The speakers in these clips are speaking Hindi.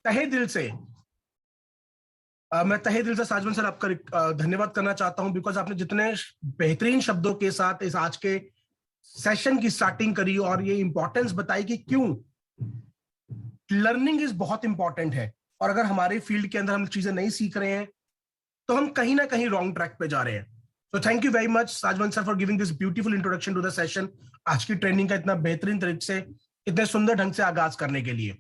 तहे दिल से मैं तहे दिल से साजवन सर आपका धन्यवाद करना चाहता हूं, बिकॉज आपने जितने बेहतरीन शब्दों के साथ इस आज के सेशन की स्टार्टिंग करी और ये इंपॉर्टेंस बताई कि क्यों लर्निंग इज बहुत इंपॉर्टेंट है, और अगर हमारे फील्ड के अंदर हम चीजें नहीं सीख रहे हैं तो हम कहीं ना कहीं रॉन्ग ट्रैक पे जा रहे हैं। तो thank you very much Sajwan sir for giving this beautiful introduction to the session, आज की ट्रेनिंग का इतना बेहतरीन तरीके से, इतने सुंदर ढंग से आगाज करने के लिए।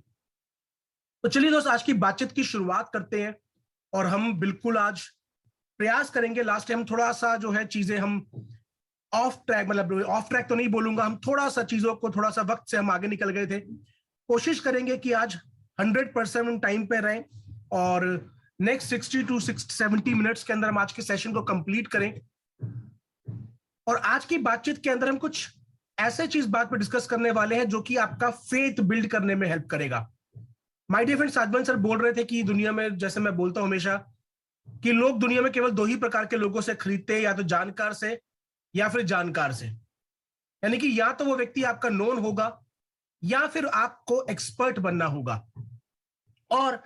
तो चलिए दोस्त, आज की बातचीत की शुरुआत करते हैं और हम बिल्कुल आज प्रयास करेंगे। लास्ट टाइम थोड़ा सा जो है चीजें हम ऑफ ट्रैक, मतलब ऑफ ट्रैक तो नहीं बोलूंगा, हम थोड़ा सा चीजों को थोड़ा सा वक्त से हम आगे निकल गए थे। कोशिश करेंगे कि आज 100% टाइम पे रहें और नेक्स्ट 60 to 70 मिनट्स के अंदर हम आज के सेशन को कंप्लीट करें। और आज की बातचीत के अंदर हम कुछ ऐसे चीज बात पे डिस्कस करने वाले हैं जो कि आपका फेथ बिल्ड करने में हेल्प करेगा। माय डियर फ्रेंड, साजवन सर बोल रहे थे कि दुनिया में, जैसे मैं बोलता हूं हमेशा, कि लोग दुनिया में केवल दो ही प्रकार के लोगों से खरीदते हैं, या तो जानकार से या फिर जानकार से। यानी कि या तो वो व्यक्ति आपका नोन होगा या फिर आपको एक्सपर्ट बनना होगा। और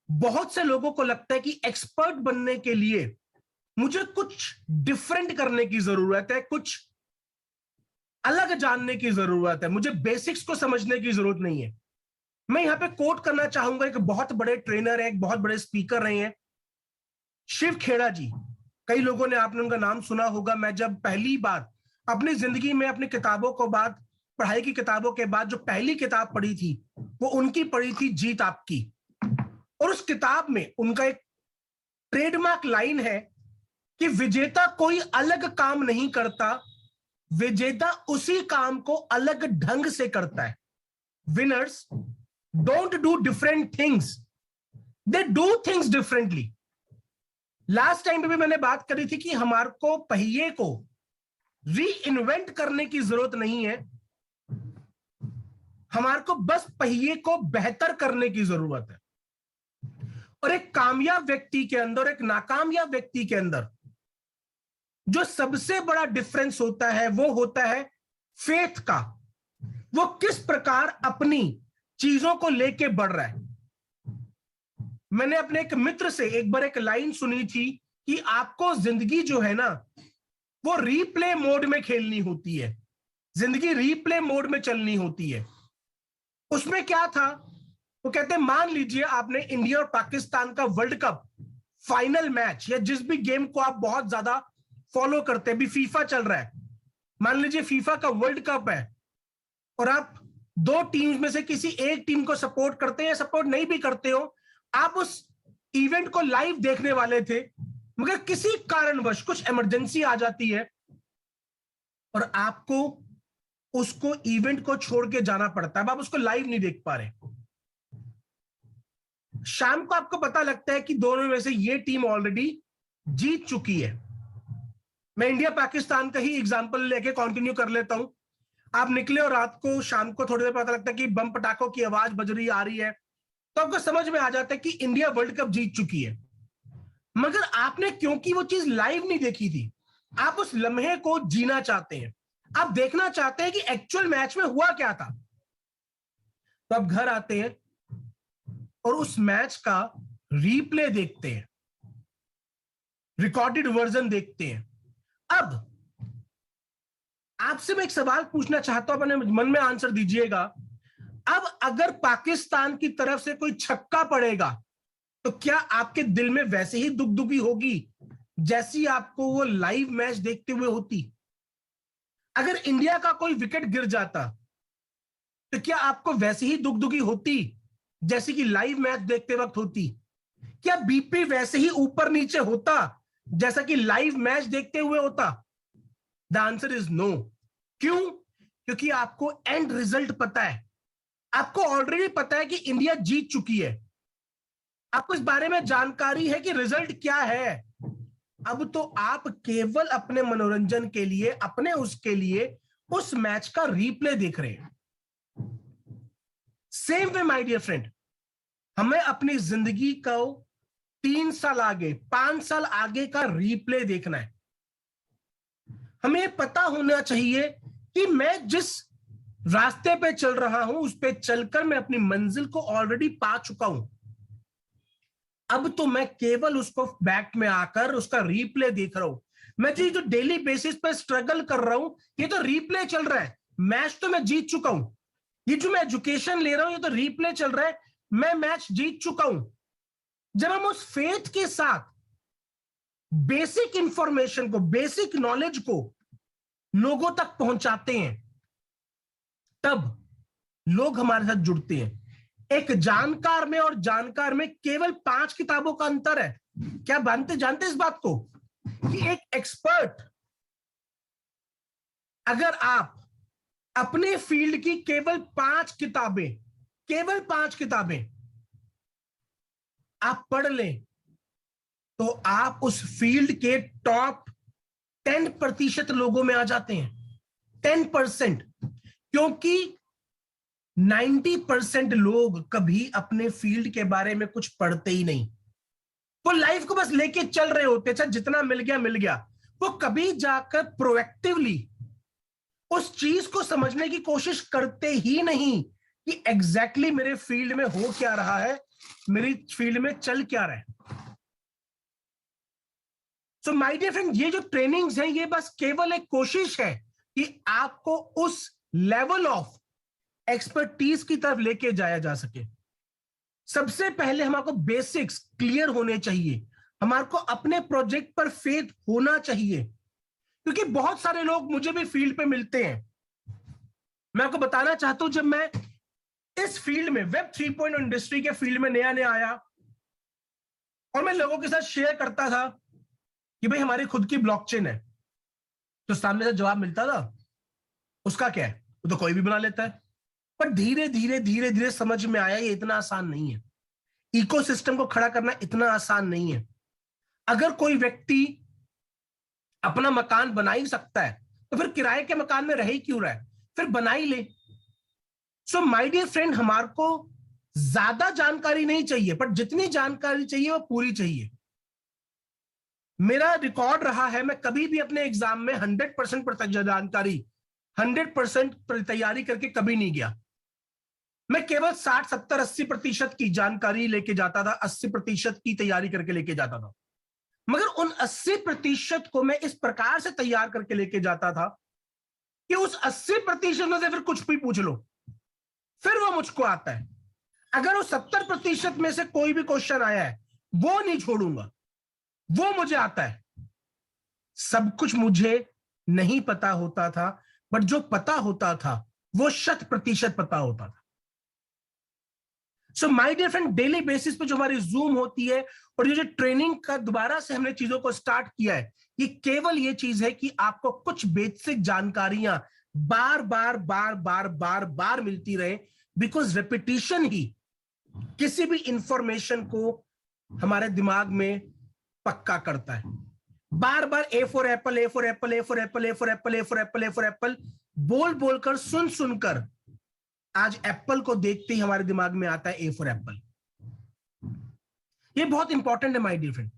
बहुत से लोगों को लगता है कि एक्सपर्ट बनने के लिए मुझे कुछ डिफरेंट करने की जरूरत है, कुछ अलग जानने की जरूरत है, मुझे बेसिक्स को समझने की जरूरत नहीं है। मैं यहां पे कोट करना चाहूंगा, एक बहुत बड़े ट्रेनर है, एक बहुत बड़े स्पीकर रहे हैं, शिव खेड़ा जी। कई लोगों ने, आपने उनका नाम सुना होगा। मैं जब पहली बार अपनी जिंदगी में अपनी किताबों को बाद, पढ़ाई की किताबों के बाद जो पहली किताब पढ़ी थी वो उनकी पढ़ी थी, जीत आपकी। और उस किताब में उनका एक ट्रेडमार्क लाइन है कि विजेता कोई अलग काम नहीं करता, विजेता उसी काम को अलग ढंग से करता है। Winners don't do different things, they do things differently. Last time पे भी मैंने बात करी थी कि हमारे को पहिए को री इन्वेंट करने की जरूरत नहीं है, हमारे को बस पहिए को बेहतर करने की जरूरत है। और एक कामयाब व्यक्ति के अंदर, एक नाकामयाब व्यक्ति के अंदर जो सबसे बड़ा डिफरेंस होता है वो होता है फेथ का। वो किस प्रकार अपनी चीजों को लेके बढ़ रहा है। मैंने अपने एक मित्र से एक बार एक लाइन सुनी थी कि आपको जिंदगी जो है ना वो रीप्ले मोड में खेलनी होती है, जिंदगी रीप्ले मोड में चलनी होती है। उसमें क्या था, वो कहते हैं मान लीजिए आपने इंडिया और पाकिस्तान का वर्ल्ड कप फाइनल मैच, या जिस भी गेम को आप बहुत ज्यादा फॉलो करते हैं, अभी फीफा चल रहा है, मान लीजिए फीफा का वर्ल्ड कप है और आप दो टीम्स में से किसी एक टीम को सपोर्ट करते हैं या सपोर्ट नहीं भी करते हो, आप उस इवेंट को लाइव देखने वाले थे, मगर किसी कारणवश कुछ इमरजेंसी आ जाती है और आपको उसको इवेंट को छोड़ के जाना पड़ता है, अब आप उसको लाइव नहीं देख पा रहे। शाम को आपको पता लगता है कि दोनों में से ये टीम ऑलरेडी जीत चुकी है। मैं इंडिया पाकिस्तान का ही एग्जांपल लेके कंटिन्यू कर लेता हूं। आप निकले और रात को, शाम को थोड़ी देर पता लगता है कि बम पटाखों की आवाज बज रही आ रही है, तो आपको समझ में आ जाता है कि इंडिया वर्ल्ड कप जीत चुकी है। मगर आपने, क्योंकि वो चीज लाइव नहीं देखी थी, आप उस लम्हे को जीना चाहते हैं, आप देखना चाहते हैं कि एक्चुअल मैच में हुआ क्या था। तो आप घर आते हैं और उस मैच का रीप्ले देखते हैं, रिकॉर्डेड वर्जन देखते हैं। अब आपसे मैं एक सवाल पूछना चाहता हूं, अपने मन में आंसर दीजिएगा। अब अगर पाकिस्तान की तरफ से कोई छक्का पड़ेगा तो क्या आपके दिल में वैसे ही दुगदुगी होगी जैसी आपको वो लाइव मैच देखते हुए होती? अगर इंडिया का कोई विकेट गिर जाता तो क्या आपको वैसे ही दुगदुगी होती जैसे कि लाइव मैच देखते वक्त होती? क्या बीपी वैसे ही ऊपर नीचे होता जैसा कि लाइव मैच देखते हुए होता? The answer is no. क्यों? क्योंकि आपको एंड रिजल्ट पता है, आपको ऑलरेडी पता है कि इंडिया जीत चुकी है, आपको इस बारे में जानकारी है कि रिजल्ट क्या है। अब तो आप केवल अपने मनोरंजन के लिए, अपने उसके लिए उस मैच का रीप्ले देख रहे हैं। Same way my dear friend, हमें अपनी जिंदगी को 3 साल आगे, 5 साल आगे का रीप्ले देखना है। हमें पता होना चाहिए कि मैं जिस रास्ते पे चल रहा हूं उस पे चलकर मैं अपनी मंजिल को ऑलरेडी पा चुका हूं। अब तो मैं केवल उसको बैक में आकर उसका रीप्ले देख रहा हूं। मैं जो डेली बेसिस पर स्ट्रगल कर रहा हूं, ये तो रीप्ले चल रहा है। मैच तो मैं जीत चुका हूं। ये जो मैं एजुकेशन ले रहा हूं, ये तो रीप्ले चल रहा है, मैं मैच जीत चुका हूं। जब हम उस फेथ के साथ बेसिक इंफॉर्मेशन को, बेसिक नॉलेज को लोगों तक पहुंचाते हैं, तब लोग हमारे साथ जुड़ते हैं। एक जानकार में और जानकार में केवल 5 किताबों का अंतर है। क्या जानते इस बात को कि एक एक्सपर्ट, अगर आप अपने फील्ड की केवल 5 किताबें आप पढ़ लें, तो आप उस फील्ड के टॉप 10% लोगों में आ जाते हैं। 10%, क्योंकि 90% लोग कभी अपने फील्ड के बारे में कुछ पढ़ते ही नहीं। वो लाइफ को बस लेके चल रहे होते, अच्छा जितना मिल गया मिल गया। वो कभी जाकर प्रोएक्टिवली उस चीज को समझने की कोशिश करते ही नहीं कि एग्जैक्टली मेरे फील्ड में हो क्या रहा है, मेरी फील्ड में चल क्या रहा है। सो माय डियर फ्रेंड, ये जो ट्रेनिंग्स हैं, ये बस केवल एक कोशिश है कि आपको उस लेवल ऑफ एक्सपर्टीज की तरफ लेके जाया जा सके। सबसे पहले हमारे बेसिक्स क्लियर होने चाहिए, हमारे को अपने प्रोजेक्ट पर फेथ होना चाहिए। क्योंकि बहुत सारे लोग मुझे भी फील्ड पे मिलते हैं। मैं आपको बताना चाहता हूं, जब मैं इस फील्ड में वेब 3.0 इंडस्ट्री के फील्ड में नया नया आया और मैं लोगों के साथ शेयर करता था कि भाई हमारी खुद की ब्लॉकचेन है, तो सामने से जवाब मिलता था उसका क्या है, वो तो कोई भी बना लेता है। पर धीरे धीरे धीरे धीरे समझ में आया ये इतना आसान नहीं है। इकोसिस्टम को खड़ा करना इतना आसान नहीं है। अगर कोई व्यक्ति अपना मकान बना ही सकता है, तो फिर किराए के मकान में रह ही क्यों रहा है, फिर बना ही ले। सो माय डियर फ्रेंड, हमारे को ज्यादा जानकारी नहीं चाहिए, पर जितनी जानकारी चाहिए वो पूरी चाहिए। मेरा रिकॉर्ड रहा है, मैं कभी भी अपने एग्जाम में 100% जानकारी, 100% तैयारी करके कभी नहीं गया। मैं केवल 60, 70, 80% की जानकारी लेके जाता था, 80% की तैयारी करके लेके जाता था। मगर उन 80% को मैं इस प्रकार से तैयार करके लेके जाता था कि उस 80% में से फिर कुछ भी पूछ लो, फिर वो मुझको आता है। अगर वो 70% में से कोई भी क्वेश्चन आया है, वो नहीं छोड़ूंगा, वो मुझे आता है। सब कुछ मुझे नहीं पता होता था, बट जो पता होता था वो 100% पता होता था। So my dear friend, daily basis पे जो हमारी जूम होती है और ये जो ट्रेनिंग का दोबारा से हमने चीजों को स्टार्ट किया है, ये केवल ये चीज है कि आपको कुछ बेसिक जानकारियां बार बार बार बार बार बार मिलती रहे। बिकॉज रेपिटेशन ही किसी भी इंफॉर्मेशन को हमारे दिमाग में पक्का करता है। बार बार A for apple, A for apple, A for apple, A for apple, A for apple, A for apple बोल बोलकर, सुन सुनकर आज एप्पल को देखते ही हमारे दिमाग में आता है ए फॉर एप्पल। ये बहुत इंपॉर्टेंट है माय डियर फ्रेंड,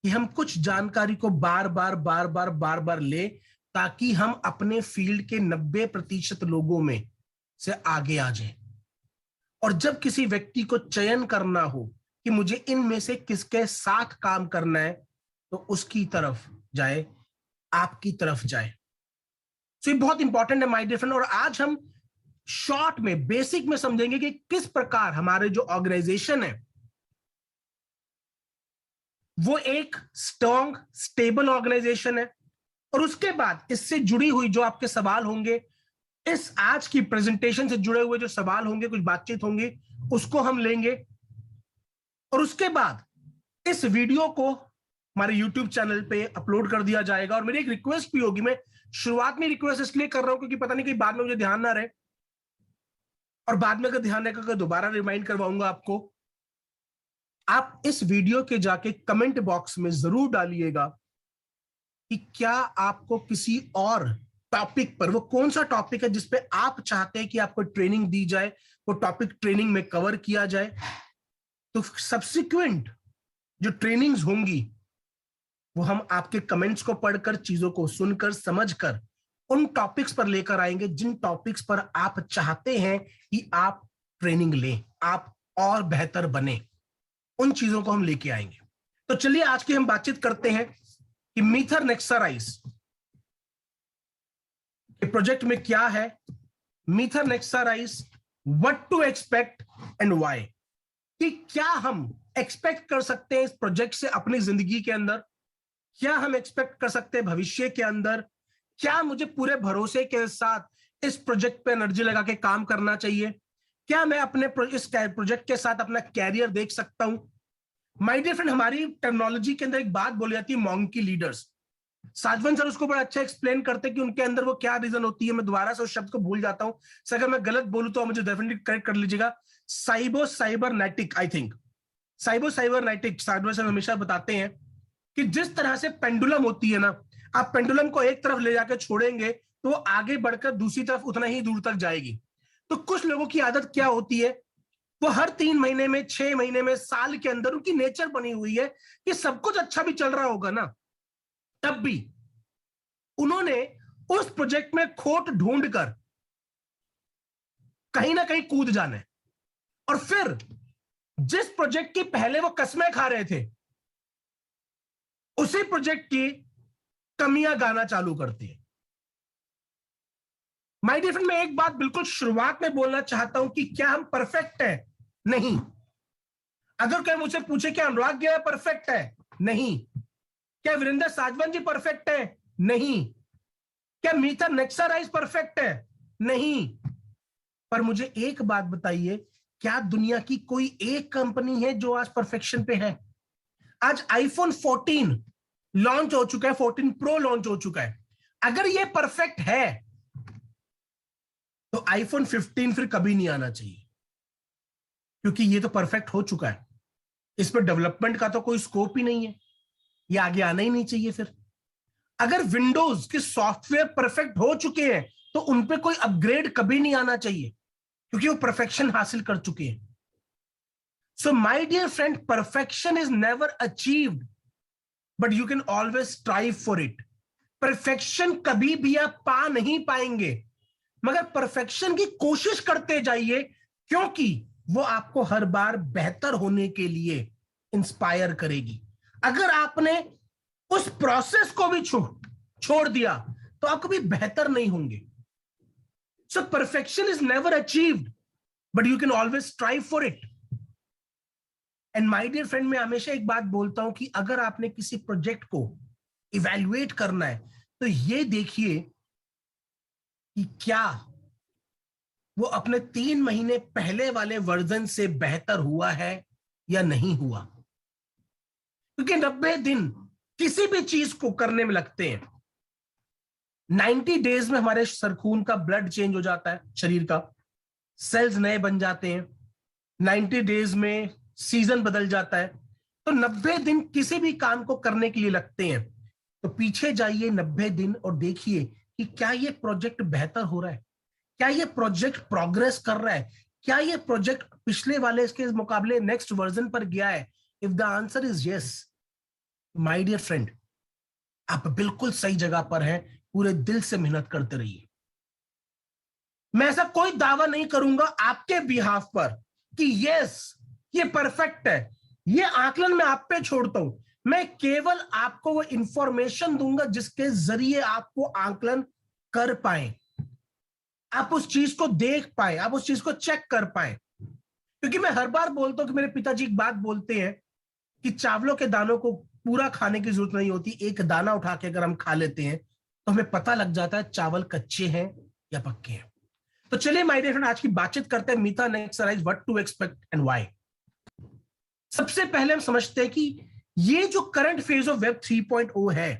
कि हम कुछ जानकारी को बार बार बार बार बार बार ले, ताकि हम अपने फील्ड के 90% लोगों में से आगे आ जाए। और जब किसी व्यक्ति को चयन करना हो कि मुझे इनमें से किसके साथ काम करना है, तो उसकी तरफ जाए, आपकी तरफ जाए। तो ये बहुत इंपॉर्टेंट है माय डियर फ्रेंड। और आज हम शॉर्ट में, बेसिक में समझेंगे कि किस प्रकार हमारे जो ऑर्गेनाइजेशन है वो एक स्ट्रॉन्ग, स्टेबल ऑर्गेनाइजेशन है। और उसके बाद इससे जुड़ी हुई जो आपके सवाल होंगे, इस आज की प्रेजेंटेशन से जुड़े हुए जो सवाल होंगे, कुछ बातचीत होंगी, उसको हम लेंगे। और उसके बाद इस वीडियो को हमारे YouTube चैनल पे अपलोड कर दिया जाएगा। और मेरी एक रिक्वेस्ट भी होगी, मैं शुरुआत में रिक्वेस्ट इसलिए कर रहा हूं क्योंकि पता नहीं कहीं बाद में मुझे ध्यान ना रहे, और बाद में अगर ध्यान रहेगा दोबारा रिमाइंड करवाऊंगा आपको। आप इस वीडियो के जाके कमेंट बॉक्स में जरूर डालिएगा कि क्या आपको किसी और टॉपिक पर, वो कौन सा टॉपिक है जिसपे आप चाहते हैं कि आपको ट्रेनिंग दी जाए, वो टॉपिक ट्रेनिंग में कवर किया जाए। तो सब्सिक्वेंट जो ट्रेनिंग्स होंगी वो हम आपके कमेंट्स को पढ़कर, चीजों को सुनकर, समझकर उन टॉपिक्स पर लेकर आएंगे जिन टॉपिक्स पर आप चाहते हैं कि आप ट्रेनिंग लें, आप और बेहतर बने। उन चीजों को हम लेके आएंगे। तो चलिए आज की हम बातचीत करते हैं कि मीथर नेक्सा राइस के प्रोजेक्ट में क्या है, Meethar Nexa Rise, what to expect and why, कि क्या हम एक्सपेक्ट कर सकते हैं इस प्रोजेक्ट से अपनी जिंदगी के अंदर, क्या हम एक्सपेक्ट कर सकते हैं भविष्य के अंदर, क्या मुझे पूरे भरोसे के साथ इस प्रोजेक्ट पे एनर्जी लगा के काम करना चाहिए, क्या मैं अपने इस प्रोजेक्ट के साथ अपना कैरियर देख सकता हूं। माय डियर फ्रेंड, हमारी टेक्नोलॉजी के अंदर एक बात बोली जाती है मॉन्की लीडर्स। साजवन सर उसको बड़ा अच्छा एक्सप्लेन करते हैं कि उनके अंदर वो क्या रीजन होती है। मैं दोबारा से उस शब्द को भूल जाता हूं, सर अगर मैं गलत बोलूं तो मुझे डेफिनेटली करेक्ट कर लीजिएगा। Cybernetic, I think cybernetic. Sajwan sir हमेशा बताते हैं कि जिस तरह से पेंडुलम होती है ना, आप पेंडुलम को एक तरफ ले जाकर छोड़ेंगे तो वो आगे बढ़कर दूसरी तरफ उतना ही दूर तक जाएगी। तो कुछ लोगों की आदत क्या होती है, वो हर 3 महीने में, 6 महीने में, साल के अंदर उनकी नेचर बनी हुई है कि सब कुछ अच्छा भी चल रहा होगा ना, तब भी उन्होंने उस प्रोजेक्ट में खोट ढूंढकर कहीं ना कहीं कूद जाना है, और फिर जिस प्रोजेक्ट की पहले वो कसमें खा रहे थे उसी प्रोजेक्ट की कमियां गाना चालू करती है। माय डियर फ्रेंड, मैं एक बात बिल्कुल शुरुआत में बोलना चाहता हूं कि क्या हम परफेक्ट है? नहीं। अगर कोई मुझसे पूछे क्या अनुराग गया परफेक्ट है? नहीं। क्या वीरेंद्र साजवन जी परफेक्ट है? नहीं। क्या मीथर नेक्सा राइस परफेक्ट है? नहीं। पर मुझे एक बात बताइए, क्या दुनिया की कोई एक कंपनी है जो आज परफेक्शन पे है? आज आईफोन 14 लॉन्च हो चुका है, 14 प्रो लॉन्च हो चुका है। अगर ये परफेक्ट है तो आईफोन 15 फिर कभी नहीं आना चाहिए, क्योंकि ये तो परफेक्ट हो चुका है। इस पर डेवलपमेंट का तो कोई स्कोप ही नहीं है, ये आगे आना ही नहीं चाहिए। फिर अगर विंडोज के सॉफ्टवेयर परफेक्ट हो चुके हैं तो उन पे कोई अपग्रेड कभी नहीं आना चाहिए, क्योंकि वो परफेक्शन हासिल कर चुके हैं। So my dear friend, perfection is never achieved, but you can always strive for it. Perfection कभी भी आप पा नहीं पाएंगे, मगर परफेक्शन की कोशिश करते जाइए, क्योंकि वो आपको हर बार बेहतर होने के लिए इंस्पायर करेगी। अगर आपने उस प्रोसेस को भी छोड़ दिया तो आप कभी बेहतर नहीं होंगे। So perfection is never achieved, but you can always strive for it. And my dear friend, मैं हमेशा एक बात बोलता हूं कि अगर आपने किसी प्रोजेक्ट को इवैल्यूएट करना है तो ये देखिए कि क्या वो अपने 3 महीने पहले वाले वर्जन से बेहतर हुआ है या नहीं हुआ। क्योंकि 90 दिन किसी भी चीज को करने में लगते हैं। 90 डेज में हमारे सरखून का ब्लड चेंज हो जाता है, शरीर का सेल्स नए बन जाते हैं। 90 डेज में सीजन बदल जाता है। तो 90 दिन किसी भी काम को करने के लिए लगते हैं। तो पीछे जाइए 90 दिन और देखिए कि क्या ये प्रोजेक्ट बेहतर हो रहा है, क्या ये प्रोजेक्ट प्रोग्रेस कर रहा है, क्या ये प्रोजेक्ट पिछले वाले इसके मुकाबले नेक्स्ट वर्जन पर गया है। If the answer is yes, my dear friend, आप बिल्कुल सही जगह पर हैं। पूरे दिल से मेहनत करते रहिए। मैं ऐसा कोई दावा नहीं करूंगा आपके बिहाफ पर कि यस ये परफेक्ट है, ये आकलन मैं आप पे छोड़ता हूं। मैं केवल आपको वो इंफॉर्मेशन दूंगा जिसके जरिए आप वो आकलन कर पाए, आप उस चीज को देख पाए, आप उस चीज को चेक कर पाए। क्योंकि मैं हर बार बोलता हूं कि मेरे पिताजी एक बात बोलते हैं कि चावलों के दानों को पूरा खाने की जरूरत नहीं होती, एक दाना उठा के अगर हम खा लेते हैं तो हमें पता लग जाता है चावल कच्चे हैं या पक्के हैं। तो चलिए माय डियर फ्रेंड, आज की बातचीत करते हैं Meethar Nexa Rise, what to expect and why. सबसे पहले हम समझते हैं कि ये जो करंट फेज ऑफ वेब 3.0 है,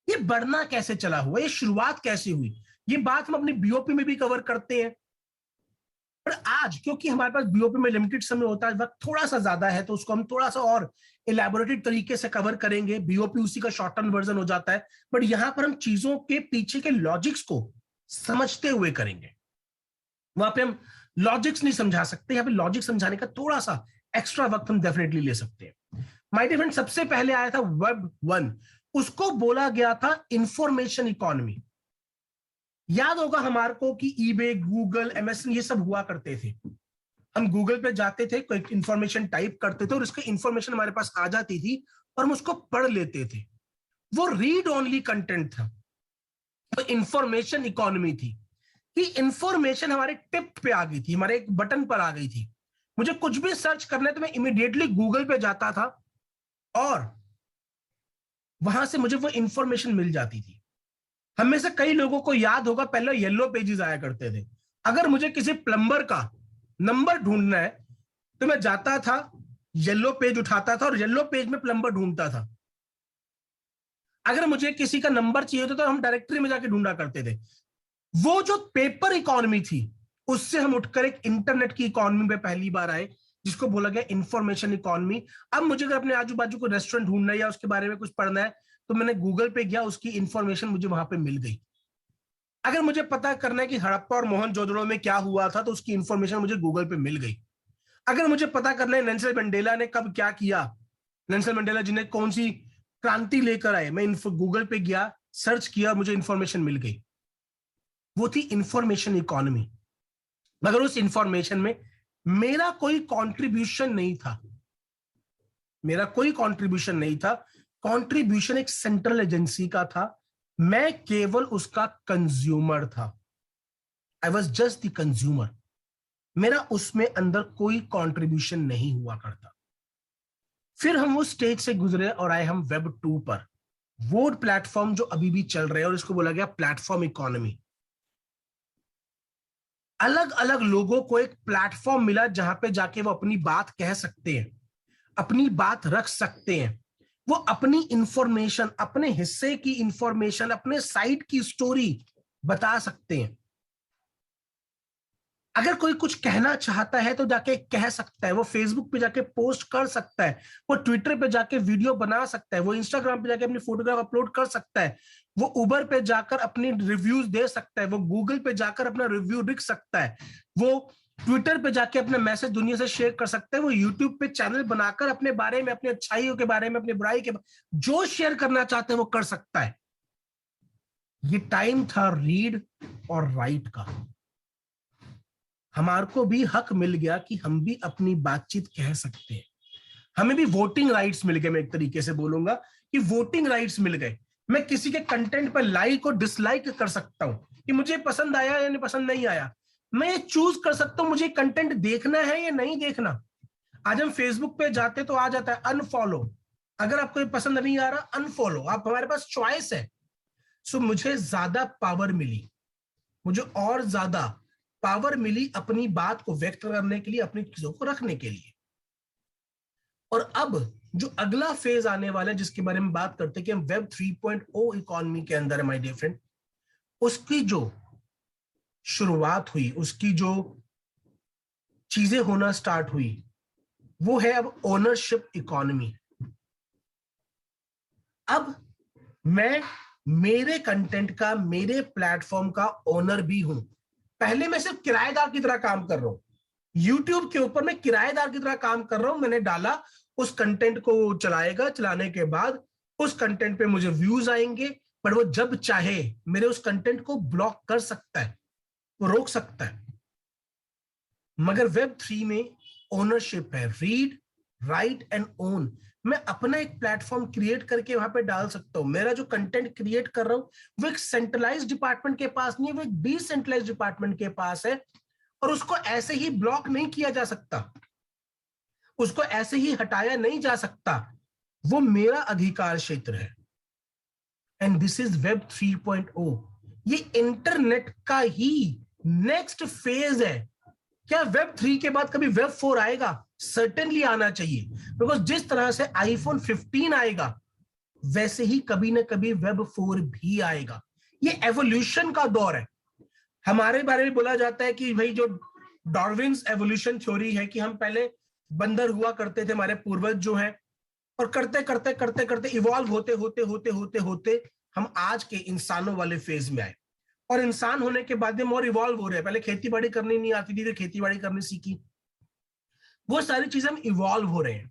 ये बढ़ना कैसे चला हुआ, ये शुरुआत कैसे हुई। ये बात हम अपनी बीओपी में भी कवर करते हैं, पर आज क्योंकि हमारे पास बीओपी में लिमिटेड समय होता है, वक्त थोड़ा सा ज्यादा है, तो उसको हम थोड़ा सा और इलेबोरेटेड तरीके से कवर करेंगे। बीओपी उसी का शॉर्ट टर्म वर्जन हो जाता है, बट यहां पर हम चीजों के पीछे के लॉजिक्स को समझते हुए करेंगे। वहां पे हम लॉजिक्स नहीं समझा सकते, यहाँ पे लॉजिक समझाने का थोड़ा सा एक्स्ट्रा वक्त हम डेफिनेटली ले सकते हैं। माय डियर फ्रेंड, सबसे पहले आया था वेब 1, उसको बोला गया था इंफॉर्मेशन इकोनॉमी। याद होगा हमारे को कि ईबे, गूगल, एमएसएन ये सब हुआ करते थे। हम गूगल पे जाते थे, कोई इंफॉर्मेशन टाइप करते थे और उसकी इंफॉर्मेशन हमारे पास आ जाती थी और हम उसको पढ़ लेते थे। वो रीड ओनली कंटेंट था, वो इंफॉर्मेशन इकोनॉमी थी कि इंफॉर्मेशन हमारे टिप पे आ गई थी, हमारे एक बटन पर आ गई थी। मुझे कुछ भी सर्च करना है तो मैं इमीडिएटली गूगल पे जाता था और वहां से मुझे वो इंफॉर्मेशन मिल जाती थी। हम में से कई लोगों को याद होगा, पहले येलो पेजेस आया करते थे। अगर मुझे किसी प्लम्बर का नंबर ढूंढना है तो मैं जाता था, येलो पेज उठाता था और येलो पेज में प्लम्बर ढूंढता था। अगर मुझे किसी का नंबर चाहिए होता तो हम डायरेक्टरी में जाके ढूंढा करते थे। वो जो पेपर इकोनॉमी थी, उससे हम उठकर एक इंटरनेट की इकोनॉमी में पहली बार आए, जिसको बोला गया इंफॉर्मेशन इकोनॉमी। अब मुझे अगर अपने आजू बाजू को रेस्टोरेंट ढूंढना है या उसके बारे में कुछ पढ़ना है तो मैंने गूगल पे गया, उसकी इंफॉर्मेशन मुझे वहां पे मिल गई। अगर मुझे पता करना है कि हड़प्पा और मोहनजोदड़ो में क्या हुआ था तो उसकी इंफॉर्मेशन मुझे गूगल पे मिल गई। अगर मुझे पता करना है नेल्सन मंडेला ने कब क्या किया, नेल्सन मंडेला जिन्हें कौन सी क्रांति लेकर आए, मैं गूगल पे गया, सर्च किया, मुझे इंफॉर्मेशन मिल गई। वो थी इंफॉर्मेशन इकोनॉमी। मगर उस इंफॉर्मेशन में मेरा कोई कंट्रीब्यूशन नहीं था, मेरा कोई कंट्रीब्यूशन नहीं था। कंट्रीब्यूशन एक सेंट्रल एजेंसी का था, मैं केवल उसका कंज्यूमर था। I was just the consumer. मेरा उसमें अंदर कोई कंट्रीब्यूशन नहीं हुआ करता। फिर हम उस स्टेज से गुजरे और आए हम वेब 2 पर, वो प्लेटफॉर्म जो अभी भी चल रहे हैं और इसको बोला गया प्लेटफॉर्म इकोनॉमी। अलग अलग लोगों को एक प्लेटफॉर्म मिला जहां पे जाके वो अपनी बात कह सकते हैं, अपनी बात रख सकते हैं, वो अपनी इंफॉर्मेशन, अपने हिस्से की इंफॉर्मेशन, अपने साइट की स्टोरी बता सकते हैं। अगर कोई कुछ कहना चाहता है तो जाके कह सकता है, वो फेसबुक पे जाके पोस्ट कर सकता है, वो ट्विटर पे जाके वीडियो बना सकता है, वो इंस्टाग्राम पे जाके अपनी फोटोग्राफ अपलोड कर सकता है, वो उबर पे जाकर अपनी रिव्यूज दे सकता है, वो गूगल पे जाकर अपना रिव्यू लिख सकता है, वो ट्विटर पे जाके अपना मैसेज दुनिया से शेयर कर सकता है, वो यूट्यूब पे चैनल बनाकर अपने बारे में, अपनी अच्छाइयों के बारे में, अपनी बुराई के जो शेयर करना चाहते हैं वो कर सकता है। ये टाइम था रीड और राइट का। हमारे को भी हक मिल गया कि हम भी अपनी बातचीत कह सकते हैं। हमें भी वोटिंग राइट्स मिल गए। मैं एक तरीके से बोलूंगा कि वोटिंग राइट्स मिल गए। मैं किसी के कंटेंट पर लाइक और डिसलाइक कर सकता हूं कि मुझे पसंद आया या नहीं पसंद नहीं आया। मैं ये चूज कर सकता हूं मुझे कंटेंट देखना है या नहीं देखना। आज हम फेसबुक पे जाते तो आ जाता है अनफॉलो, अगर आपको ये पसंद नहीं आ रहा अनफॉलो, आप, हमारे पास चॉइस है। सो मुझे ज्यादा पावर मिली, मुझे और ज्यादा पावर मिली अपनी बात को व्यक्त करने के लिए, अपनी चीजों को रखने के लिए। और अब जो अगला फेज आने वाला है जिसके बारे में बात करते हैं कि हम वेब 3.0 इकोनॉमी के अंदर है माय डियर फ्रेंड, उसकी जो शुरुआत हुई, उसकी जो चीजें होना स्टार्ट हुई, वो है अब ओनरशिप इकोनॉमी। अब मैं मेरे कंटेंट का, मेरे प्लेटफॉर्म का ओनर भी हूं। पहले मैं सिर्फ किराएदार की तरह काम कर रहा हूं, यूट्यूब के ऊपर मैं किराएदार की तरह काम कर रहा हूं। मैंने डाला, उस कंटेंट को चलाएगा, चलाने के बाद उस कंटेंट पे मुझे व्यूज आएंगे, पर वो जब चाहे मेरे उस कंटेंट को ब्लॉक कर सकता है, वो रोक सकता है। मगर वेब 3 में ओनरशिप है, रीड राइट एंड ओन। मैं अपना एक प्लेटफॉर्म क्रिएट करके वहां पे डाल सकता हूं। मेरा जो कंटेंट क्रिएट कर रहा हूं वो एक सेंट्रलाइज डिपार्टमेंट के पास नहीं है, वो एक डिसेंट्रलाइज डिपार्टमेंट के पास है। और उसको ऐसे ही ब्लॉक नहीं किया जा सकता, उसको ऐसे ही हटाया नहीं जा सकता। वो मेरा अधिकार क्षेत्र है। And this is web 3.0। ये इंटरनेट का ही नेक्स्ट फेज है। क्या वेब 3 के बाद कभी वेब 4 आएगा? सर्टेनली आना चाहिए, बिकॉज जिस तरह से आईफोन 15 आएगा वैसे ही कभी ना कभी वेब 4 भी आएगा। ये एवोल्यूशन का दौर है। हमारे बारे में बोला जाता है कि भाई जो डार्विन्स एवोल्यूशन थ्योरी है कि हम पहले बंदर हुआ करते थे, हमारे पूर्वज जो हैं, और करते करते करते करते इवॉल्व होते होते होते होते होते हम आज के इंसानों वाले फेज में आए। और इंसान होने के बाद हम और इवॉल्व हो रहे हैं। पहले खेती बाड़ी करनी नहीं आती थी, तो खेती बाड़ी करनी सीखी। वो सारी चीजें हम इवॉल्व हो रहे हैं।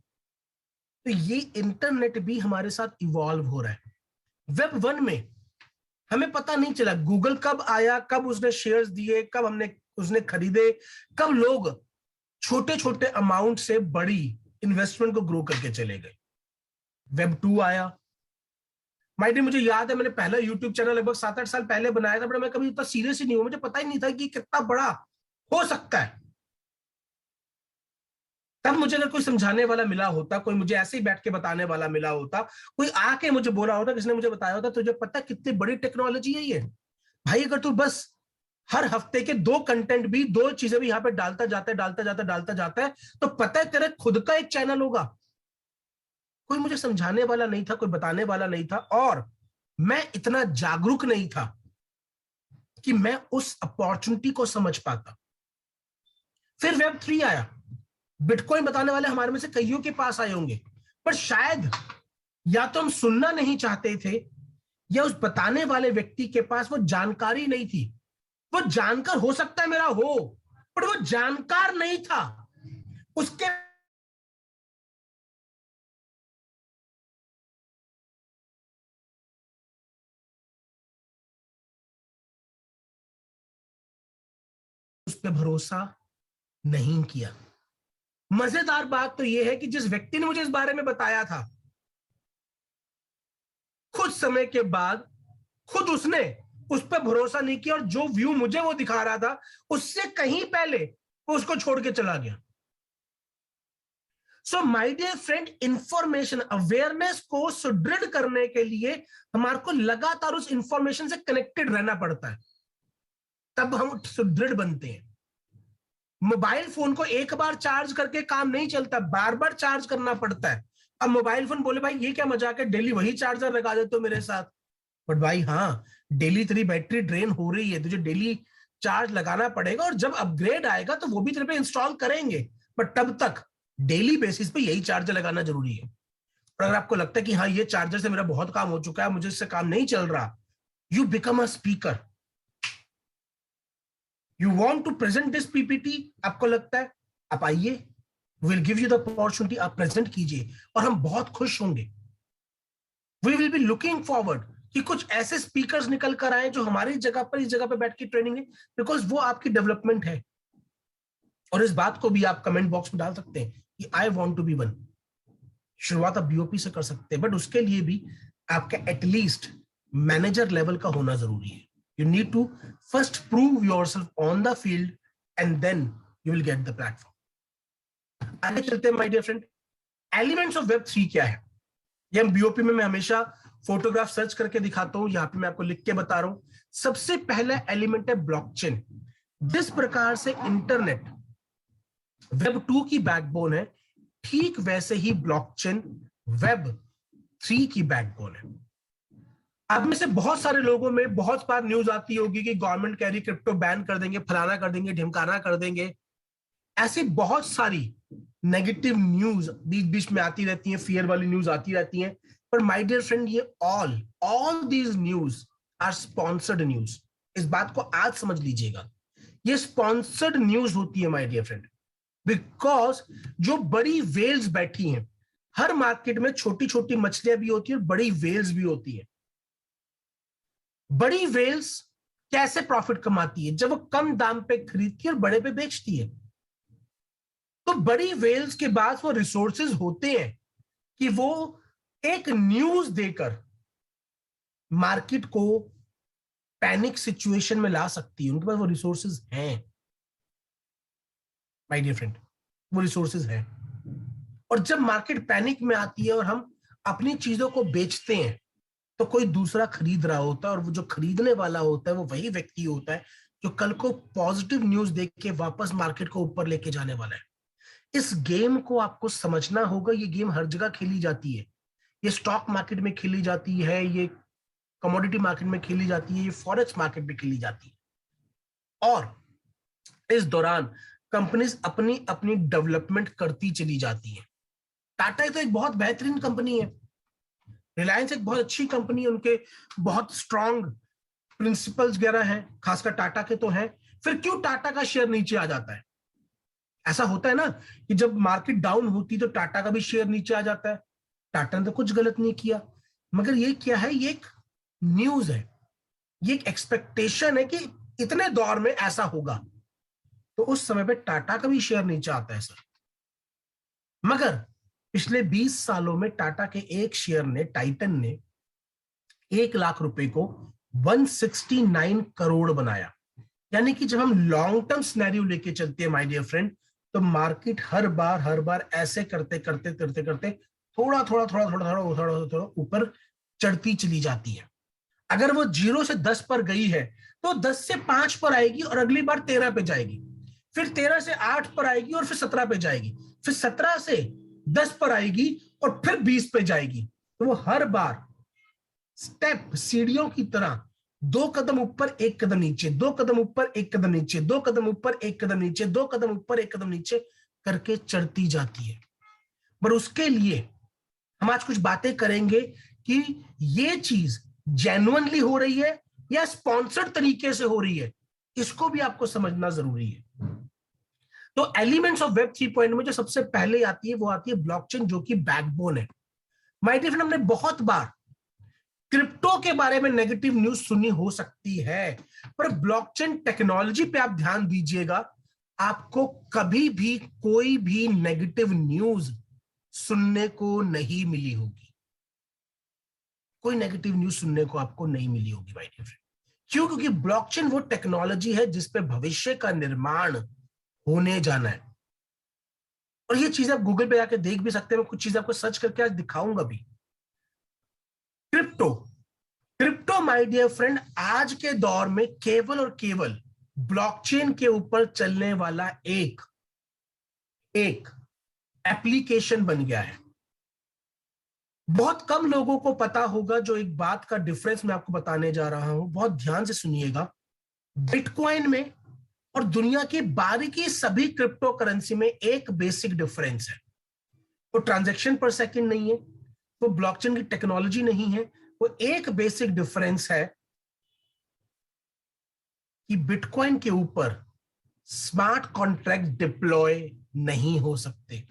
तो ये इंटरनेट भी हमारे साथ इवॉल्व हो रहा है। वेब 1 में हमें पता नहीं चला गूगल कब आया, कब उसने शेयर्स दिए, कब हमने उसने खरीदे, कब लोग छोटे छोटे अमाउंट से बड़ी इन्वेस्टमेंट को ग्रो करके चले गए। Web 2 आया। माइट मुझे याद है मैंने पहला यूट्यूब चैनल लगभग 7-8 साल पहले बनाया था, बट मैं कभी इतना सीरियस ही नहीं हुआ, मुझे पता ही नहीं था कि कितना बड़ा हो सकता है। तब मुझे अगर कोई समझाने वाला मिला होता, कोई मुझे ऐसे ही बैठ के बताने वाला मिला होता, कोई आके मुझे बोला होता, किसने मुझे बताया होता, तुझे पता कितनी बड़ी टेक्नोलॉजी है ये भाई। अगर तू बस हर हफ्ते के 2 कंटेंट भी, 2 चीजें भी यहाँ पे डालता जाता है, तो पता है तेरे खुद का एक चैनल होगा। कोई मुझे समझाने वाला नहीं था, कोई बताने वाला नहीं था, और मैं इतना जागरूक नहीं था कि मैं उस अपॉर्चुनिटी को समझ पाता। फिर Web 3 आया। बिटकॉइन बताने वाले हमारे में से कईयों के पास आए होंगे, पर शायद या तो हम सुनना नहीं चाहते थे, या उस बताने वाले व्यक्ति के पास वो जानकारी नहीं थी। वो जानकार हो सकता है मेरा हो, पर वो जानकार नहीं था। उसके उस पर भरोसा नहीं किया। मजेदार बात तो यह है कि जिस व्यक्ति ने मुझे इस बारे में बताया था, कुछ समय के बाद खुद उसने उस पर भरोसा नहीं किया, और जो व्यू मुझे वो दिखा रहा था, उससे कहीं पहले वो उसको छोड़ के चला गया। So my dear friend, information awareness को सुदृढ़ करने के लिए हमारे को लगातार उस इंफॉर्मेशन से कनेक्टेड रहना पड़ता है, तब हम सुदृढ़ बनते हैं। मोबाइल फोन को एक बार चार्ज करके काम नहीं चलता, बार बार चार्ज करना पड़ता है। अब मोबाइल फोन बोले भाई ये क्या मजाक है, डेली वही चार्जर लगा देते हो मेरे साथ। बट भाई हाँ, डेली तेरी बैटरी ड्रेन हो रही है, तुझे डेली चार्ज लगाना पड़ेगा, और जब अपग्रेड आएगा तो वो भी तेरे पे इंस्टॉल करेंगे, बट तब तक डेली बेसिस पे यही चार्जर लगाना जरूरी है। और अगर आपको लगता है कि हाँ ये चार्जर से मेरा बहुत काम हो चुका है, मुझे इससे काम नहीं चल रहा, you become a speaker. You want to present this PPT, आपको लगता है, आप आइए, will give you the opportunity, आप प्रेजेंट कीजिए, और हम बहुत खुश होंगे। We will be looking forward कि कुछ ऐसे स्पीकर्स निकल कर आए जो हमारी जगह पर, इस जगह पर बैठ के ट्रेनिंग है, बिकॉज वो आपकी डेवलपमेंट है। और इस बात को भी आप कमेंट बॉक्स में डाल सकते हैं कि I want to be one. शुरुआत आप बीओपी से कर सकते हैं, बट उसके लिए भी आपका एटलीस्ट मैनेजर लेवल का होना जरूरी है। You need to first prove yourself on the field, and then you will get the platform. आगे चलते हैं my dear friend, elements of Web 3 क्या है। ये हम बीओपी में मैं हमेशा फोटोग्राफ सर्च करके दिखाता हूं, यहां पे मैं आपको लिख के बता रहा हूं। सबसे पहला एलिमेंट है ब्लॉकचेन। जिस प्रकार से इंटरनेट Web 2 की बैकबोन है, ठीक वैसे ही ब्लॉकचेन Web 3 की बैकबोन है। अब में से बहुत सारे लोगों में बहुत बार न्यूज आती होगी कि गवर्नमेंट कह रही क्रिप्टो बैन कर देंगे, फलाना कर देंगे, ढिमकाना कर देंगे। ऐसी बहुत सारी नेगेटिव न्यूज बीच बीच में आती रहती है, फियर वाली न्यूज आती रहती है। पर माय डियर फ्रेंड, ये all these news are sponsored news. इस बात को आज समझ लीजिएगा, ये स्पॉन्सर्ड न्यूज होती है माय डियर फ्रेंड, बिकॉज जो बड़ी वेल्स बैठी हैं, हर मार्केट में छोटी छोटी मछलियां भी होती है और बड़ी वेल्स भी होती है। बड़ी वेल्स कैसे प्रॉफिट कमाती है, जब वो कम दाम पे खरीदती है और बड़े पे बेचती है। तो बड़ी वेल्स के पास वो रिसोर्सेज होते हैं कि वो एक न्यूज देकर मार्केट को पैनिक सिचुएशन में ला सकती है। उनके पास वो रिसोर्सेज हैं माय डियर फ्रेंड, वो रिसोर्सेज हैं। और जब मार्केट पैनिक में आती है और हम अपनी चीजों को बेचते हैं, तो कोई दूसरा खरीद रहा होता है, और वो जो खरीदने वाला होता है वो वही व्यक्ति होता है जो कल को पॉजिटिव न्यूज देख के वापस मार्केट को ऊपर लेके जाने वाला है। इस गेम को आपको समझना होगा। ये गेम हर जगह खेली जाती है, ये स्टॉक मार्केट में खेली जाती है, ये कमोडिटी मार्केट में खेली जाती है, ये फॉरेक्स मार्केट में खेली जाती है। और इस दौरान कंपनीज अपनी अपनी डेवलपमेंट करती चली जाती है। टाटा तो एक बहुत बेहतरीन कंपनी है, रिलायंस एक बहुत अच्छी कंपनी है, उनके बहुत स्ट्रांग प्रिंसिपल्स वगैरह हैं, खासकर टाटा के तो हैं। फिर क्यों टाटा का शेयर नीचे आ जाता है? ऐसा होता है ना कि जब मार्केट डाउन होती तो टाटा का भी शेयर नीचे आ जाता है। टाटा ने तो कुछ गलत नहीं किया, मगर ये क्या है, ये एक न्यूज है, ये एक एक्सपेक्टेशन है कि इतने दौर में ऐसा होगा। तो उस समय पे टाटा का भी शेयर नीचे आता है सर। मगर पिछले 20 सालों में टाटा के एक शेयर ने, टाइटन ने, 1 लाख रुपए को 169 करोड़ बनाया। यानी कि जब हम लॉन्ग टर्म सिनेरियो लेके चलते हैं माय डियर फ्रेंड, तो मार्केट हर बार ऐसे करते करते करते करते थोड़ा थोड़ा थोड़ा थोड़ा थोड़ा थोड़ा थोड़ा ऊपर चढ़ती चली जाती है। अगर वो 0 से 10 पर गई है तो 10 से 5 पर आएगी और अगली बार 13 पे जाएगी, फिर 13 से 8 पर आएगी और फिर 17 पे जाएगी, फिर 17 से 10 पर आएगी और फिर 20 पे जाएगी। तो वो हर बार स्टेप, सीढ़ियों की तरह 2 कदम ऊपर 1 कदम नीचे, 2 कदम ऊपर 1 कदम नीचे, 2 कदम ऊपर 1 कदम नीचे, 2 कदम ऊपर 1 कदम नीचे करके चढ़ती जाती है। पर उसके लिए हम आज कुछ बातें करेंगे कि ये चीज जेन्युइनली हो रही है या स्पॉन्सर्ड तरीके से हो रही है, इसको भी आपको समझना जरूरी है। तो एलिमेंट्स ऑफ वेब 3.0 में जो सबसे पहले आती है वो आती है ब्लॉकचेन, जो कि बैकबोन है। माय डियर फ्रेंड, हमने बहुत बार क्रिप्टो के बारे में नेगेटिव न्यूज सुनी हो सकती है, पर ब्लॉकचेन टेक्नोलॉजी पे आप ध्यान दीजिएगा, आपको कभी भी कोई भी नेगेटिव न्यूज सुनने को नहीं मिली होगी। कोई नेगेटिव न्यूज सुनने को आपको नहीं मिली होगी माय डियर फ्रेंड। क्यों? क्योंकि ब्लॉकचेन वो टेक्नोलॉजी है जिसपे भविष्य का निर्माण होने जाना है। और ये चीज आप गूगल पे जाके देख भी सकते हैं, मैं कुछ चीज आपको सर्च करके आज दिखाऊंगा भी। Crypto, crypto my dear friend आज के दौर में केवल और केवल ब्लॉकचेन के ऊपर चलने वाला एक एप्लीकेशन बन गया है। बहुत कम लोगों को पता होगा, जो एक बात का डिफरेंस मैं आपको बताने जा रहा हूं, बहुत ध्यान से सुनिएगा। बिटकॉइन में और दुनिया की बाकी सभी क्रिप्टो करेंसी में एक बेसिक डिफरेंस है। वो ट्रांजैक्शन पर सेकंड नहीं है, वो ब्लॉकचेन की टेक्नोलॉजी नहीं है, वो एक बेसिक डिफरेंस है कि बिटकॉइन के ऊपर स्मार्ट कॉन्ट्रैक्ट डिप्लॉय नहीं हो सकते।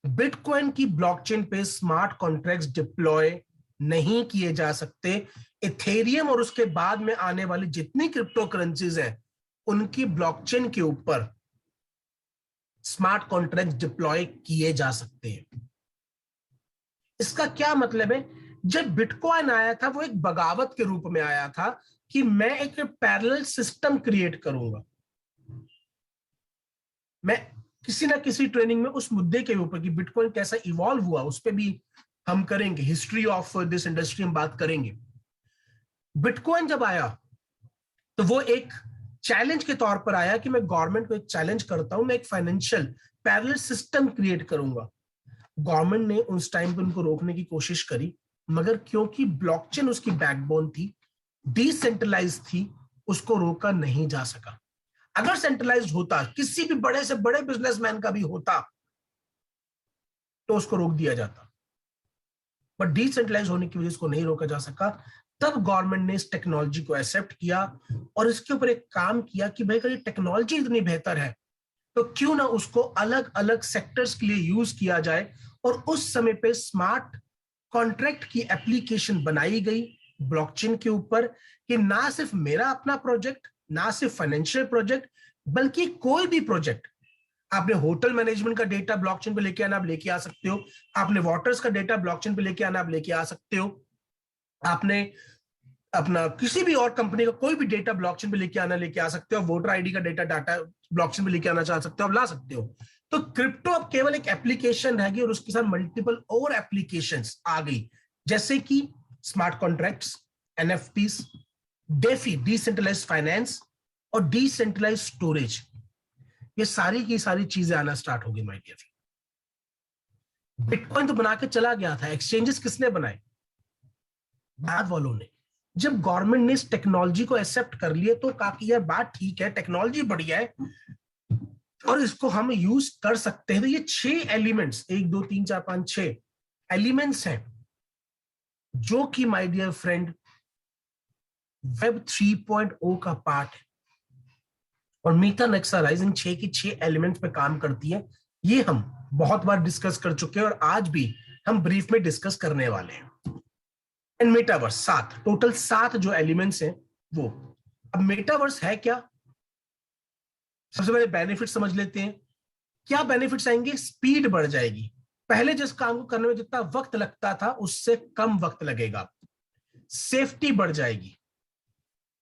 बिटकॉइन की ब्लॉकचेन पे स्मार्ट कॉन्ट्रैक्ट्स डिप्लॉय नहीं किए जा सकते। इथेरियम और उसके बाद में आने वाली जितनी क्रिप्टो करेंसीज हैं, उनकी ब्लॉकचेन के ऊपर स्मार्ट कॉन्ट्रैक्ट डिप्लॉय किए जा सकते हैं। इसका क्या मतलब है? जब बिटकॉइन आया था वो एक बगावत के रूप में आया था कि मैं एक पैरेलल सिस्टम क्रिएट करूंगा। मैं किसी ना किसी ट्रेनिंग में उस मुद्दे के ऊपर कि बिटकॉइन कैसा इवॉल्व हुआ, उस पर भी हम करेंगे, हिस्ट्री ऑफ दिस इंडस्ट्री हम बात करेंगे। बिटकॉइन जब आया तो वो एक चैलेंज के तौर पर आया कि मैं गवर्नमेंट को एक चैलेंज करता हूं, मैं एक फाइनेंशियल पैरेलल सिस्टम क्रिएट करूंगा। गवर्नमेंट ने उस टाइम पे उनको रोकने की कोशिश करी, मगर क्योंकि ब्लॉकचेन उसकी बैकबोन थी, डिसेंट्रलाइज थी, उसको रोका नहीं जा सका। अगर सेंट्रलाइज्ड होता, किसी भी बड़े से बड़े बिजनेसमैन का भी होता, तो उसको रोक दिया जाता। बट डिसेंट्रलाइज होने की वजह से उसको नहीं रोका जा सका। तब गवर्नमेंट ने इस टेक्नोलॉजी को एक्सेप्ट किया और इसके ऊपर एक काम किया कि भाई अगर ये टेक्नोलॉजी इतनी बेहतर है तो क्यों ना उसको अलग अलग सेक्टर्स के लिए यूज किया जाए। और उस समय पे स्मार्ट कॉन्ट्रैक्ट की एप्लीकेशन बनाई गई ब्लॉकचेन के ऊपर, कि ना सिर्फ मेरा अपना प्रोजेक्ट, ना सिर्फ फाइनेंशियल प्रोजेक्ट, बल्कि कोई भी प्रोजेक्ट, आपने होटल मैनेजमेंट का डेटा ब्लॉकचेन पे लेके आना, आप लेके आ सकते हो। आपने वाटर्स का डेटा ब्लॉकचेन पे लेके आना, आप लेके आ सकते हो। आपने अपना किसी भी और कंपनी का कोई भी डेटा ब्लॉकचेन पे लेके आना, लेके आ सकते हो। वोटर आईडी का डाटा ब्लॉकचेन पे लेके आना चाह सकते हो, आप ला सकते हो। तो क्रिप्टो अब केवल एक एप्लीकेशन रहेगी और उसके साथ मल्टीपल और एप्लीकेशंस आ गई, जैसे कि smart contracts, NFTs, defi decentralized finance और डिसेंट्रलाइज्ड स्टोरेज। ये सारी की सारी चीजें आना स्टार्ट हो गई माय डियर फ्रेंड। बिटकॉइन तो बना के चला गया था, एक्सचेंजेस किसने बनाए? बाद वालों ने। जब गवर्नमेंट ने इस टेक्नोलॉजी को एक्सेप्ट कर लिया तो कहा कि यार बात ठीक है, टेक्नोलॉजी बढ़िया है और इसको हम यूज कर सकते हैं। तो ये 6 एलिमेंट्स, 1 2 3 4 5 6 एलिमेंट्स हैं जो कि माय डियर फ्रेंड वेब 3.0 का पार्ट है। और मीटा नेक्सा राइजिंग 6 की 6 एलिमेंट्स पे काम करती है। ये हम बहुत बार डिस्कस कर चुके हैं और आज भी हम ब्रीफ में डिस्कस करने वाले हैं। एंड मेटावर्स 7, टोटल 7 जो एलिमेंट्स हैं वो। अब मेटावर्स है क्या? सबसे पहले बेनिफिट समझ लेते हैं। क्या बेनिफिट्स आएंगे? स्पीड बढ़ जाएगी। पहले जिस काम को करने में जितना वक्त लगता था उससे कम वक्त लगेगा। सेफ्टी बढ़ जाएगी।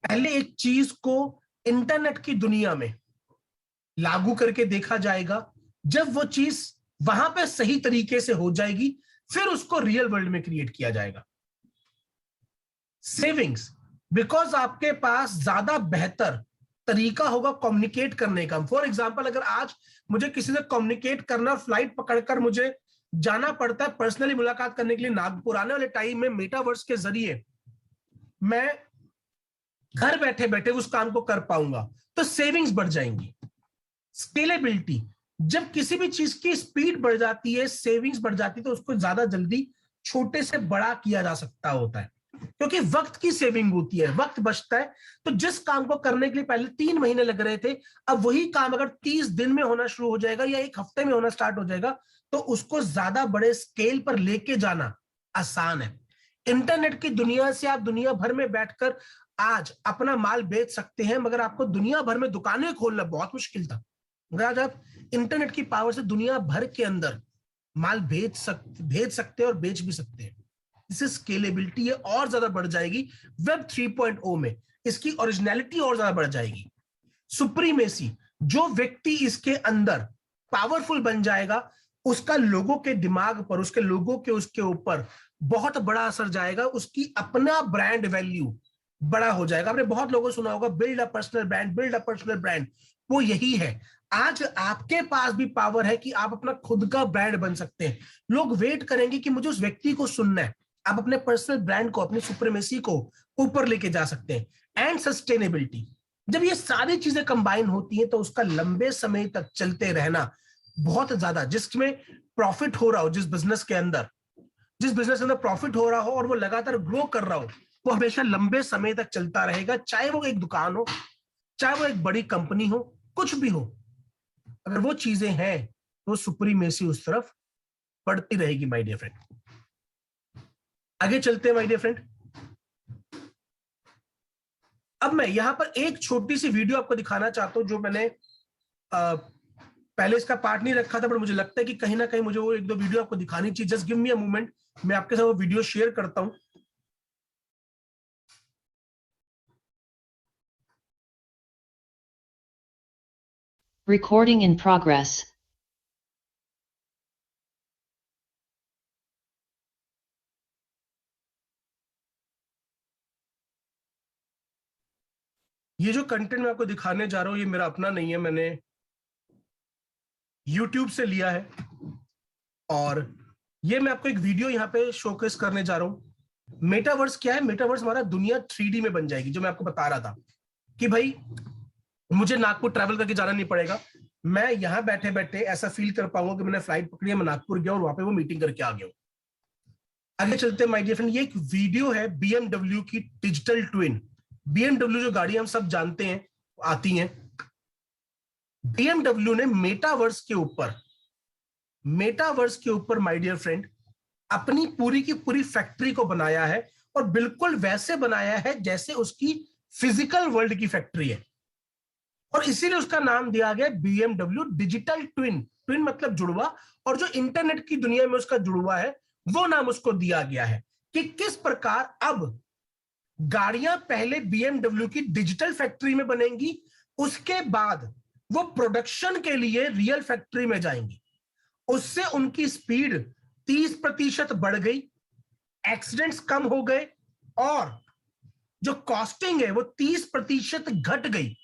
पहले एक चीज को इंटरनेट की दुनिया में लागू करके देखा जाएगा, जब वो चीज वहां पे सही तरीके से हो जाएगी फिर उसको रियल वर्ल्ड में क्रिएट किया जाएगा। सेविंग्स, बिकॉज आपके पास ज्यादा बेहतर तरीका होगा कम्युनिकेट करने का। फॉर एग्जाम्पल, अगर आज मुझे किसी से कम्युनिकेट करना, फ्लाइट पकड़कर मुझे जाना पड़ता है पर्सनली मुलाकात करने के लिए नागपुर, आने वाले टाइम में मेटावर्स के जरिए मैं घर बैठे बैठे उस काम को कर पाऊंगा, तो सेविंग्स बढ़ जाएंगी। स्केलेबिलिटी, जब किसी भी चीज की स्पीड बढ़ जाती है, सेविंग्स बढ़ जाती है, तो उसको ज्यादा जल्दी छोटे से बड़ा किया जा सकता होता है, क्योंकि वक्त की सेविंग होती है, वक्त बचता है। तो जिस काम को करने के लिए पहले 3 महीने लग रहे थे, अब वही काम अगर 30 दिन में होना शुरू हो जाएगा या 1 हफ्ते में होना स्टार्ट हो जाएगा, तो उसको ज्यादा बड़े स्केल पर लेके जाना आसान है। इंटरनेट की दुनिया से आप दुनिया भर में बैठकर आज अपना माल बेच सकते हैं, मगर आपको दुनिया भर में दुकानें खोलना बहुत मुश्किल था। मगर आज आप इंटरनेट की पावर से दुनिया भर के अंदर माल भेज सकते हैं और बेच भी सकते हैं। इससे स्केलेबिलिटी है और ज्यादा बढ़ जाएगी। वेब 3.0 में इसकी ओरिजिनलिटी और ज्यादा बढ़ जाएगी। सुप्रीमेसी, जो व्यक्ति इसके अंदर पावरफुल बन जाएगा उसका लोगों के दिमाग पर, उसके लोगों के उसके ऊपर बहुत बड़ा असर जाएगा। उसकी अपना ब्रांड वैल्यू बड़ा हो जाएगा। आपने बहुत लोगों सुना होगा build a personal brand, build a personal brand. वो यही है। आज आपके पास भी पावर है कि आप अपना खुद का ब्रांड बन सकते हैं। लोग वेट करेंगे कि मुझे उस व्यक्ति को सुनना है। आप अपने पर्सनल ब्रांड को, अपनी सुप्रीमेसी को ऊपर लेके जा सकते हैं। एंड सस्टेनेबिलिटी, जब ये सारी चीजें कंबाइन होती हैं तो उसका लंबे समय तक चलते रहना बहुत ज्यादा, जिसमें प्रॉफिट हो रहा हो, जिस बिजनेस के अंदर प्रॉफिट हो रहा हो और वो लगातार ग्रो कर रहा हो, वो हमेशा लंबे समय तक चलता रहेगा। चाहे वो एक दुकान हो, चाहे वो एक बड़ी कंपनी हो, कुछ भी हो, अगर वो चीजें हैं तो सुप्रीमेसी उस तरफ बढ़ती रहेगी माय डियर फ्रेंड। आगे चलते हैं माय डियर फ्रेंड। अब मैं यहां पर एक छोटी सी वीडियो आपको दिखाना चाहता हूं, जो मैंने पहले इसका पार्ट नहीं रखा था, पर मुझे लगता है कि कहीं ना कहीं मुझे वो 1-2 वीडियो आपको दिखानी चाहिए। Just give me a moment, मैं आपके साथ वो वीडियो शेयर करता हूं। Recording in progress. ये जो कंटेंट मैं आपको दिखाने जा रहा हूं, ये मेरा अपना नहीं है, मैंने YouTube से लिया है। और ये मैं आपको एक वीडियो यहाँ पे शोकेस करने जा रहा हूं। मेटावर्स क्या है? मेटावर्स हमारा दुनिया 3D में बन जाएगी, जो मैं आपको बता रहा था कि भाई मुझे नागपुर ट्रैवल करके जाना नहीं पड़ेगा। मैं यहाँ बैठे बैठे ऐसा फील कर पाऊंगा कि मैंने फ्लाइट पकड़ी है, मैं नागपुर गया और वहां पे वो मीटिंग करके आ गया। आगे चलते हैं माय डियर फ्रेंड। ये एक वीडियो है BMW की डिजिटल ट्विन। BMW जो गाड़ी हम सब जानते हैं आती हैं, BMW ने मेटावर्स के ऊपर माय डियर फ्रेंड अपनी पूरी की पूरी फैक्ट्री को बनाया है, और बिल्कुल वैसे बनाया है जैसे उसकी फिजिकल वर्ल्ड की फैक्ट्री है। और इसीलिए उसका नाम दिया गया BMW डिजिटल ट्विन। ट्विन मतलब जुड़वा, और जो इंटरनेट की दुनिया में उसका जुड़वा है वो नाम उसको दिया गया है। कि किस प्रकार अब गाड़ियां पहले BMW की डिजिटल फैक्ट्री में बनेंगी, उसके बाद वो प्रोडक्शन के लिए रियल फैक्ट्री में जाएंगी। उससे उनकी स्पीड 30% बढ़ गई, एक्सीडेंट्स कम हो गए, और जो कॉस्टिंग है वो 30% घट गई।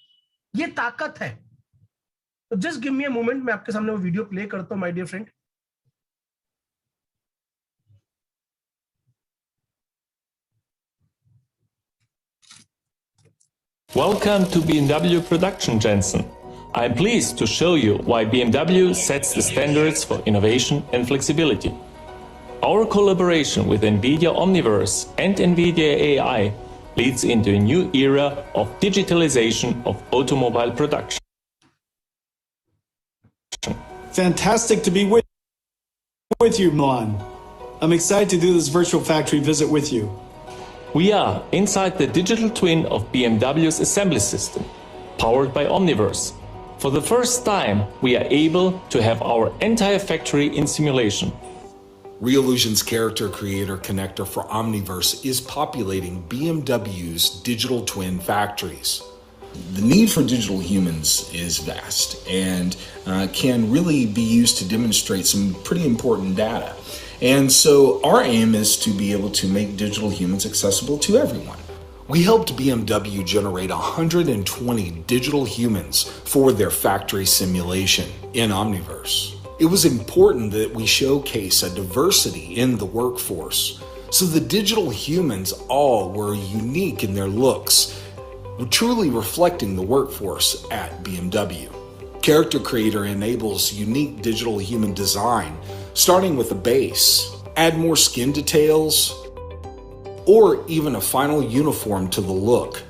ये ताकत है। तो just give me a moment, मैं आपके सामने वो वीडियो प्ले करता हूं my dear friend. Welcome to BMW Production, Jensen. I'm pleased to show you why BMW sets the standards for innovation and flexibility. Our collaboration with NVIDIA Omniverse and NVIDIA AI leads into a new era of digitalization of automobile production. Fantastic to be with you, Milan. I'm excited to do this virtual factory visit with you. We are inside the digital twin of BMW's assembly system, powered by Omniverse. For the first time, we are able to have our entire factory in simulation. Reallusion's character creator connector for Omniverse is populating BMW's digital twin factories. The need for digital humans is vast and can really be used to demonstrate some pretty important data. And so our aim is to be able to make digital humans accessible to everyone. We helped BMW generate 120 digital humans for their factory simulation in Omniverse. It was important that we showcase a diversity in the workforce, so the digital humans all were unique in their looks, truly reflecting the workforce at BMW. Character Creator enables unique digital human design, starting with a base, add more skin details, or even a final uniform to the look.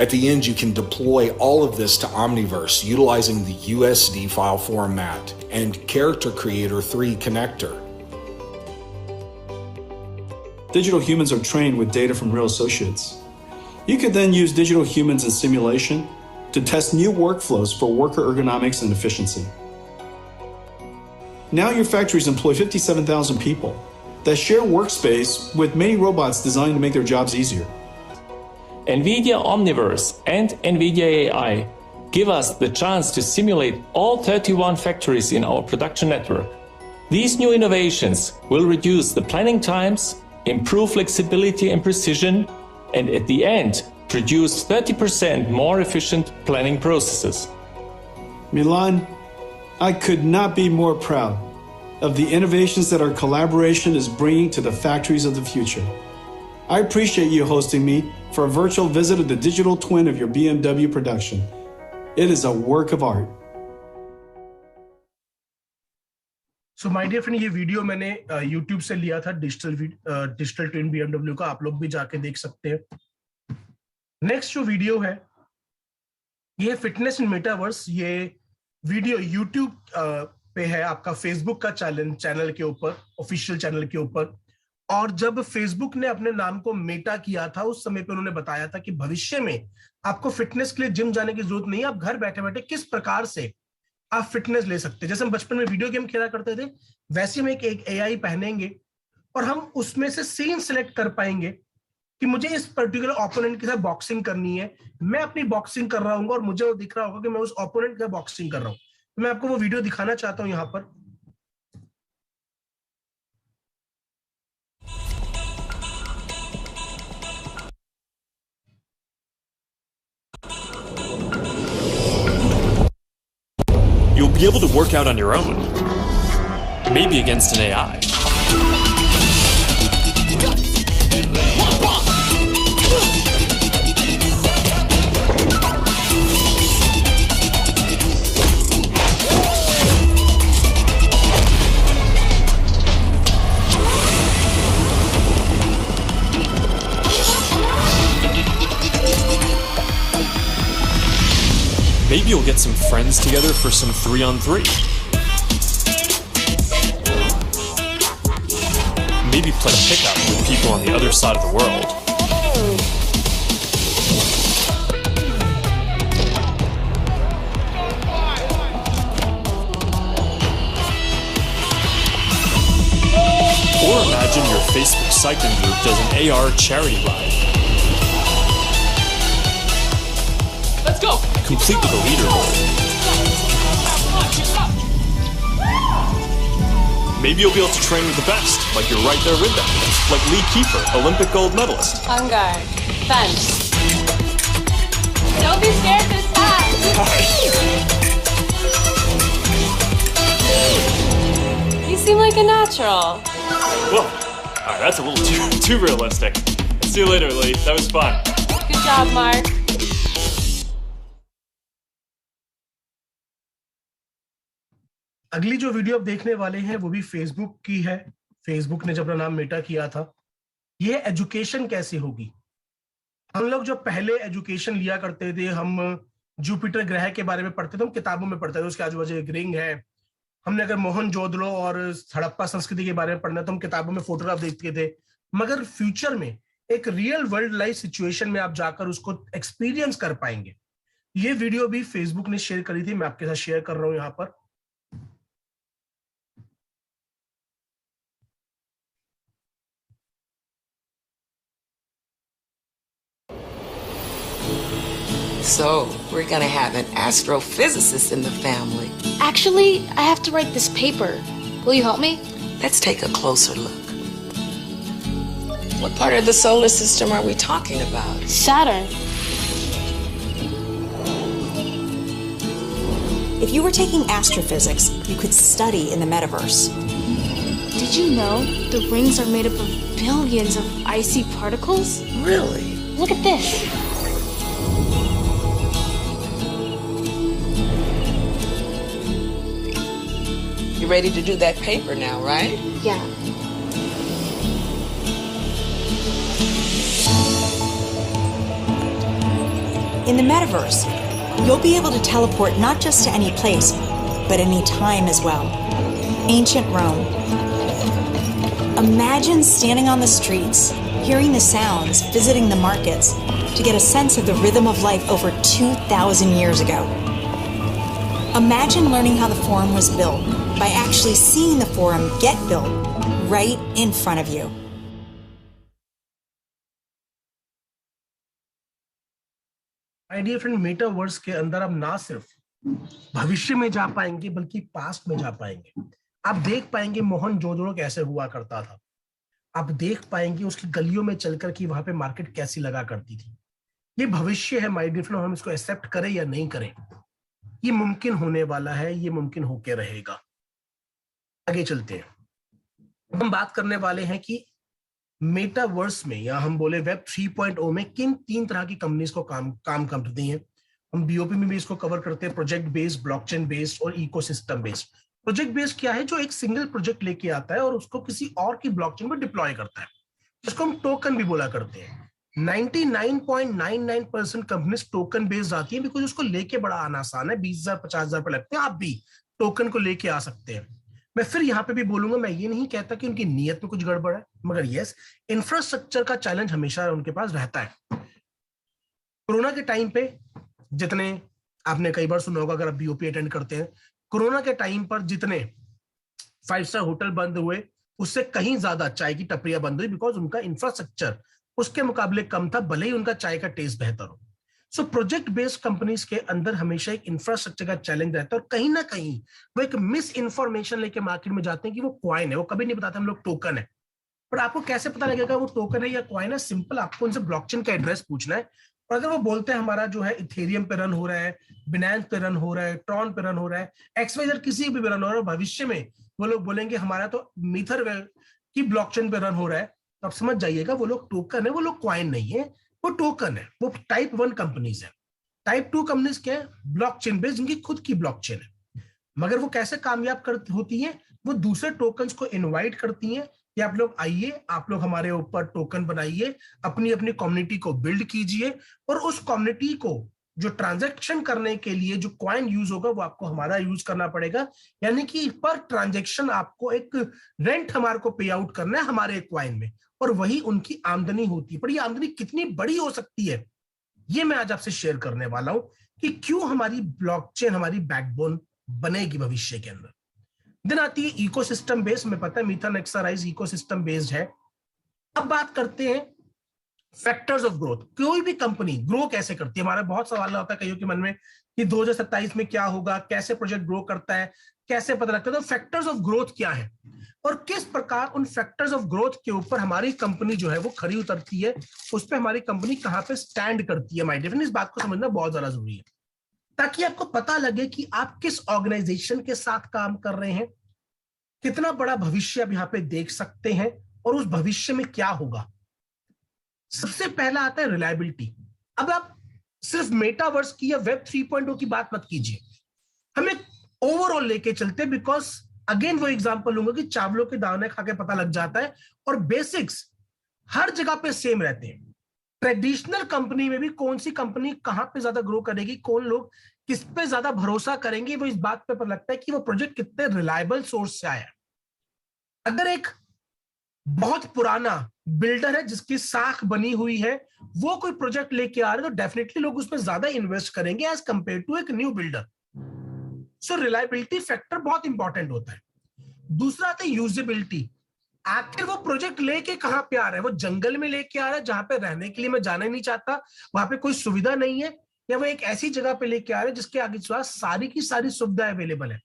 At the end, you can deploy all of this to Omniverse utilizing the USD file format and Character Creator 3 connector. Digital humans are trained with data from real associates. You could then use digital humans in simulation to test new workflows for worker ergonomics and efficiency. Now your factories employ 57,000 people that share workspace with many robots designed to make their jobs easier. NVIDIA Omniverse and NVIDIA AI give us the chance to simulate all 31 factories in our production network. These new innovations will reduce the planning times, improve flexibility and precision, and at the end, produce 30% more efficient planning processes. Milan, I could not be more proud of the innovations that our collaboration is bringing to the factories of the future. I appreciate you hosting me for a virtual visit of the digital twin of your BMW production. It is a work of art. So my dear friend, ये वीडियो मैंने YouTube से लिया था, डिजिटल ट्विन BMW का, आप लोग भी जाके देख सकते हैं। नेक्स्ट जो वीडियो है, ये फिटनेस इन मेटावर्स, ये वीडियो YouTube पे है, आपका फेसबुक का चैनल के ऊपर, ऑफिशियल चैनल के ऊपर। और जब फेसबुक ने अपने नाम को मेटा किया था, उस समय पे उन्होंने बताया था कि भविष्य में आपको फिटनेस के लिए जिम जाने की जरूरत नहीं है, आप घर बैठे बैठे किस प्रकार से आप फिटनेस ले सकते हैं। जैसे हम बचपन में वीडियो गेम खेला करते थे, वैसे हम एक एआई पहनेंगे और हम उसमें से सीन सेलेक्ट कर पाएंगे कि मुझे इस पर्टिकुलर ओपोनेंट के साथ बॉक्सिंग करनी है, मैं अपनी बॉक्सिंग कर रहा हूँ और मुझे वो दिख रहा होगा कि मैं उस ओपोनेंट के साथ बॉक्सिंग कर रहा हूँ। तो मैं आपको वो वीडियो दिखाना चाहता हूँ यहाँ पर। You'll be able to work out on your own, maybe against an AI. Maybe you'll get some friends together for some 3-on-3. Maybe play pickup with people on the other side of the world. Or imagine your Facebook cycling group does an AR charity ride. Let's go! Complete with a leaderboard. Maybe you'll be able to train with the best, like you're right there with them. Like Lee Kiefer, Olympic gold medalist. On guard. Fence. Don't be scared this time. You seem like a natural. Whoa. Alright, that's a little too realistic. See you later, Lee. That was fun. Good job, Mark. अगली जो वीडियो आप देखने वाले हैं वो भी फेसबुक की है। फेसबुक ने जब अपना नाम मेटा किया था। ये एजुकेशन कैसे होगी? हम लोग जो पहले एजुकेशन लिया करते थे, हम जुपिटर ग्रह के बारे में पढ़ते थे, हम किताबों में पढ़ते थे, उसके आजू बाजू एक रिंग है। हमने अगर मोहनजोदड़ो और हड़प्पा संस्कृति के बारे में पढ़ना तो हम किताबों में फोटोग्राफ देखते थे। मगर फ्यूचर में एक रियल वर्ल्ड लाइफ सिचुएशन में आप जाकर उसको एक्सपीरियंस कर पाएंगे। ये वीडियो भी फेसबुक ने शेयर करी थी, मैं आपके साथ शेयर कर रहा हूं यहां पर। So, we're gonna have an astrophysicist in the family. Actually, I have to write this paper. Will you help me? Let's take a closer look. What part of the solar system are we talking about? Saturn. If you were taking astrophysics, you could study in the metaverse. Did you know the rings are made up of billions of icy particles? Really? Look at this. You ready to do that paper now, right? Yeah. In the metaverse, you'll be able to teleport not just to any place, but any time as well. Ancient Rome. Imagine standing on the streets, hearing the sounds, visiting the markets, to get a sense of the rhythm of life over 2,000 years ago. Imagine learning how the forum was built by actually seeing the forum get built right in front of you. My dear friend, metaverse के अंदर आप ना सिर्फ भविष्य में जा पाएंगे बल्कि पास्ट में जा पाएंगे। आप देख पाएंगे मोहनजोदड़ो कैसे हुआ करता था, आप देख पाएंगे उसकी गलियों में चलकर कि वहां पे मार्केट कैसी लगा करती थी। ये भविष्य है माय डियर फ्रेंड, हम इसको एक्सेप्ट करें या नहीं करें, ये मुमकिन होने वाला है, ये मुमकिन होके रहेगा। आगे चलते हैं, हम बात करने वाले हैं कि मेटावर्स में या हम बोले वेब 3.0 में किन 3 तरह की कंपनीज को काम करती हैं। हम बीओपी में भी इसको कवर करते हैं, प्रोजेक्ट बेस्ड, ब्लॉकचेन बेस्ड और इकोसिस्टम बेस्ड। प्रोजेक्ट बेस्ड क्या है? जो एक सिंगल प्रोजेक्ट लेके आता है और उसको किसी और की ब्लॉकचेन पर डिप्लॉय करता है, जिसको हम टोकन भी बोला करते हैं। 99.99% कंपनीज टोकन बेस्ड आती है, बिकॉज उसको लेके बड़ा आना आसान है, 20,000 50,000 पर लगते हैं, आप भी टोकन को लेके आ सकते हैं। मैं फिर यहां पे भी बोलूंगा, मैं ये नहीं कहता कि उनकी नीयत में कुछ गड़बड़ है, मगर यस, इंफ्रास्ट्रक्चर का चैलेंज हमेशा उनके पास रहता है। कोरोना के टाइम पे, जितने आपने कई बार सुना होगा अगर आप बीओपी अटेंड करते हैं, कोरोना के टाइम पर जितने 5 स्टार होटल बंद हुए उससे कहीं ज्यादा चाय की टपरियां बंद हुई, बिकॉज उनका इंफ्रास्ट्रक्चर उसके मुकाबले कम था, भले ही उनका चाय का टेस्ट बेहतर हो। सो प्रोजेक्ट बेस्ड कंपनीज के अंदर हमेशा एक इंफ्रास्ट्रक्चर का चैलेंज रहता है, और कहीं ना कहीं वो एक मिस इन्फॉर्मेशन लेके मार्केट में जाते हैं कि वो कॉइन है। वो कभी नहीं बताते हम लोग टोकन है, पर आपको कैसे पता लगेगा वो टोकन है या कॉइन है? सिंपल, आपको उनसे ब्लॉकचेन का एड्रेस पूछना है, और अगर वो बोलते हैं हमारा जो है इथेरियम पे रन हो रहा है, बिनांस पे रन हो रहा है, ट्रॉन पे रन हो रहा है, एक्सवाइजेड किसी भी रन हो रहा है, भविष्य में वो लोग बोलेंगे हमारा तो मीथर की ब्लॉकचेन पे रन हो रहा है, तो आप समझ जाइएगा वो लोग टोकन है, वो लोग कॉइन नहीं है, वो टोकन है। वो टाइप 1 कंपनीज है। टाइप 2 कंपनीज क्या है? ब्लॉकचेन बेस्ड, जिनकी खुद की ब्लॉकचेन है। मगर वो कैसे कामयाब होती है? वो दूसरे टोकन्स को इनवाइट करती हैं कि आप लोग आइए, आप लोग हमारे ऊपर टोकन बनाइए, अपनी अपनी कम्युनिटी को बिल्ड कीजिए, और उस कम्युनिटी को जो ट्रांजैक्शन करने के लिए जो कॉइन यूज होगा वो आपको हमारा यूज करना पड़ेगा। यानी कि पर ट्रांजैक्शन आपको एक रेंट हमारे को पे आउट करना है हमारे कॉइन में, और वही उनकी आमदनी होती है। पर ये आमदनी कितनी बड़ी हो सकती है, ये मैं आज आपसे शेयर करने वाला हूं कि क्यों हमारी ब्लॉकचेन हमारी बैकबोन बनेगी भविष्य के अंदर। दिन आती है इकोसिस्टम बेस्ड, में पता है मीथन एक्सराइज इकोसिस्टम बेस्ड है। अब बात करते हैं फैक्टर्स ऑफ ग्रोथ। कोई भी कंपनी ग्रो कैसे करती है? हमारा बहुत सवाल होता है कईयों के मन में कि 2027 में क्या होगा, कैसे प्रोजेक्ट ग्रो करता है, कैसे पता लगता है? तो फैक्टर्स ऑफ ग्रोथ क्या है और किस प्रकार उन फैक्टर्स ऑफ ग्रोथ के ऊपर हमारी कंपनी जो है वो खरी उतरती है, उस पर हमारी कंपनी कहां पे स्टैंड करती है। माय डियर फ्रेंड, इस बात को समझना बहुत ज्यादा जरूरी है, ताकि आपको पता लगे कि आप किस ऑर्गेनाइजेशन के साथ काम कर रहे हैं, कितना बड़ा भविष्य आप यहां पे देख सकते हैं, और उस भविष्य में क्या होगा। सबसे पहला आता है रिलायबिलिटी। अब आप सिर्फ मेटावर्स की या वेब 3.0 की बात मत कीजिए, हमें ओवरऑल लेके चलते, बिकॉज अगेन वो एग्जांपल लूंगा कि चावलों के दाने खा के पता लग जाता है, और बेसिक्स हर जगह पे सेम रहते हैं। ट्रेडिशनल कंपनी में भी कौन सी कंपनी कहां पे ज्यादा ग्रो करेगी, कौन लोग किस पे ज्यादा भरोसा करेंगे, वो इस बात पे पता लगता है कि वो प्रोजेक्ट कितने रिलायबल सोर्स से आया। अगर एक बहुत पुराना बिल्डर है जिसकी साख बनी हुई है, वो कोई प्रोजेक्ट लेके आ रहे हैं तो डेफिनेटली लोग उसमें ज्यादा इन्वेस्ट करेंगे एज कंपेयर टू एक न्यू बिल्डर। सो रिलायबिलिटी फैक्टर बहुत इंपॉर्टेंट होता है। दूसरा आता है यूजेबिलिटी। आखिर वो प्रोजेक्ट लेके कहां पे आ रहा है? वो जंगल में लेके आ रहा है जहां पे रहने के लिए मैं जाना नहीं चाहता, वहां पे कोई सुविधा नहीं है, या वो एक ऐसी जगह पे लेके आ रहे हैं जिसके आगे सारी की सारी सुविधा अवेलेबल है।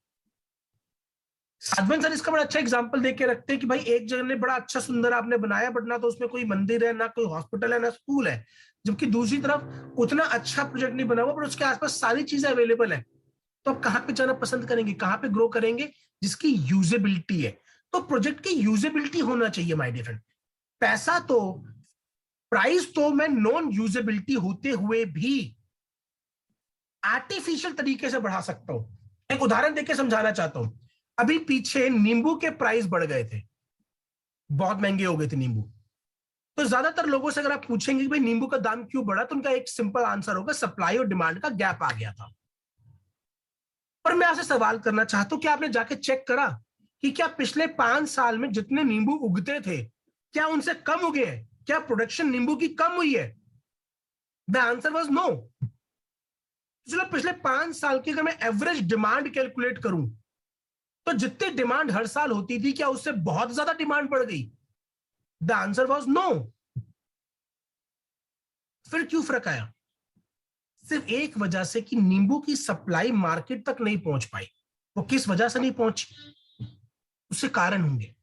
साधवन सर इसका बड़ा अच्छा एग्जांपल देके रखते हैं कि भाई एक जगह ने बड़ा अच्छा सुंदर आपने बनाया, बट ना तो उसमें कोई मंदिर है, ना कोई हॉस्पिटल है, ना स्कूल है, जबकि दूसरी तरफ उतना अच्छा प्रोजेक्ट नहीं बना हुआ पर उसके आसपास सारी चीजें अवेलेबल है। तो आप कहां पे जाना पसंद करेंगे, कहां पे ग्रो करेंगे? जिसकी यूजेबिलिटी है। तो प्रोजेक्ट की यूजेबिलिटी होना चाहिए माय डियर फ्रेंड। पैसा तो, प्राइस तो मैं नॉन यूजेबिलिटी होते हुए भी आर्टिफिशियल तरीके से बढ़ा सकता हूं। एक उदाहरण देके समझाना चाहता हूं। अभी पीछे नींबू के प्राइस बढ़ गए थे, बहुत महंगे हो गए थे नींबू। तो ज्यादातर लोगों से अगर आप पूछेंगे कि भाई नींबू का दाम क्यों बढ़ा, तो उनका एक सिंपल आंसर होगा, सप्लाई और डिमांड का गैप आ गया था। पर मैं आपसे सवाल करना चाहता हूं कि आपने जाके चेक करा कि क्या पिछले 5 साल में जितने नींबू उगते थे क्या उनसे कम उगे हैं? क्या प्रोडक्शन नींबू की कम हुई है? The answer was no. चलो पिछले 5 साल की अगर मैं एवरेज डिमांड कैलकुलेट करूं तो जितनी डिमांड हर साल होती थी क्या उससे बहुत ज्यादा डिमांड बढ़ गई? The answer was no. फिर क्यों फर्क आया? सिर्फ एक वजह से कि नींबू की सप्लाई मार्केट तक नहीं पहुंच पाई। वो किस वजह से नहीं पहुंची? उससे कारण होंगे।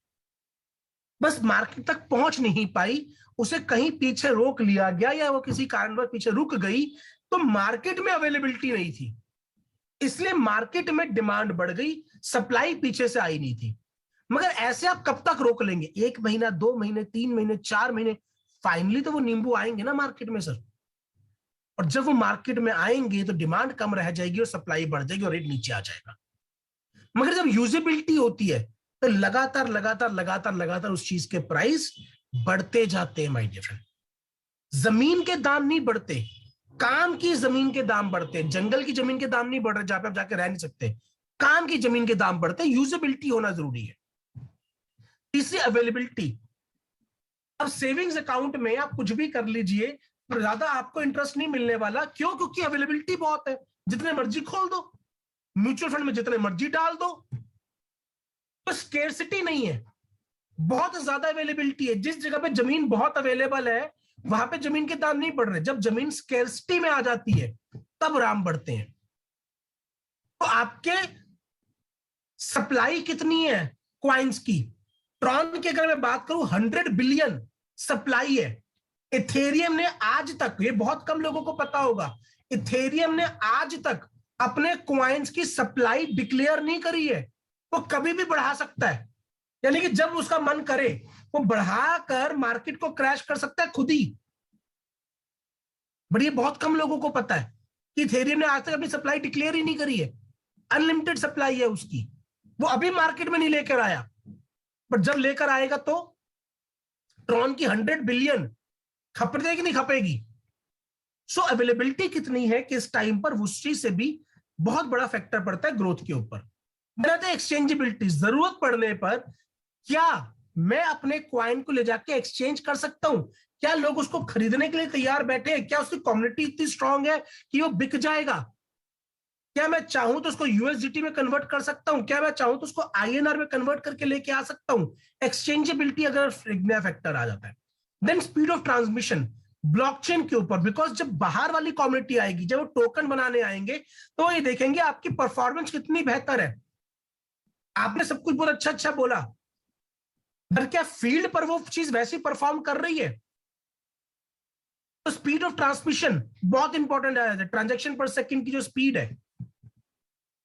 बस मार्केट तक पहुंच नहीं पाई, उसे कहीं पीछे रोक लिया गया या वो किसी कारणवश पीछे रुक गई, तो मार्केट में अवेलेबिलिटी नहीं थी, इसलिए मार्केट में डिमांड बढ़ गई, सप्लाई पीछे से आई नहीं थी। मगर ऐसे आप कब तक रोक लेंगे? 1 महीना, 2 महीने, 3 महीने, 4 महीने, फाइनली तो वो नींबू आएंगे ना मार्केट में सर। और जब वो मार्केट में आएंगे तो डिमांड कम रह जाएगी और सप्लाई बढ़ जाएगी और रेट नीचे आ जाएगा। मगर जब यूजेबिलिटी होती है तो लगातार लगातार लगातार लगातार उस चीज के प्राइस बढ़ते जाते हैं माय डियर फ्रेंड। जमीन के दाम नहीं बढ़ते, काम की जमीन के दाम बढ़ते हैं। जंगल की जमीन के दाम नहीं बढ़ रहे जहां पे आप जाके रह नहीं सकते, काम की जमीन के दाम बढ़ते हैं। यूजेबिलिटी होना जरूरी है। तीसरी अवेलेबिलिटी। अब सेविंग्स अकाउंट में आप कुछ भी कर लीजिए पर ज्यादा आपको इंटरेस्ट नहीं मिलने वाला। क्यों? क्योंकि अवेलेबिलिटी बहुत है, जितने मर्जी खोल दो, म्यूचुअल फंड में जितने मर्जी डाल दो। तो स्केर्सिटी नहीं है, बहुत ज्यादा अवेलेबिलिटी है। जिस जगह पे जमीन बहुत अवेलेबल है वहां पे जमीन के दाम नहीं बढ़ रहे। जब जमीन स्केर्सिटी में आ जाती है तब दाम बढ़ते हैं। तो आपके सप्लाई कितनी है क्वाइंस की? ट्रॉन की अगर मैं बात करूं 100 बिलियन सप्लाई है। इथेरियम ने आज तक, ये बहुत कम लोगों को पता होगा, इथेरियम ने आज तक अपने क्वाइंस की सप्लाई डिक्लेयर नहीं करी है। वो कभी भी बढ़ा सकता है, यानी कि जब उसका मन करे वो बढ़ाकर मार्केट को क्रैश कर सकता है खुद ही। बट ये बहुत कम लोगों को पता है कि इथेरियम ने आज तक अपनी सप्लाई डिक्लेयर ही नहीं करी है। अनलिमिटेड सप्लाई है उसकी, वो अभी मार्केट में नहीं लेकर आया, बट जब लेकर आएगा तो ट्रॉन की 100 बिलियन खपे कि नहीं खपेगी। सो अवेलेबिलिटी कितनी है कि इस टाइम पर उस चीज से भी बहुत बड़ा फैक्टर पड़ता है ग्रोथ के ऊपर। एक्सचेंजेबिलिटी, जरूरत पड़ने पर क्या मैं अपने क्वाइन को ले जाके एक्सचेंज कर सकता हूं? क्या लोग उसको खरीदने के लिए तैयार बैठे हैं? क्या उसकी कम्युनिटी इतनी स्ट्रांग है कि वो बिक जाएगा? क्या मैं चाहूं तो उसको यूएसडीटी में कन्वर्ट कर सकता हूं? क्या मैं चाहूं तो उसको आईएनआर में कन्वर्ट करके लेके आ सकता हूं? एक्सचेंजेबिलिटी अगर नया फैक्टर आ जाता है। Then speed of transmission blockchain के ऊपर, बिकॉज जब बाहर वाली कम्युनिटी आएगी, जब वो टोकन बनाने आएंगे तो ये देखेंगे आपकी परफॉर्मेंस कितनी बेहतर है। आपने सब कुछ बहुत अच्छा अच्छा बोला, पर क्या फील्ड पर वो चीज वैसी परफॉर्म कर रही है? तो स्पीड ऑफ ट्रांसमिशन बहुत इंपॉर्टेंट है, ट्रांजैक्शन पर सेकंड की जो स्पीड है।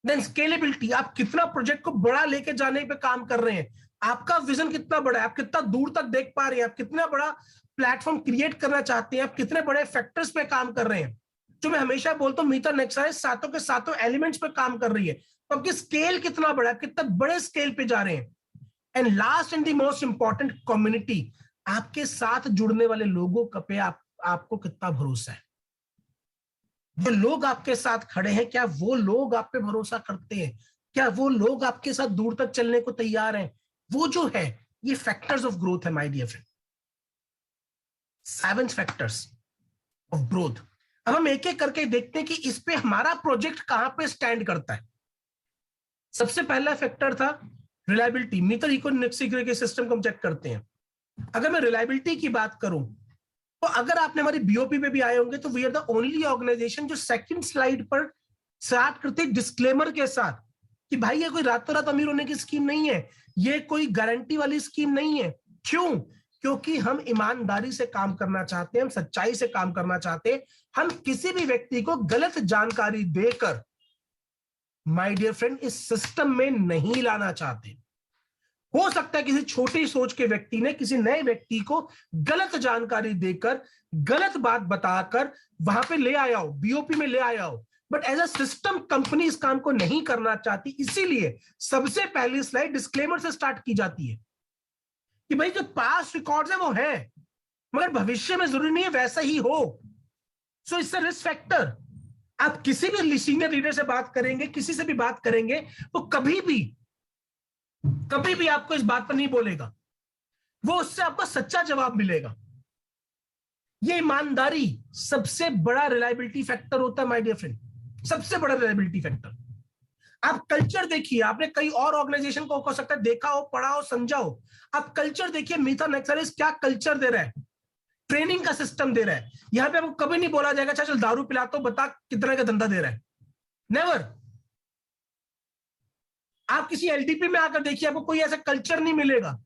देन स्केलेबिलिटी, आप कितना प्रोजेक्ट को बड़ा लेके जाने पे काम कर रहे हैं, आपका विजन कितना बड़ा है, आप कितना दूर तक देख पा रहे हैं, आप कितना बड़ा प्लेटफॉर्म क्रिएट करना चाहते हैं, आप कितने बड़े फैक्टर्स पे काम कर रहे हैं। जो मैं हमेशा बोलता हूं, मीटर नेक्साइज सातों के सातों एलिमेंट्स पे काम कर रही है। तो आपकी स्केल कितना बड़ा है, कितना बड़े स्केल पे जा रहे हैं। And last and the most important, community, आपके साथ जुड़ने वाले लोगों पे आपको कितना भरोसा है। जो लोग आपके साथ खड़े हैं, क्या वो लोग आप पे भरोसा करते हैं? क्या वो लोग आपके साथ दूर तक चलने को तैयार हैं? वो जो है ये फैक्टर्स ऑफ ग्रोथ है my dear friend, 7 factors of growth. अब हम एक एक करके देखते हैं कि इस पे हमारा प्रोजेक्ट कहां पे स्टैंड करता है। सबसे पहला फैक्टर था रिलायबिलिटी। मीटर इकोनॉमिक सिस्टम को हम चेक करते हैं। अगर मैं रिलायबिलिटी की बात करूं तो अगर आपने हमारी बीओपी में भी आए होंगे तो we are the only organization जो सेकंड स्लाइड पर स्टार्ट करते डिस्क्लेमर के साथ कि भाई ये कोई रातों रात अमीर होने की स्कीम नहीं है, ये कोई गारंटी वाली स्कीम नहीं है। क्यों? क्योंकि हम ईमानदारी से काम करना चाहते हैं, हम सच्चाई से काम करना चाहते हैं। हम किसी भी व्यक्ति को गलत जानकारी देकर माय डियर फ्रेंड इस सिस्टम में नहीं लाना चाहते। हो सकता है किसी छोटी सोच के व्यक्ति ने किसी नए व्यक्ति को गलत जानकारी देकर गलत बात बताकर वहां पे ले आया हो, बीओपी में ले आया हो, but as a system company इस काम को नहीं करना चाहती। इसीलिए सबसे पहली स्लाइड डिस्क्लेमर से स्टार्ट की जाती है कि भाई जो पास्ट रिकॉर्ड्स है वो है, मगर भविष्य में जरूरी नहीं है वैसा ही हो। So it's a risk factor. आप किसी भी सीनियर लीडर से बात करेंगे, किसी से भी बात करेंगे, वो कभी भी आपको इस बात पर नहीं बोलेगा, वो उससे आपको सच्चा जवाब मिलेगा। ये ईमानदारी सबसे बड़ा रिलायबिलिटी फैक्टर होता है माय डियर फ्रेंड, सबसे बड़ा रिलायबिलिटी फैक्टर। आप कल्चर देखिए, आपने कई और ऑर्गेनाइजेशन को हो सकता है देखा हो, पढ़ा हो, समझा हो। आप कल्चर देखिए, मीथा नेक्सलिस क्या कल्चर दे रहा है, ट्रेनिंग का सिस्टम दे रहा है। यहां पे आपको कभी नहीं बोला जाएगा चल दारू पिलाता हूं, बता कितना का धंधा दे रहा है, नेवर। आप किसी एलडीपी में आकर देखिए, आपको कोई ऐसा कल्चर नहीं मिलेगा।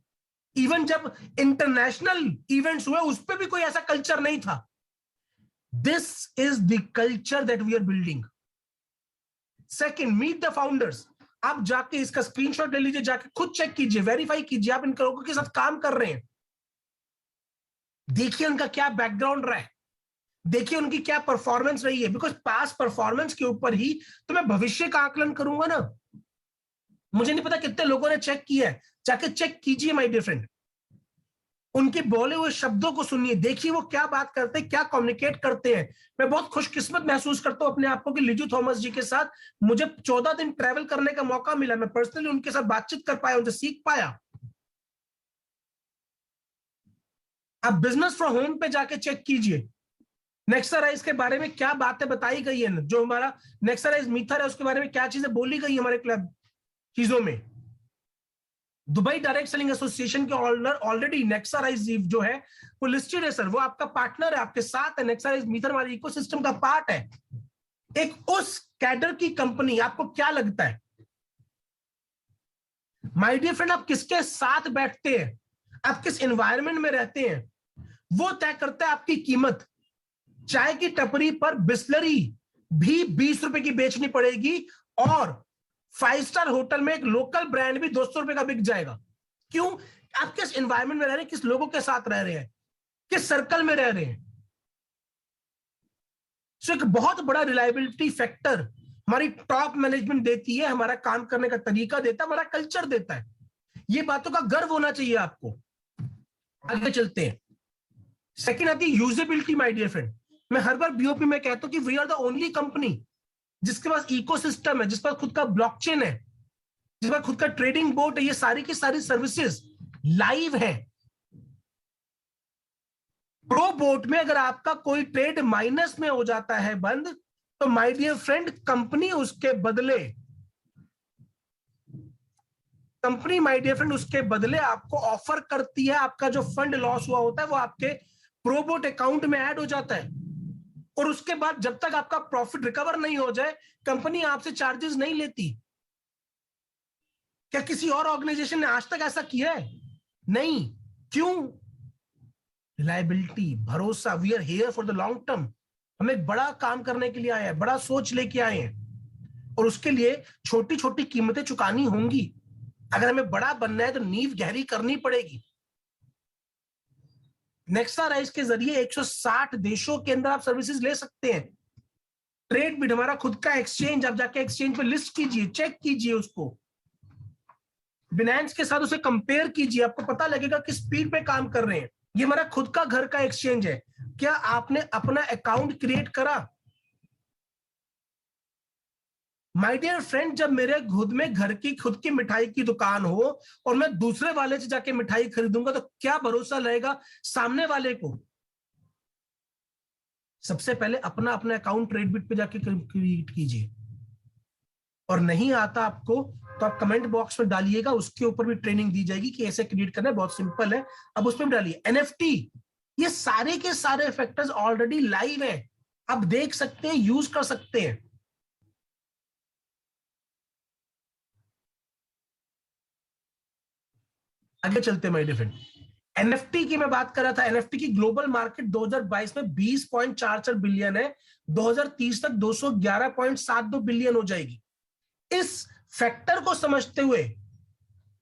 इवन जब इंटरनेशनल इवेंट्स हुए उस पर भी कोई ऐसा कल्चर नहीं था। This is the culture that we are building. Second, meet the founders. आप जाके इसका स्क्रीनशॉट ले लीजिए, जाके खुद चेक कीजिए, वेरीफाई कीजिए आप इन लोगों के साथ काम कर रहे हैं। देखिए उनका क्या बैकग्राउंड रहा है, देखिए उनकी क्या परफॉर्मेंस रही है, बिकॉज पास परफॉर्मेंस के ऊपर ही तो मैं भविष्य का आकलन करूंगा ना। मुझे नहीं पता कितने लोगों ने चेक किया है, जाके चेक कीजिए माय डियर फ्रेंड। उनके बोले हुए शब्दों को सुनिए, देखिए वो क्या बात करते हैं, क्या कम्युनिकेट करते हैं। मैं बहुत खुशकिस्मत महसूस करता हूं अपने आप को कि लिजू थॉमस जी के साथ मुझे 14 दिन ट्रैवल करने का मौका मिला। मैं पर्सनली उनके साथ बातचीत कर पाया, उनसे सीख पाया। आप बिजनेस फ्रॉम होम पे जाके चेक कीजिए नेक्साराइज के बारे में क्या बातें बताई गई है, जो हमारा नेक्साराइज मीथर है उसके बारे में क्या चीजें बोली गई हमारे क्लब चीजों में। दुबई डायरेक्ट सेलिंग एसोसिएशन के ऑलरेडी नेक्साराइज जो है वो लिस्टेड है सर, वो आपका पार्टनर है, आपके साथ है। नेक्साराइज मीथर हमारे इकोसिस्टम का पार्ट है। एक उस कैडर की कंपनी, आपको क्या लगता है माय डियर फ्रेंड, आप किसके साथ बैठते हैं, आप किस एनवायरनमेंट में रहते हैं, वो तय करता है आपकी कीमत। चाय की टपरी पर बिस्लरी भी 20 रुपए की बेचनी पड़ेगी और 5 स्टार होटल में एक लोकल ब्रांड भी 200 रुपए का बिक जाएगा। क्यों? आप किस एनवायरनमेंट में रह रहे हैं, किस लोगों के साथ रह रहे हैं, किस सर्कल में रह रहे हैं। सो एक बहुत बड़ा रिलायबिलिटी फैक्टर हमारी टॉप मैनेजमेंट देती है, हमारा काम करने का तरीका देता है, हमारा कल्चर देता है। ये बातों का गर्व होना चाहिए आपको। आगे चलते हैं। सेकेंड आती है यूजेबिलिटी माय डियर फ्रेंड। मैं हर बार बीओपी में कहता हूं कि we are the only company जिसके पास इकोसिस्टम है, जिसके पास खुद का ब्लॉकचेन है, जिसके पास खुद का ट्रेडिंग बोर्ड है। ये सारी की सारी सर्विसेज लाइव है। प्रो बोट में अगर आपका कोई ट्रेड माइनस में हो जाता है बंद, तो my dear friend company my dear friend उसके बदले आपको ऑफर करती है। आपका जो फंड लॉस हुआ होता है वो आपके प्रोबोट अकाउंट में ऐड हो जाता है, और उसके बाद जब तक आपका प्रॉफिट रिकवर नहीं हो जाए कंपनी आपसे चार्जेस नहीं लेती। क्या किसी और ऑर्गेनाइजेशन ने आज तक ऐसा किया है? नहीं। क्यों? रिलायबिलिटी, भरोसा। We are here for the long term. हम एक बड़ा काम करने के लिए आए हैं, बड़ा सोच लेके आए हैं, और उसके लिए छोटी छोटी कीमतें चुकानी होंगी। अगर हमें बड़ा बनना है तो नींव गहरी करनी पड़ेगी। नेक्साराइज के जरिए 160 देशों के अंदर आप सर्विसेज ले सकते हैं। ट्रेड बिड हमारा खुद का एक्सचेंज, आप जाके एक्सचेंज पे लिस्ट कीजिए, चेक कीजिए उसको, बिनेंस के साथ उसे कंपेयर कीजिए, आपको पता लगेगा कि स्पीड पे काम कर रहे हैं। ये हमारा खुद का घर का एक्सचेंज है। क्या आपने अपना अकाउंट क्रिएट करा? माय डियर फ्रेंड, जब मेरे खुद में घर की खुद की मिठाई की दुकान हो और मैं दूसरे वाले से जाके मिठाई खरीदूंगा तो क्या भरोसा रहेगा सामने वाले को? सबसे पहले अपना अपना अकाउंट ट्रेडबिट पे जाके क्रिएट कीजिए, और नहीं आता आपको तो आप कमेंट बॉक्स में डालिएगा, उसके ऊपर भी ट्रेनिंग दी जाएगी कि ऐसे क्रिएट करना है, बहुत सिंपल है। अब उसमें डालिए एनएफटी, ये सारे के सारे फैक्टर्स ऑलरेडी लाइव है, आप देख सकते हैं, यूज कर सकते हैं। आगे चलते हैं माय डियर फ्रेंड। एनएफटी की मैं बात कर रहा था, एनएफटी की ग्लोबल मार्केट 2022 में 20.44 बिलियन है, 2030 तक 211.72 बिलियन हो जाएगी। इस फैक्टर को समझते हुए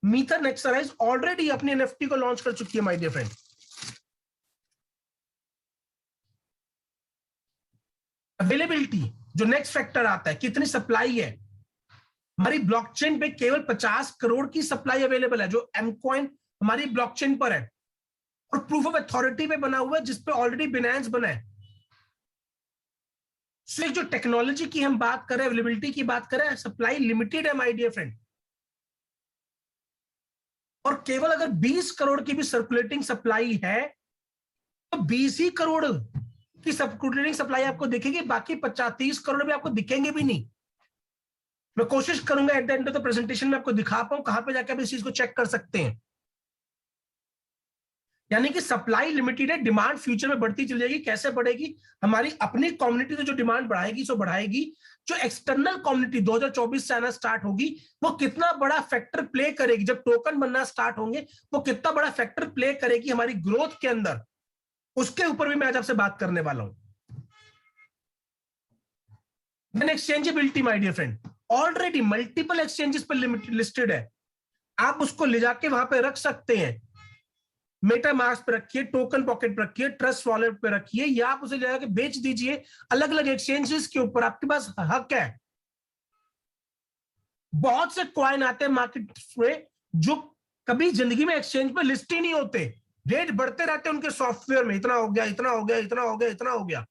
मीटर नेक्सराइज ऑलरेडी अपनी एनएफटी को लॉन्च कर चुकी है माय डियर फ्रेंड। अवेलेबिलिटी जो नेक्स्ट फैक्टर आता है, कितनी सप्लाई है। हमारी ब्लॉकचेन पे केवल 50 करोड़ की सप्लाई अवेलेबल है, जो एमकॉइन हमारी ब्लॉकचेन पर है और प्रूफ ऑफ अथॉरिटी पे बना हुआ है, जिसपे ऑलरेडी बिनांस बना है। सो जो टेक्नोलॉजी की हम बात करें, अवेलेबिलिटी की बात करें, सप्लाई लिमिटेड है माय डियर फ्रेंड। और केवल अगर 20 करोड़ की भी सर्कुलेटिंग सप्लाई है तो 20 ही करोड़ की सर्कुलेटिंग सप्लाई आपको दिखेगी, बाकी 30 करोड़ भी आपको दिखेंगे भी नहीं। मैं कोशिश करूंगा at the end of the presentation में आपको दिखा पाऊं कहां पे जाकर आप इस चीज को चेक कर सकते हैं। यानी कि सप्लाई लिमिटेड है, डिमांड फ्यूचर में बढ़ती चली जाएगी। कैसे बढ़ेगी? हमारी अपनी कम्युनिटी तो जो डिमांड बढ़ाएगी सो बढ़ाएगी, जो एक्सटर्नल कम्युनिटी 2024 से आना स्टार्ट होगी वो कितना बड़ा फैक्टर प्ले करेगी, जब टोकन बनना स्टार्ट होंगे वो कितना बड़ा फैक्टर प्ले करेगी हमारी ग्रोथ के अंदर, उसके ऊपर भी मैं आज आपसे बात करने वाला हूं। Then exchangeability my dear friend, already multiple exchanges पर लिस्टेड है, आप उसको ले जाके वहां पे रख सकते हैं। मेटामास्क पे रखिए, टोकन पॉकेट पे रखिए, ट्रस्ट वॉलेट पे रखिए, या आप उसे ले जाके बेच दीजिए अलग अलग एक्सचेंजेस के ऊपर, आपके पास हक है। बहुत से कॉइन आते हैं मार्केट में जो कभी जिंदगी में एक्सचेंज पे लिस्ट ही नहीं होते, रेट बढ़ते रहते हैं उनके सॉफ्टवेयर में, इतना हो गया, इतना हो गया, इतना हो गया, इतना हो गया,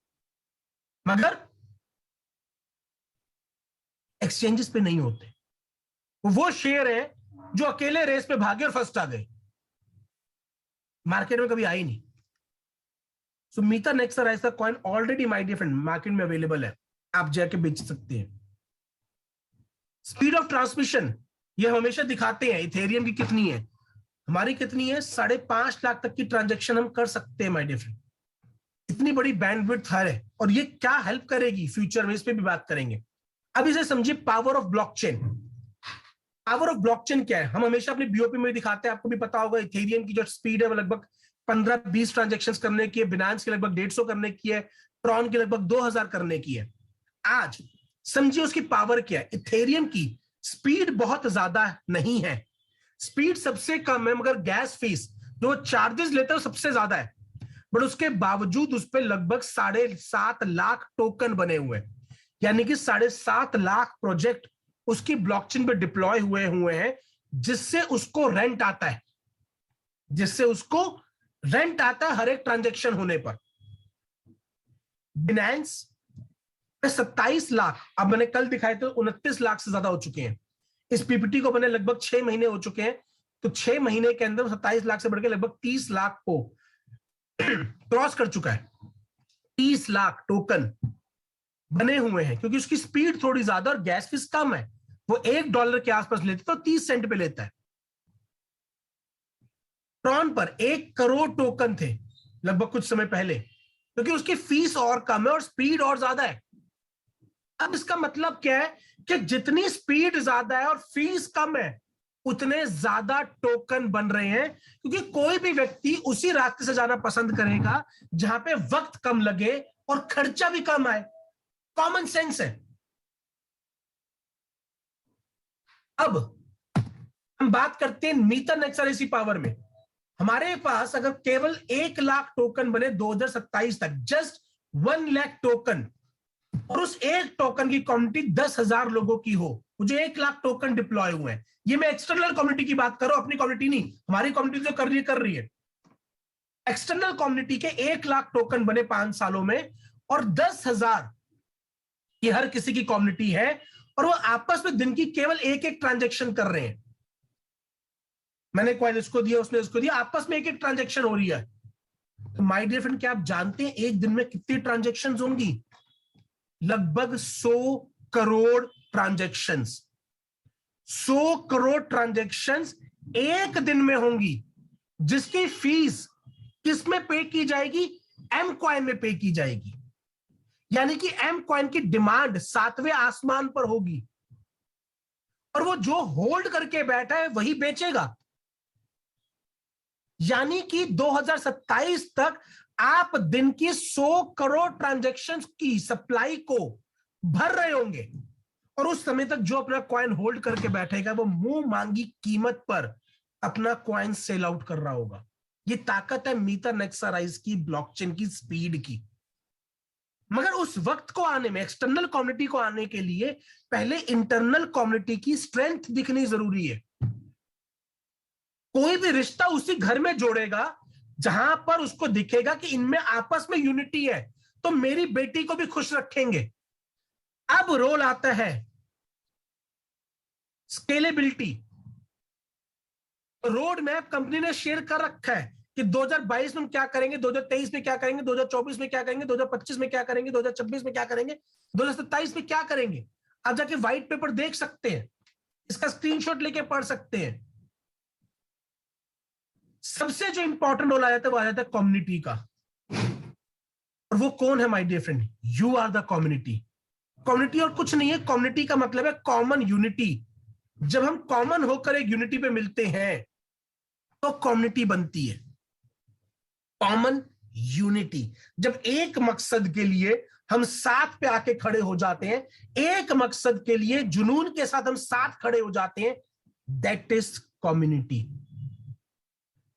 मगर एक्सचेंजेस पे नहीं होते। वो शेयर है जो अकेले रेस पे भागे और फर्स्ट आ गए, मार्केट में कभी आई नहीं। सो मीटर नेक्सराइज का coin already my dear friend market में अवेलेबल है, आप जाके बेच सकते हैं। स्पीड ऑफ ट्रांसमिशन ये हमेशा दिखाते हैं इथेरियम की कितनी है, हमारी कितनी है, 5.5 लाख तक की ट्रांजैक्शन हम कर सकते हैं माय डियर फ्रेंड। इतनी बड़ी बैंडविड्थ है, और ये क्या हेल्प करेगी फ्यूचर में, इस पे भी बात करेंगे। अब इसे समझिए power of blockchain. Power of blockchain क्या है? हम हमेशा अपने बीओपी में दिखाते हैं, आपको भी पता होगा, इथेरियम की जो स्पीड है वो लगभग 15-20 ट्रांजैक्शंस करने की है, बिनांस की लगभग 150 करने की है, ट्रॉन की लगभग 2000 करने की है। आज समझिए उसकी पावर क्या है। इथेरियम की स्पीड बहुत ज्यादा नहीं है, स्पीड सबसे कम है, मगर गैस फीस जो चार्जेस लेते हैं सबसे ज्यादा है, बट उसके बावजूद उस पर लगभग 7.5 लाख टोकन बने हुए हैं, यानी कि 7.5 लाख प्रोजेक्ट उसकी ब्लॉकचेन पे डिप्लॉय हुए हैं, जिससे उसको रेंट आता है, हर एक ट्रांजैक्शन होने पर। बिनांस पे 27 लाख, अब मैंने कल दिखाए थे 29 लाख से ज्यादा हो चुके हैं। इस पीपीटी को बने लगभग 6 महीने हो चुके हैं, तो 6 महीने के अंदर 27 लाख से बढ़ के लगभग 30 लाख को क्रॉस कर चुका है। 30 लाख टोकन बने हुए हैं, क्योंकि उसकी स्पीड थोड़ी ज्यादा और गैस फीस कम है। वो $1 के आसपास लेते तो 30 सेंट पे लेता है। ट्रॉन पर 1 करोड़ टोकन थे लगभग कुछ समय पहले, क्योंकि उसकी फीस और कम है और स्पीड और ज्यादा है। अब इसका मतलब क्या है कि जितनी स्पीड ज्यादा है और फीस कम है, उतने ज्यादा टोकन बन रहे हैं, क्योंकि कोई भी व्यक्ति उसी रास्ते से जाना पसंद करेगा जहां पे वक्त कम लगे और खर्चा भी कम आए। कॉमन सेंस है। अब हम बात करते हैं मीटर नेक्सराइज पावर में। हमारे पास अगर केवल 1 लाख टोकन बने 2027 तक, जस्ट 1 लाख टोकन, और उस एक टोकन की कम्युनिटी 10,000 लोगों की हो, मुझे 1 लाख टोकन डिप्लॉय हुए हैं। ये मैं एक्सटर्नल कम्युनिटी की बात कर रहा हूं, अपनी कम्युनिटी नहीं। हमारी कम्युनिटी जो कर रही है। एक्सटर्नल कम्युनिटी के 1 लाख टोकन बने 5 सालों में, और 10,000 ये हर किसी की कम्युनिटी है, और वो आपस में दिन की केवल एक एक ट्रांजैक्शन कर रहे हैं। मैंने कॉइन इसको दिया, उसने इसको दिया, आपस में एक एक ट्रांजैक्शन हो रही है। तो माय डियर फ्रेंड, क्या आप जानते हैं एक दिन में कितनी ट्रांजैक्शंस होंगी? लगभग 100 करोड़ ट्रांजैक्शंस। 100 करोड़ ट्रांजैक्शंस एक दिन में होंगी, जिसकी फीस किसमें पे की जाएगी? एम कॉइन में पे की जाएगी। यानी कि एम कॉइन की डिमांड 7वें आसमान पर होगी, और वो जो होल्ड करके बैठा है वही बेचेगा। यानी कि 2027 तक आप दिन की 100 करोड़ ट्रांजैक्शंस की सप्लाई को भर रहे होंगे, और उस समय तक जो अपना कॉइन होल्ड करके बैठेगा वो मुंह मांगी कीमत पर अपना कॉइन सेल आउट कर रहा होगा। ये ताकत है मीटर नेक्सराइज की, ब्लॉकचेन की, स्पीड की। मगर उस वक्त को आने में, एक्सटर्नल कम्युनिटी को आने के लिए पहले इंटरनल कम्युनिटी की स्ट्रेंथ दिखनी जरूरी है। कोई भी रिश्ता उसी घर में जोड़ेगा जहां पर उसको दिखेगा कि इनमें आपस में यूनिटी है, तो मेरी बेटी को भी खुश रखेंगे। अब रोल आता है स्केलेबिलिटी। रोड मैप कंपनी ने शेयर कर रखा है कि 2022 में हम क्या करेंगे, 2023 में क्या करेंगे, 2024 में क्या करेंगे, 2025 में क्या करेंगे, 2026 में क्या करेंगे, 2027 में क्या करेंगे। आप जाके व्हाइट पेपर देख सकते हैं, इसका स्क्रीनशॉट लेके पढ़ सकते हैं। सबसे जो इंपॉर्टेंट रोल आ जाता है वो आ जाता है कम्युनिटी का। और वो कौन है my dear friend? You are the community. Community और कुछ नहीं है, कम्युनिटी का मतलब है कॉमन यूनिटी। जब हम कॉमन होकर एक यूनिटी पे मिलते हैं तो कम्युनिटी बनती है। कॉमन यूनिटी, जब एक मकसद के लिए हम साथ पे आके खड़े हो जाते हैं, एक मकसद के लिए जुनून के साथ हम साथ खड़े हो जाते हैं, that is community.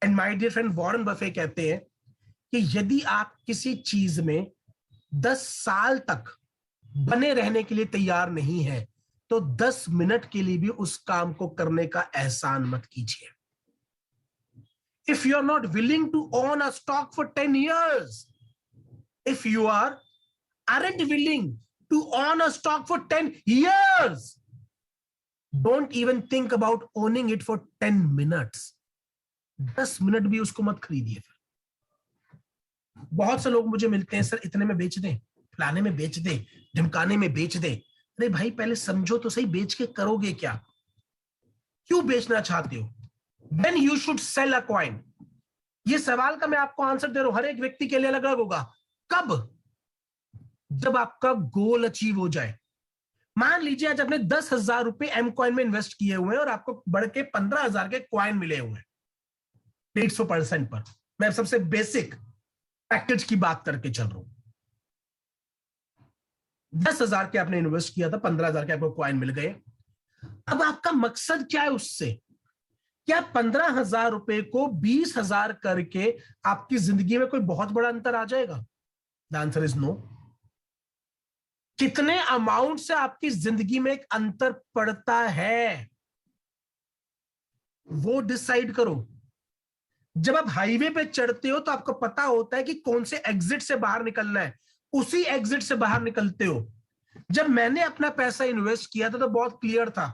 And my dear friend, Warren Buffett कहते हैं कि यदि आप किसी चीज में 10 साल तक बने रहने के लिए तैयार नहीं है तो 10 मिनट के लिए भी उस काम को करने का एहसान मत कीजिए। If you are not willing to own a stock for 10 years, if you aren't willing to own a stock for 10 years, don't even think about owning it for 10 minutes. 10 minute भी उसको मत खरीदिए। फिर बहुत से लोग मुझे मिलते हैं, सर इतने में बेच दें, फलाने में बेच दें, ढिमकाने में बेच दें। अरे भाई पहले समझो तो सही, बेच के करोगे क्या? क्यों बेचना चाहते हो? When you should sell a coin? ये सवाल का मैं आपको आंसर दे रहा हूं, हर एक व्यक्ति के लिए अलग अलग होगा। कब? जब आपका गोल अचीव हो जाए। मान लीजिए आज आपने 10,000 रुपए एम कॉइन में इन्वेस्ट किए हुए हैं और आपको बढ़ के 15,000 के कॉइन मिले हुए हैं 150% पर। मैं सबसे बेसिक पैकेज की बात करके चल रहा हूं। 10,000 के आपने इन्वेस्ट किया था, 15,000 के आपको कॉइन मिल गए। अब आपका मकसद क्या है उससे? क्या 15,000 रुपए को 20,000 करके आपकी जिंदगी में कोई बहुत बड़ा अंतर आ जाएगा? The answer is no. कितने अमाउंट से आपकी जिंदगी में एक अंतर पड़ता है वो डिसाइड करो। जब आप हाईवे पे चढ़ते हो तो आपको पता होता है कि कौन से एग्जिट से बाहर निकलना है, उसी एग्जिट से बाहर निकलते हो। जब मैंने अपना पैसा इन्वेस्ट किया था तो बहुत क्लियर था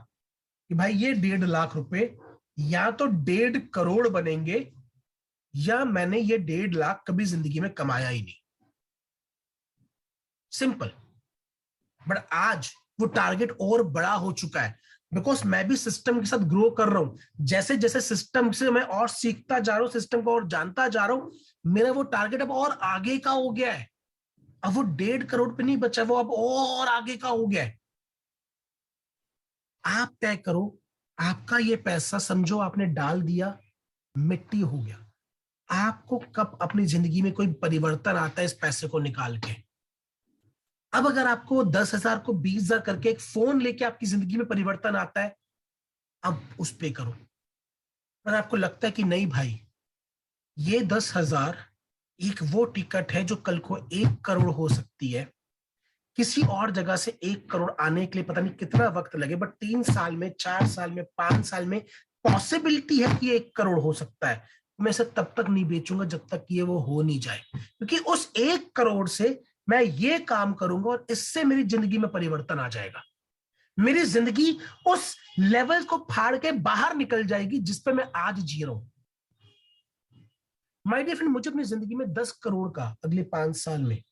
कि भाई ये 1.5 लाख रुपए या तो 1.5 करोड़ बनेंगे या मैंने ये 1.5 लाख कभी जिंदगी में कमाया ही नहीं। सिंपल। बट आज वो टारगेट और बड़ा हो चुका है, बिकॉज मैं भी सिस्टम के साथ ग्रो कर रहा हूं। जैसे जैसे सिस्टम से मैं और सीखता जा रहा हूं, सिस्टम को और जानता जा रहा हूं, मेरा वो टारगेट अब और आगे का हो गया है। अब वो 1.5 करोड़ पे नहीं बचा, वो अब और आगे का हो गया है। आप तय करो, आपका ये पैसा समझो आपने डाल दिया, मिट्टी हो गया। आपको कब अपनी जिंदगी में कोई परिवर्तन आता है इस पैसे को निकाल के? अब अगर आपको 10,000 को 20,000 करके एक फोन लेके आपकी जिंदगी में परिवर्तन आता है, अब उस पे करो। अगर आपको लगता है कि नहीं भाई ये 10,000 एक वो टिकट है जो कल को 1 करोड़ हो सकती है, किसी और जगह से 1 करोड़ आने के लिए पता नहीं कितना वक्त लगे, बट 3 साल में, 4 साल में, 5 साल में पॉसिबिलिटी है कि 1 करोड़ हो सकता है, मैं इसे तब तक नहीं बेचूंगा जब तक ये वो हो नहीं जाए। क्योंकि उस 1 करोड़ से मैं ये काम करूंगा और इससे मेरी जिंदगी में परिवर्तन आ जाएगा। मेरी जिंदगी उस लेवल को फाड़ के बाहर निकल जाएगी जिस पे मैं आज जी रहा हूं। माय डियर फ्रेंड, मुझे अपनी जिंदगी में 10 करोड़ का अगले 5 साल में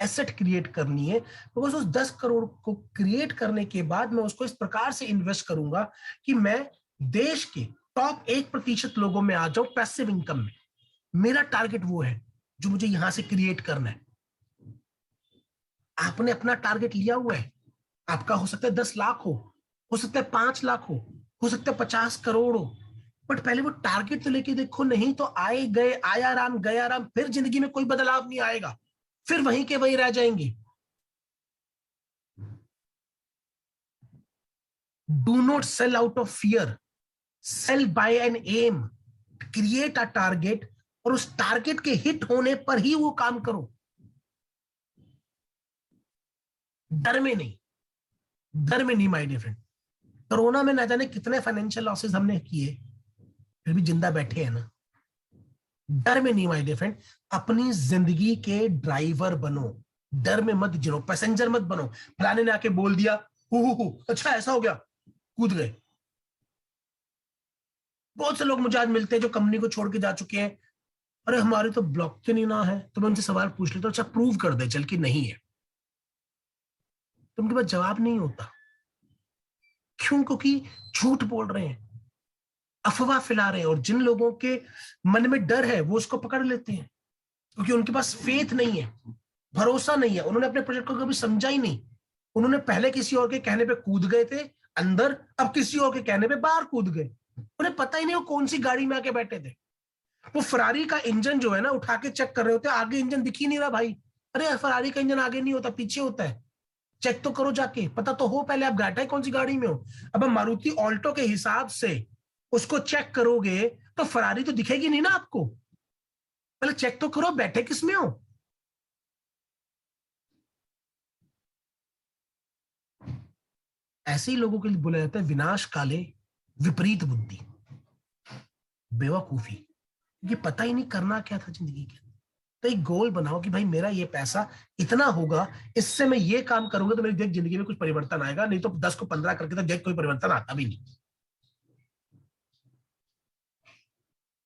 एसेट क्रिएट करनी है। बिकॉज उस 10 करोड़ को क्रिएट करने के बाद मैं उसको इस प्रकार से इन्वेस्ट करूंगा कि मैं देश के टॉप 1% लोगों में आ जाऊं पैसिव इनकम में। मेरा टारगेट वो है जो मुझे यहां से क्रिएट करना है। आपने अपना टारगेट लिया हुआ है। आपका हो सकता है 10 लाख हो सकता है 5 लाख हो सकता है 50 करोड़ हो, बट पहले वो टारगेट तो लेके देखो। नहीं तो आए गए, आया राम गया राम, फिर जिंदगी में कोई बदलाव नहीं आएगा, फिर वहीं के वहीं रह जाएंगे। Do not sell out of fear, sell by N M. Create a target और उस टारगेट के हिट होने पर ही वो काम करो, डर में नहीं। डर में नहीं माय डियर फ्रेंड। कोरोना में ना जाने कितने फाइनेंशियल लॉसेस हमने किए, फिर भी जिंदा बैठे हैं ना। डर में नहीं माय डियर फ्रेंड। अपनी जिंदगी के ड्राइवर बनो, डर में मत जिरो, पैसेंजर मत बनो। फलाने ने आके बोल दिया हु अच्छा ऐसा हो गया, कूद गए। बहुत से लोग मुझे आज मिलते हैं जो कंपनी को छोड़ के जा चुके हैं। अरे हमारे तो ब्लॉक के नहीं ना है, तो मैं उनसे सवाल पूछ लेता हूं, अच्छा प्रूव कर दे चल कि नहीं है। तो उनके पास जवाब नहीं होता। क्यों? क्योंकि झूठ बोल रहे हैं, अफवाह फैला रहे हैं, और जिन लोगों के मन में डर है वो उसको पकड़ लेते हैं, क्योंकि उनके पास फेथ नहीं है, भरोसा नहीं है। उन्होंने अपने प्रोजेक्ट को कभी समझा ही नहीं। उन्होंने पहले किसी और के कहने पे कूद गए थे अंदर, अब किसी और के कहने पे बाहर कूद गए। उन्हें पता ही नहीं वो कौन सी गाड़ी में आके बैठे थे। वो फरारी का इंजन जो है ना, उठा के चेक कर रहे होते, आगे इंजन दिख ही नहीं रहा भाई। अरे फरारी का इंजन आगे नहीं होता, पीछे होता है। चेक तो करो जाके, पता तो हो पहले आप बैठे कौन सी गाड़ी में हो। अब हम मारुति ऑल्टो के हिसाब से उसको चेक करोगे तो फरारी तो दिखेगी नहीं ना आपको। पहले चेक तो करो बैठे किस में हो। ऐसे ही लोगों के लिए बोला जाता है विनाश काले विपरीत बुद्धि, बेवकूफी। क्योंकि पता ही नहीं करना क्या था जिंदगी के। तो एक गोल बनाओ कि भाई मेरा ये पैसा इतना होगा, इससे मैं ये काम करूंगा तो मेरी देख जिंदगी में कुछ परिवर्तन आएगा। नहीं तो 10 को 15 करके तो देख कोई परिवर्तन आता भी नहीं।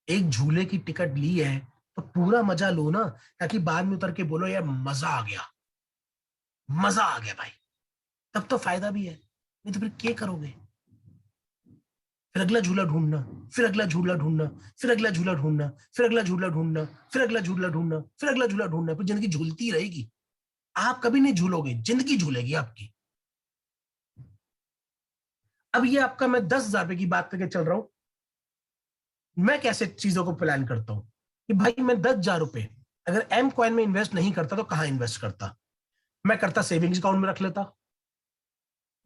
एक झूले की टिकट ली है तो पूरा मजा लो ना, ताकि बाद में उतर के बोलो यार मजा आ गया, मजा आ गया भाई, तब तो फायदा भी है। नहीं तो फिर क्या करोगे? फिर अगला झूला ढूंढना, फिर अगला झूला ढूंढना, फिर अगला झूला ढूंढना, फिर अगला झूला ढूंढना, फिर अगला झूला ढूंढना, फिर अगला झूला ढूंढना। फिर जिंदगी झूलती रहेगी। आप कभी नहीं झूलोगे, जिंदगी झूलेगी आपकी। अब ये आपका मैं 10,000 रुपए की बात करके चल रहा हूं। मैं कैसे चीजों को प्लान करता हूं कि भाई मैं 10,000 रुपए अगर एम कॉइन में इन्वेस्ट नहीं करता तो कहां इन्वेस्ट करता? मैं करता सेविंग्स अकाउंट में रख लेता,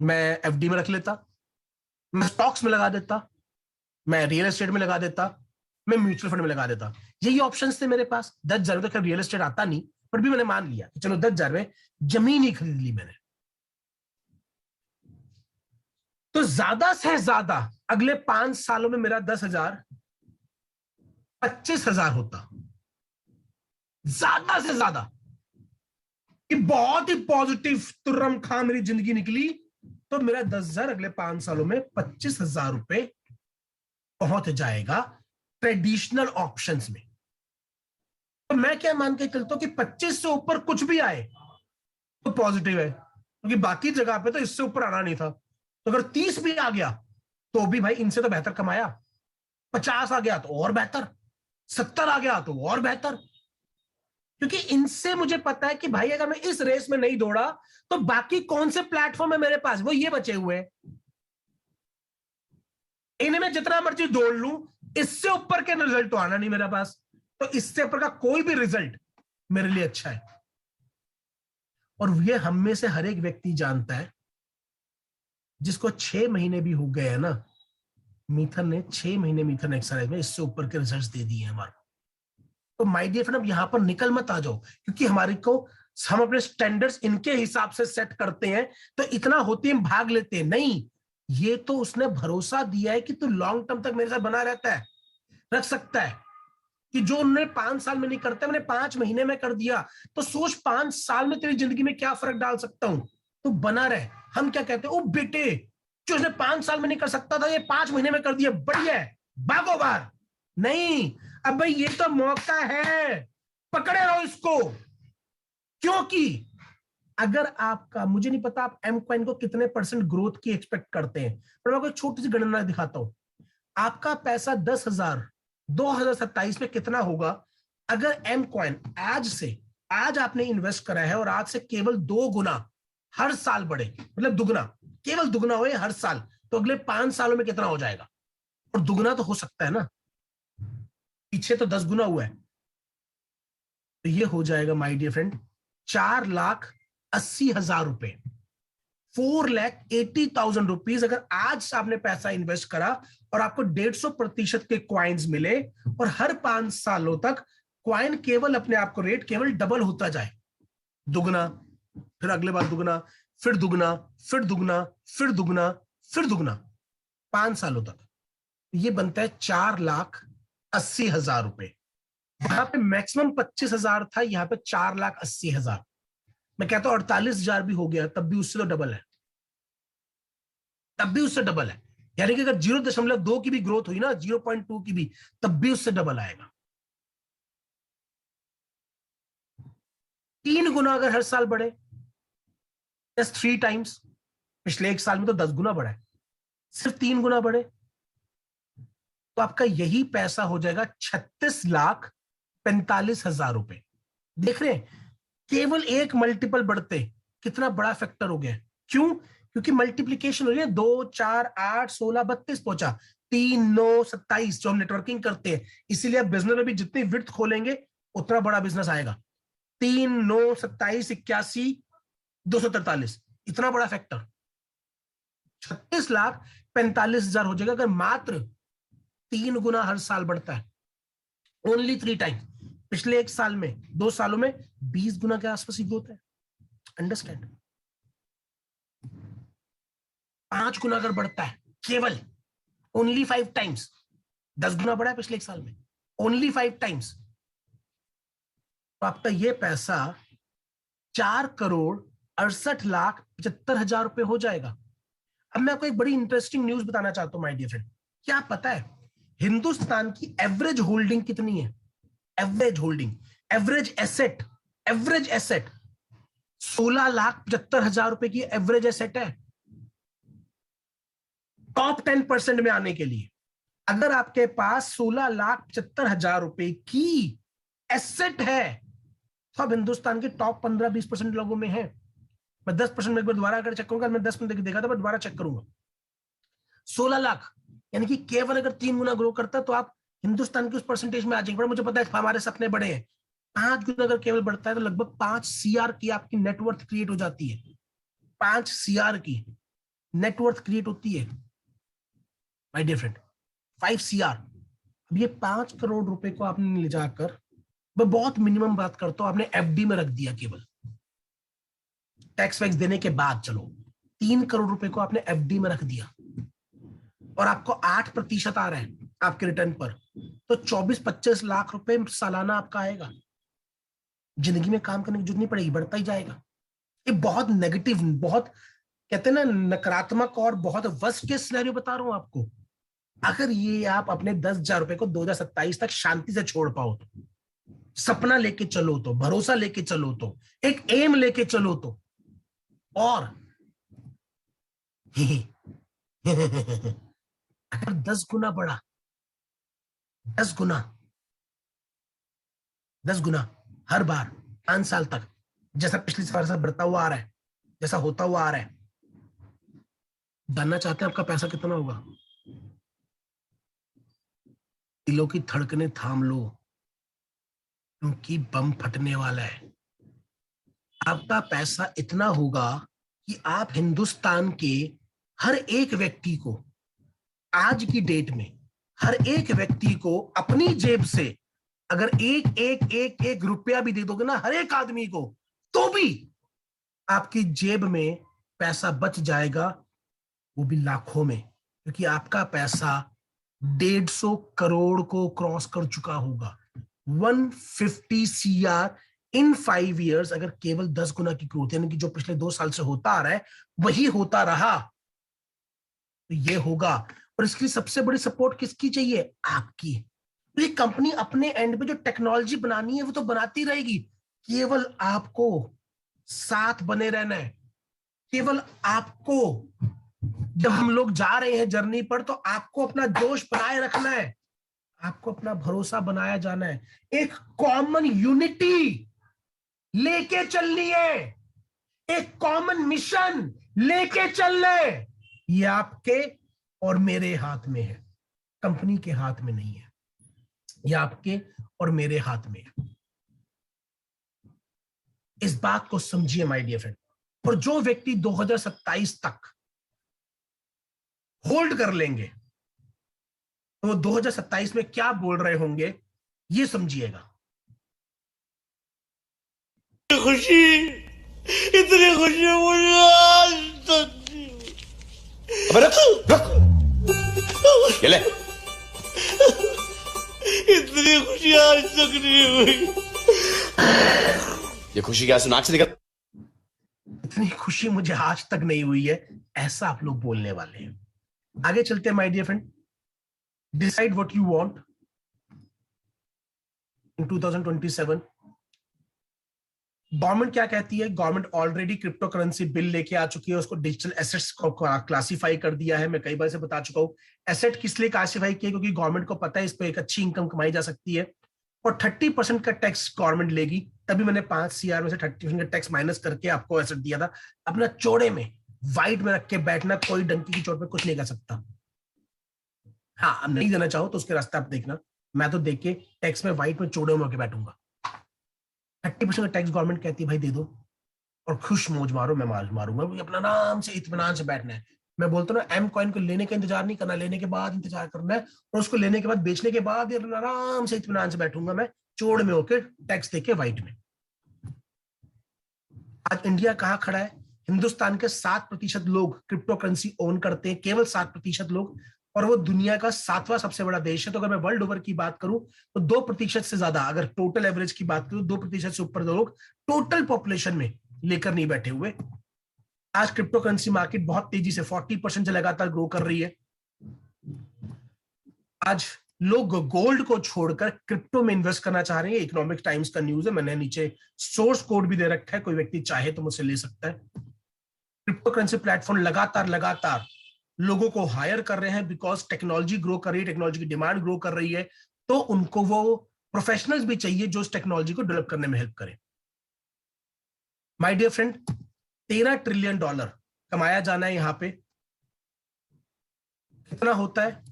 मैं एफडी में रख लेता, मैं स्टॉक्स में लगा देता, मैं रियल एस्टेट में लगा देता, मैं म्यूचुअल फंड में लगा देता। यही ऑप्शंस थे मेरे पास। 10,000 तक रियल एस्टेट आता नहीं, पर भी मैंने मान लिया कि चलो 10,000 में जमीन ही खरीद ली मैंने। तो ज्यादा से ज्यादा अगले 5 सालों में मेरा 10,000 25,000 होता, ज्यादा से ज्यादा। कि बहुत ही पॉजिटिव तुर्रम खां मेरी जिंदगी निकली तो मेरा 10,000 अगले 5 सालों में 25,000 रुपए पहुंच जाएगा ट्रेडिशनल ऑप्शंस में। तो मैं क्या मान के चलता हूं कि 25 से ऊपर कुछ भी आए तो पॉजिटिव है, क्योंकि बाकी जगह पे तो इससे ऊपर आना नहीं था। तो अगर 30 भी आ गया तो भी भाई इनसे तो बेहतर कमाया, 50 आ गया तो और बेहतर, 70 आ गया तो और बेहतर। क्योंकि इनसे मुझे पता है कि भाई अगर मैं इस रेस में नहीं दौड़ा तो बाकी कौन से प्लेटफॉर्म है मेरे पास, वो ये बचे हुए हैं। इन्हें मैं जितना मर्जी दौड़ लूं, इससे ऊपर के रिजल्ट तो आना नहीं मेरे पास। तो इससे ऊपर का कोई भी रिजल्ट मेरे लिए अच्छा है। और ये हम में से हर एक व्यक्ति जानता है जिसको 6 महीने भी हो गए हैं ना, मीथन ने 6 महीने मीथन एक्सरसाइज में इससे ऊपर के रिजल्ट्स दे दिए हैं हमारे। तो माय डियर फ्रेंड, अब यहां पर निकल मत आ जाओ, क्योंकि हमारे को हम अपने स्टैंडर्ड्स इनके हिसाब से सेट करते हैं तो इतना होते हैं भाग लेते हैं। नहीं, ये तो उसने भरोसा दिया है कि तू लॉन्ग टर्म तक मेरे साथ बना रहता है, रख सकता है। कि जो उन्होंने 5 साल में नहीं करता मैंने 5 महीने में कर दिया, तो सोच 5 साल में तेरी जिंदगी में क्या फर्क डाल सकता हूं। तू बना रहे। हम क्या कहते हैं, ओ बेटे जो इसने 5 साल में नहीं कर सकता था ये 5 महीने में कर दिया, बढ़िया है, भागो बाहर। नहीं, अब भाई ये तो मौका है, पकड़े रहो इसको। क्योंकि अगर आपका, मुझे नहीं पता आप एम कॉइन को कितने % ग्रोथ की एक्सपेक्ट करते हैं, पर मैं आपको एक छोटी सी गणना दिखाता हूं। आपका पैसा 10,000 2027 में कितना होगा अगर एम कॉइन आज आपने इन्वेस्ट करा है और आज से केवल 2 गुना हर साल बढ़े, मतलब दुगना, केवल दुगना हो हर साल, तो अगले 5 सालों में कितना हो जाएगा? और दुगना तो हो सकता है ना, पीछे तो 10 गुना हुआ है, तो ये हो जाएगा माय डियर फ्रेंड 4,80,000 रुपए, 4,80,000 रुपीज। अगर आज आपने पैसा इन्वेस्ट करा और आपको 150% के क्वाइंस मिले और हर 5 सालों तक क्वाइन केवल अपने आप को रेट केवल डबल होता जाए, दुगना, फिर अगले बार दुगना, फिर दुगना, फिर दुगना, फिर दुगना, फिर दुगना, 5 सालों तक, ये बनता है 4,80,000 रुपए। यहां पे मैक्सिमम 25,000 था, यहां पे 4,80,000। मैं कहता हूं 48,000 भी हो गया, तब भी उससे तो डबल है, तब भी उससे डबल है। यानी कि अगर 0.2 की भी ग्रोथ हुई ना, 0.2 की भी, तब भी उससे डबल आएगा। 3 गुना अगर हर साल बढ़े, जस्ट 3 टाइम्स, पिछले 1 साल में तो 10 गुना बढ़ा है, सिर्फ 3 गुना बढ़े तो आपका यही पैसा हो जाएगा 36,45,000 रुपए। देख रहे हैं, केवल एक मल्टीपल बढ़ते कितना बड़ा फैक्टर हो गया। क्यों? क्योंकि मल्टीप्लीकेशन हो रही है, 2, 4, 8, 16, 32 पहुंचा, 3, 9, 27 जो हम नेटवर्किंग करते हैं। इसीलिए आप बिजनेस में भी जितनी विड्थ खोलेंगे उतना बड़ा बिजनेस आएगा। 3, 9, 27, 81, 243, इतना बड़ा फैक्टर 36,45,000 हो जाएगा अगर मात्र 3 गुना हर साल बढ़ता है, ओनली 3 टाइम्स। पिछले 1 साल में, 2 सालों में 20 गुना के आसपास ही ग्रोथ है। अंडरस्टैंड? 5 गुना अगर बढ़ता है, केवल ओनली 5 टाइम्स, 10 गुना बढ़ा है पिछले 1 साल में, ओनली 5 टाइम्स, तो आपका ये पैसा 4,68,75,000 रुपए हो जाएगा। अब मैं आपको एक बड़ी इंटरेस्टिंग न्यूज बताना चाहता हूं माय डियर फ्रेंड। क्या पता है हिंदुस्तान की एवरेज होल्डिंग कितनी है? एवरेज होल्डिंग, एवरेज एसेट 16,75,000 रुपए की एवरेज एसेट है। टॉप 10% में आने के लिए अगर आपके पास 16,75,000 रुपए की एसेट है तो अब हिंदुस्तान के टॉप 15-20% लोगों में है। मैं 10% में एक बार दोबारा अगर चेक करूंगा, मैं 10% देखा था, मैं दोबारा चेक करूंगा, 16 लाख, यानी कि केवल अगर 3 गुना ग्रो करता है तो आप हिंदुस्तान के उस परसेंटेज में आ जाएंगे। मुझे पता है हमारे सपने बड़े हैं, 5 गुना अगर केवल बढ़ता है तो लगभग 5 CR की आपकी नेटवर्थ क्रिएट हो जाती है। 5 CR की नेटवर्थ क्रिएट होती है माय डियर फ्रेंड, 5 CR। अब ये 5 करोड़ रुपए को आपने ले जाकर, मैं बहुत मिनिमम बात करता हूं, आपने FD में रख दिया, केवल टैक्स वैक्स देने के बाद, चलो 3 करोड़ रुपए को आपने FD में रख दिया और आपको 8% आ रहा है आपके रिटर्न पर, तो 24-25 लाख रुपए सालाना आपका आएगा। जिंदगी में काम करने की जरूरत नहीं पड़ेगी, बढ़ता ही जाएगा। ये बहुत नेगेटिव, बहुत कहते हैं ना नकारात्मक और बहुत वर्स्ट केस सिनेरियो बता रहा हूं आपको। अगर ये आप अपने 10,000 रुपए को 2027 तक शांति से छोड़ पाओ, तो सपना लेके चलो, तो भरोसा लेके चलो, तो एक एम लेके चलो, तो और अगर 10 गुना बढ़ा, 10 गुना हर बार 5 साल तक, जैसा पिछली साल से बढ़ता हुआ आ रहा है, जैसा होता हुआ आ रहा है, जानना चाहते हैं आपका पैसा कितना होगा? दिलों की धड़कनें थाम लो, क्योंकि बम फटने वाला है। आपका पैसा इतना होगा कि आप हिंदुस्तान के हर एक व्यक्ति को, आज की डेट में हर एक व्यक्ति को अपनी जेब से अगर एक रुपया भी दे दोगे ना हर एक आदमी को, तो भी आपकी जेब में पैसा बच जाएगा, वो भी लाखों में, क्योंकि आपका पैसा 150 करोड़ को क्रॉस कर चुका होगा। 150 CR इन 5 years, अगर केवल 10 गुना की ग्रोथ, यानी कि जो पिछले 2 साल से होता आ रहा है वही होता रहा, तो ये होगा, और इसके लिए सबसे बड़ी सपोर्ट किसकी चाहिए? आपकी। तो ये कंपनी अपने एंड पे जो टेक्नोलॉजी बनानी है वो तो बनाती रहेगी, केवल आपको साथ बने रहना है। केवल आपको, जब हम लोग जा रहे हैं जर्नी पर, तो आपको अपना जोश बनाए रखना है, आपको अपना भरोसा बनाया जाना है, एक कॉमन यूनिटी लेके चलनी है, एक कॉमन मिशन लेके चलना है। ये आपके और मेरे हाथ में है, कंपनी के हाथ में नहीं है। ये आपके और मेरे हाथ में है। इस बात को समझिए माय डियर फ्रेंड। और जो व्यक्ति 2027 तक होल्ड कर लेंगे तो वो 2027 में क्या बोल रहे होंगे ये समझिएगा। खुशी, इतनी खुशी मुझे आज तक नहीं हुई। अबे रख ये ले। इतनी खुशी आज तक नहीं हुई। ये खुशी क्या सुनाक से निकल? इतनी खुशी मुझे आज तक नहीं हुई है, ऐसा आप लोग बोलने वाले हैं। आगे चलते हैं my dear friend. Decide what you want in 2027। Government क्या कहती है? Government already crypto currency bill लेके आ चुकी है, उसको डिजिटल एसेट्स को क्लासिफाई कर दिया है। मैं कई बार से बता चुका हूं एसेट किस लिए क्लासिफाई किया, क्योंकि गवर्नमेंट को पता है इस पे एक अच्छी इनकम कमाई जा सकती है, और 30% का टैक्स गवर्नमेंट लेगी। तभी मैंने 5 CR में से 30% का टैक्स माइनस करके आपको एसेट दिया था। अपना चौड़े में वाइट में रख के बैठना, कोई डंकी की चोट पे कुछ नहीं कर सकता। हाँ, अब नहीं देना चाहो तो उसके रास्ते आप देखना, मैं तो देख के टैक्स में वाइट में चौड़े में होकर बैठूंगा। 30% का टैक्स गवर्नमेंट कहती है भाई दे दो और खुश मौज मारो, मैं मारूंगा, अपना आराम से इत्मीनान से बैठना है। मैं बोलता हूँ ना, एम कॉइन को लेने का इंतजार नहीं करना, लेने के बाद इंतजार करना है, और उसको लेने के बाद बेचने के बाद आराम से इत्मीनान से बैठूंगा मैं चौड़ में होकर टैक्स देके वाइट में। आज इंडिया कहाँ खड़ा है? हिंदुस्तान के 7% लोग क्रिप्टो करेंसी ओन करते हैं, केवल 7% लोग, और वो दुनिया का 7वां सबसे बड़ा देश है। तो अगर मैं वर्ल्ड ओवर की बात करूं तो 2% से ज्यादा, अगर टोटल एवरेज की बात करूं 2% से ऊपर लोग टोटल पॉपुलेशन में लेकर नहीं बैठे हुए। आज क्रिप्टो करेंसी मार्केट बहुत तेजी से 40% से लगातार ग्रो कर रही है। आज लोग गोल्ड को छोड़कर क्रिप्टो में इन्वेस्ट करना चाह रहे हैं। इकोनॉमिक टाइम्स का न्यूज है, मैंने नीचे सोर्स कोड भी दे रखा है, कोई व्यक्ति चाहे तो मुझसे ले सकता है। क्रिप्टो करेंसी प्लेटफॉर्म लगातार लोगों को हायर कर रहे हैं, बिकॉज टेक्नोलॉजी ग्रो कर रही है, टेक्नोलॉजी की डिमांड ग्रो कर रही है, तो उनको वो प्रोफेशनल्स भी चाहिए जो उस टेक्नोलॉजी को डेवलप करने में हेल्प करें। माय डियर फ्रेंड, $13 ट्रिलियन कमाया जाना है। यहां पे कितना होता है?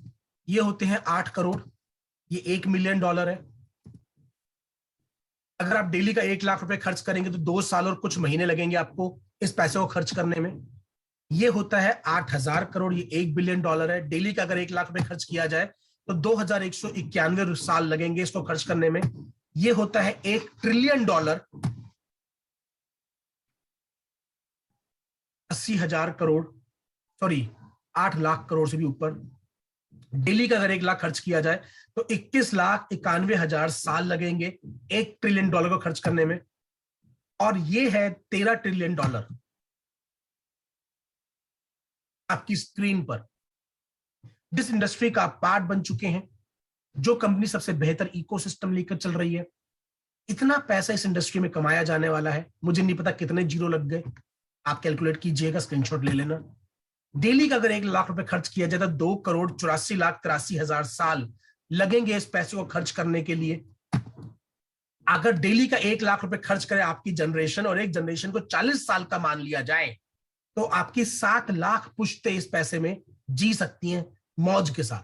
ये होते हैं 8 करोड़, ये $1 मिलियन है। अगर आप डेली का 1 लाख रुपए खर्च करेंगे तो 2 साल और कुछ महीने लगेंगे आपको इस पैसे को खर्च करने में। ये होता है 8,000 करोड़, ये $1 बिलियन है। डेली का अगर 1 लाख रुपए खर्च किया जाए तो 2191 साल लगेंगे इसको खर्च करने में। ये होता है $1 ट्रिलियन, 80,000 करोड़, सॉरी 8 लाख करोड़ से भी ऊपर। डेली का अगर 1 लाख खर्च किया जाए तो 21,91,000 साल लगेंगे $1 ट्रिलियन को खर्च करने में। और ये है $13 ट्रिलियन आपकी स्क्रीन पर। जिस इंडस्ट्री का आप पार्ट बन चुके हैं, जो कंपनी सबसे बेहतर इकोसिस्टम लेकर चल रही है, इतना पैसा इस इंडस्ट्री में कमाया जाने वाला है। मुझे नहीं पता कितने जीरो लग गए, आप कैलकुलेट कीजिएगा, स्क्रीनशॉट ले लेना। डेली का अगर 1 लाख रुपए खर्च किया जाए तो 2,84,83,000 साल लगेंगे इस पैसे को खर्च करने के लिए। अगर डेली का 1 लाख रुपए खर्च करे आपकी जनरेशन, और एक जनरेशन को 40 साल का मान लिया जाए, तो आपकी 7 लाख पुश्ते इस पैसे में जी सकती हैं मौज के साथ।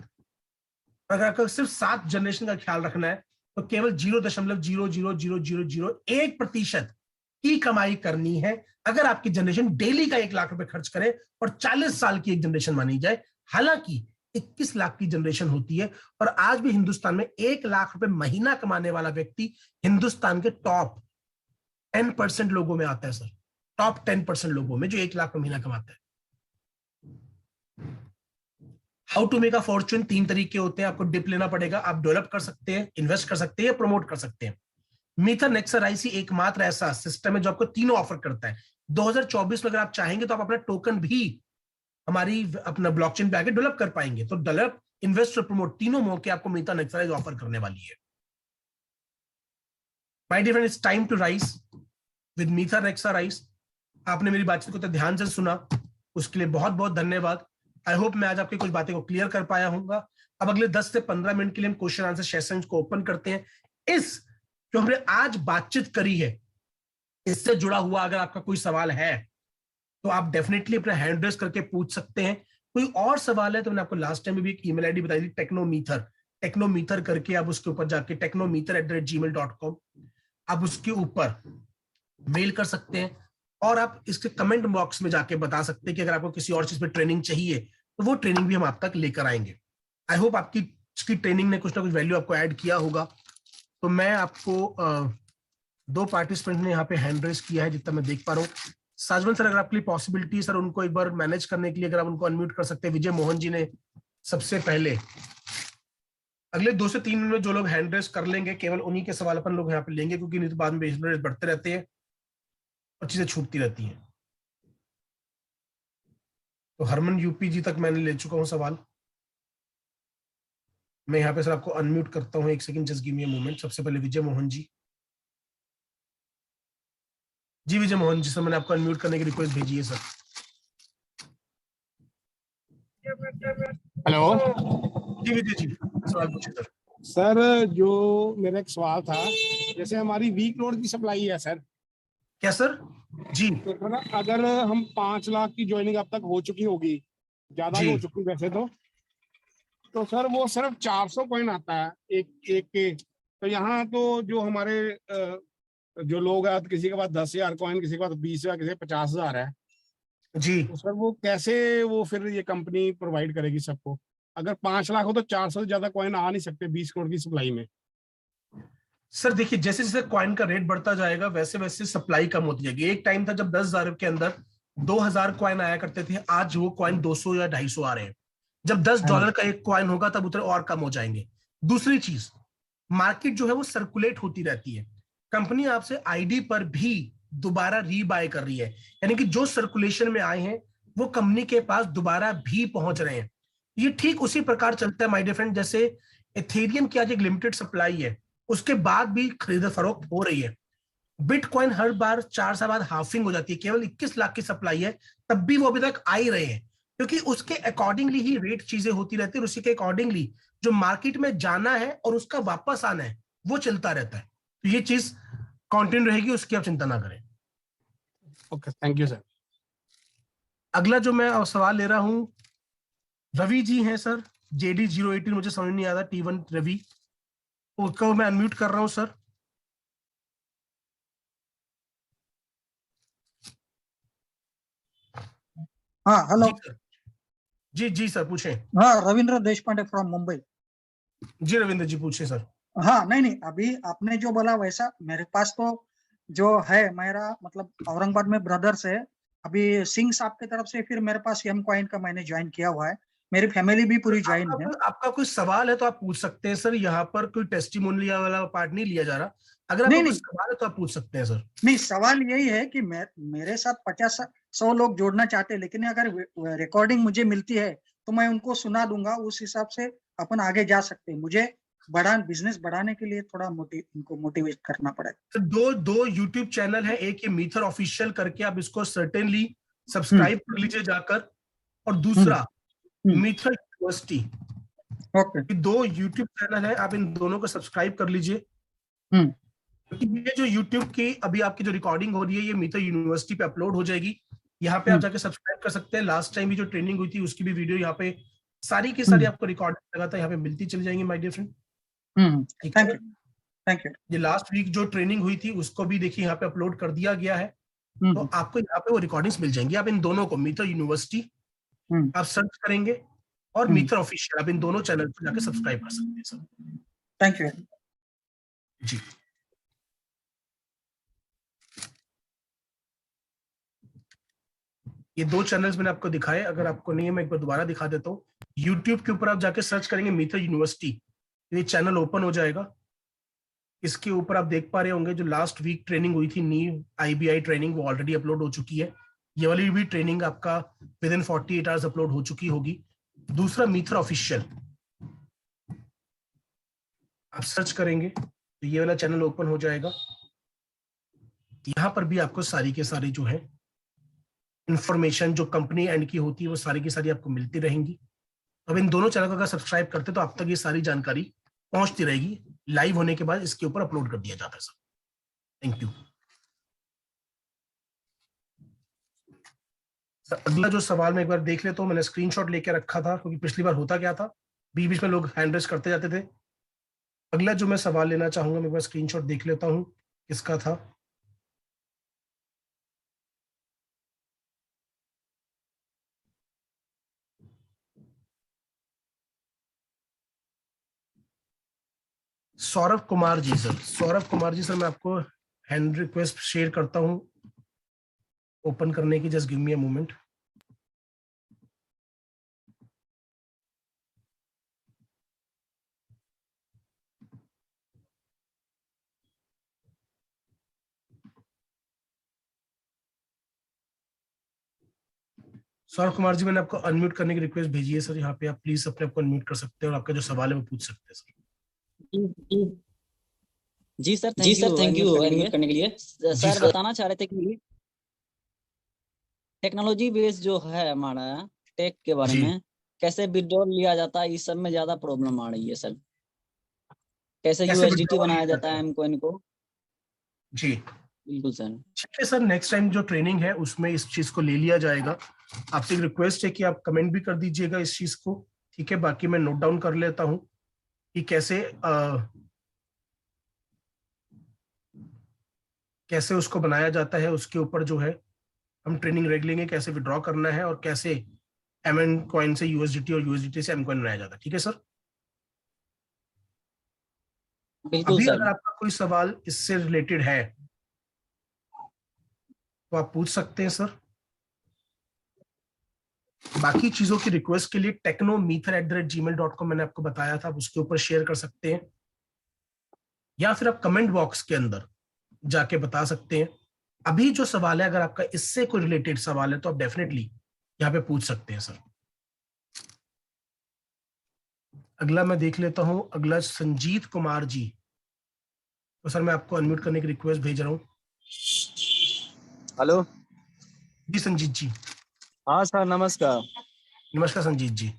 अगर आपको सिर्फ 7 जनरेशन का ख्याल रखना है तो केवल 0.00001% की कमाई करनी है अगर आपकी जनरेशन डेली का 1 लाख रुपए खर्च करे और 40 साल की एक जनरेशन मानी जाए। हालांकि 21 लाख की जनरेशन होती है, और आज भी हिंदुस्तान में 1 लाख रुपए महीना कमाने वाला व्यक्ति हिंदुस्तान के टॉप 10% लोगों में आता है सर। टॉप 10% लोगों में जो 1 लाख महीना कमाता है। How to make a fortune 3 तरीके होते हैं, आपको डिप लेना पड़ेगा। आप डेवलप कर सकते हैं, इन्वेस्ट कर सकते हैं, या प्रमोट कर सकते हैं। मीथर एक्सआरआईसी एकमात्र ऐसा सिस्टम है जो आपको तीनों ऑफर करता है। 2024 में अगर आप चाहेंगे तो आप अपना टोकन भी हमारी अपना ब्लॉकचेन पे आके डेवलप कर पाएंगे। तो डेवलप, इन्वेस्ट और प्रमोट तीनों मौके आपको मीथा नेक्सराइज ऑफर करने वाली है। My dear friend, it's time to rise with Meetha Nexa Rise. आपने मेरी बातचीत को तो ध्यान से सुना, उसके लिए बहुत बहुत धन्यवाद। आई होप मैं आज आपकी कुछ बातें को क्लियर कर पाया हूंगा। अब अगले 10 से 15 मिनट के लिए हम क्वेश्चन आंसर सेशन को ओपन करते हैं। इस जो हमने आज बातचीत करी है इससे जुड़ा हुआ अगर आपका कोई सवाल है तो आप डेफिनेटली अपना हैंड रेज करके पूछ सकते हैं। कोई और सवाल है तो मैंने आपको लास्ट टाइम में भी एक ईमेल आईडी बताई थी, टेक्नोमीटर करके, आप उसके ऊपर जाके technometer@gmail.com आप उसके ऊपर मेल कर सकते हैं और आप इसके कमेंट बॉक्स में जाके बता सकते हैं कि अगर आपको किसी और चीज पे ट्रेनिंग चाहिए तो वो ट्रेनिंग भी हम आप तक लेकर आएंगे। आई होप आपकी ट्रेनिंग ने कुछ ना कुछ वैल्यू आपको ऐड किया होगा। तो मैं आपको 2 पार्टिसिपेंट ने यहाँ पे हैंड रेज किया है जितना मैं देख पा रहा हूँ। साजवन सर, अगर आपके लिए पॉसिबिलिटी सर उनको एक बार मैनेज करने के लिए अगर आप उनको अनम्यूट कर सकते हैं। विजय मोहन जी ने सबसे पहले, अगले 2 से 3 मिनट में जो लोग हैंड रेज कर लेंगे केवल उन्हीं के सवाल अपन लोग यहाँ पे लेंगे, क्योंकि नहीं तो बाद में बढ़ते रहते हैं और चीजें छूटती रहती हैं। तो हरमन यूपी जी तक मैंने ले चुका हूँ सवाल। मैं यहाँ पे सर आपको अनम्यूट करता हूँ, 1 second, just give me a moment. सबसे पहले विजय मोहन जी। जी विजय मोहन जी, सर मैंने आपको अनम्यूट करने की रिक्वेस्ट भेजी है सर। हेलो जी विजय जी, सवाल पूछिए सर। सर, जो मेरा एक सवाल था, जैसे हमारी वीक लोड की सप्लाई है सर। क्या सर? जी, तो अगर हम 5 लाख की ज्वाइनिंग अब तक हो चुकी होगी, ज्यादा हो चुकी वैसे तो सर वो सिर्फ 400 कॉइन आता है एक के। तो यहाँ तो जो हमारे जो लोग हैं, किसी के पास 10,000 कॉइन, किसी के पास 20,000, किसी के 50,000 है जी। तो सर वो कैसे वो फिर ये कंपनी प्रोवाइड करेगी सबको? अगर 5 लाख हो तो 400 से ज्यादा कॉइन आ नहीं सकते 20 करोड़ की सप्लाई में। सर देखिए, जैसे जैसे कॉइन का रेट बढ़ता जाएगा वैसे वैसे सप्लाई कम होती जाएगी। एक टाइम था जब 10,000 के अंदर 2,000 कॉइन आया करते थे, आज वो कॉइन 200 या 250 आ रहे हैं। जब $10 का एक कॉइन होगा तब उतने और कम हो जाएंगे। दूसरी चीज, मार्केट जो है वो सर्कुलेट होती रहती है। कंपनी आपसे आईडी पर भी दोबारा रीबाय कर रही है, यानी कि जो सर्कुलेशन में आए हैं वो कंपनी के पास दोबारा भी पहुंच रहे हैं। ये ठीक उसी प्रकार चलता है माय डियर फ्रेंड, जैसे इथेरियम की आज एक लिमिटेड सप्लाई है, उसके बाद भी खरीद फरोख्त हो रही है। बिटकॉइन हर बार 4 साल बाद हाफिंग हो जाती है, केवल 21 लाख की सप्लाई है, तब भी वो अभी तक आ ही रहे हैं, क्योंकि उसके अकॉर्डिंगली ही रेट चीजें होती रहती है और उसी के अकॉर्डिंगली जो मार्केट में जाना है और उसका वापस आना है वो चलता रहता है। तो ये चीज कंटिन्यू रहेगी, उसकी आप चिंता ना करें। Okay, thank you sir. अगला जो मैं सवाल ले रहा हूं, रवि जी हैं सर, JD018, मुझे समझ नहीं आता, T1 रवि, उसको मैं अनम्यूट कर रहा हूं सर। हाँ, हेलो जी जी सर पूछें। हाँ, रविंद्र देशपांडे फ्रॉम मुंबई। जी रविंद्र जी पूछे सर। हाँ, नहीं, अभी आपने जो बोला वैसा मेरे पास तो जो है, मेरा मतलब औरंगाबाद में ब्रदर्स है, अभी सिंह साहब की तरफ से, फिर मेरे पास एम कॉइन का मैंने ज्वाइन किया हुआ है, मेरी फैमिली भी पूरी ज्वाइन है। आपका कोई सवाल है तो आप पूछ सकते हैं सर, यहाँ पर कोई टेस्टिमोनियल वाला पार्ट नहीं लिया जा रहा। अगर आपका कोई सवाल है तो आप पूछ सकते हैं सर। नहीं, सवाल यही है कि मेरे साथ 50-100 लोग जोड़ना चाहते हैं, लेकिन अगर रिकॉर्डिंग मुझे मिलती है तो मैं उनको सुना दूंगा, उस हिसाब से अपन आगे जा सकते हैं। मुझे बिजनेस बढ़ाने के लिए थोड़ा इनको मोटिवेट करना पड़ेगा। दो यूट्यूब चैनल है, एक ये मीथर ऑफिशियल करके, आप इसको सर्टेनली सब्सक्राइब कर लीजिए जाकर, और दूसरा मीथर यूनिवर्सिटी। ओके, 2 यूट्यूब चैनल है, आप इन दोनों को सब्सक्राइब कर लीजिए, क्योंकि ये जो यूट्यूब की अभी आपकी जो रिकॉर्डिंग हो रही है ये मीथर यूनिवर्सिटी पे अपलोड हो जाएगी। यहाँ पे आप जाके सब्सक्राइब कर सकते हैं। लास्ट टाइम भी जो ट्रेनिंग हुई थी उसकी भी वीडियो यहाँ पे सारी की सारी आपको रिकॉर्डिंग लगा था, यहाँ पे मिलती चली जाएंगी my dear friend. Thank you. ये लास्ट वीक जो ट्रेनिंग हुई थी उसको भी देखिए यहाँ पे अपलोड कर दिया गया है, तो आपको यहाँ पे वो रिकॉर्डिंग्स मिल जाएंगी। आप इन दोनों को, मीथर यूनिवर्सिटी आप सर्च करेंगे और मीथर ऑफिशियल, आप इन दोनों चैनल पर जाके सब्सक्राइब कर सकते हैं सर। थैंक यू जी। ये 2 चैनल्स मैंने आपको दिखाए, अगर आपको नहीं है मैं एक बार दोबारा दिखा देता हूँ। यूट्यूब के ऊपर आप जाके सर्च करेंगे मीथर यूनिवर्सिटी, ये चैनल ओपन हो जाएगा। इसके ऊपर आप देख पा रहे होंगे जो लास्ट वीक ट्रेनिंग हुई थी, नीव IBI ट्रेनिंग, वो ऑलरेडी अपलोड हो चुकी है। ये वाली भी ट्रेनिंग आपका विद इन 48 आवर्स अपलोड हो चुकी होगी। दूसरा मीथर ऑफिशियल, आप सर्च करेंगे तो ये वाला चैनल ओपन हो जाएगा। यहाँ पर भी आपको सारी के सारी जो है इंफॉर्मेशन जो कंपनी एंड की होती है वो सारी की सारी आपको मिलती रहेंगी। अब इन दोनों चैनल को अगर सब्सक्राइब करते तो आप तक ये सारी जानकारी पहुंचती रहेगी। लाइव होने के बाद इसके ऊपर अपलोड कर दिया जाता है सर। Thank you sir. अगला जो सवाल मैं एक बार देख लेता हूँ, मैंने स्क्रीनशॉट लेके रखा था क्योंकि पिछली बार होता क्या था, बीच बीच में लोग हैंड रेज करते जाते थे। अगला जो मैं सवाल लेना चाहूंगा, मैं एक बार स्क्रीनशॉट देख लेता हूँ किसका था। सौरभ कुमार जी सर। सौरभ कुमार जी सर, मैं आपको हैंड रिक्वेस्ट शेयर करता हूं ओपन करने की। Just give me a moment. Saurabh Kumar ji, मैंने आपको अनम्यूट करने की रिक्वेस्ट भेजी है सर। यहाँ पे आप प्लीज अपने आपको अनम्यूट कर सकते हैं और आपका जो सवाल है वो पूछ सकते हैं सर। जी सर, थैंक यू अनम्यूट करने के लिए। सर बताना चाह रहे थे कि टेक्नोलॉजी बेस जो है हमारा टेक के बारे में, कैसे विड्रॉल लिया जाता है, इस सब में ज्यादा प्रॉब्लम आ रही है सर। कैसे यूएसडीटी बनाया जाता है एमकॉइन को। जी बिल्कुल सर। ठीक है सर, नेक्स्ट टाइम जो ट्रेनिंग है उसमें इस चीज को ले लिया जाएगा। आपसे एक रिक्वेस्ट है कि आप कमेंट भी कर दीजिएगा इस चीज को, ठीक है। बाकी मैं नोट डाउन कर लेता हूं कि कैसे उसको बनाया जाता है। उसके ऊपर जो है हम ट्रेनिंग रेग लेंगे, कैसे विड्रॉ करना है और कैसे एमएन कॉइन से यूएसडीटी और यूएसडीटी से एम कॉइन बनाया जाता है। ठीक है सर, बिल्कुल अभी सर। अगर आपका कोई सवाल इससे रिलेटेड है तो आप पूछ सकते हैं सर। बाकी चीजों की रिक्वेस्ट के लिए technometer@gmail.com मैंने आपको बताया था, आप उसके ऊपर शेयर कर सकते हैं या फिर आप कमेंट बॉक्स के अंदर जाके बता सकते हैं। अभी जो सवाल है, अगर आपका इससे कोई रिलेटेड सवाल है तो आप डेफिनेटली यहाँ पे पूछ सकते हैं सर। अगला मैं देख लेता हूं, अगला संजीत कुमार जी। तो सर मैं आपको अनम्यूट करने की रिक्वेस्ट भेज रहा हूँ। हेलो जी संजीत जी। हाँ सर, नमस्कार। नमस्कार संजीत जी।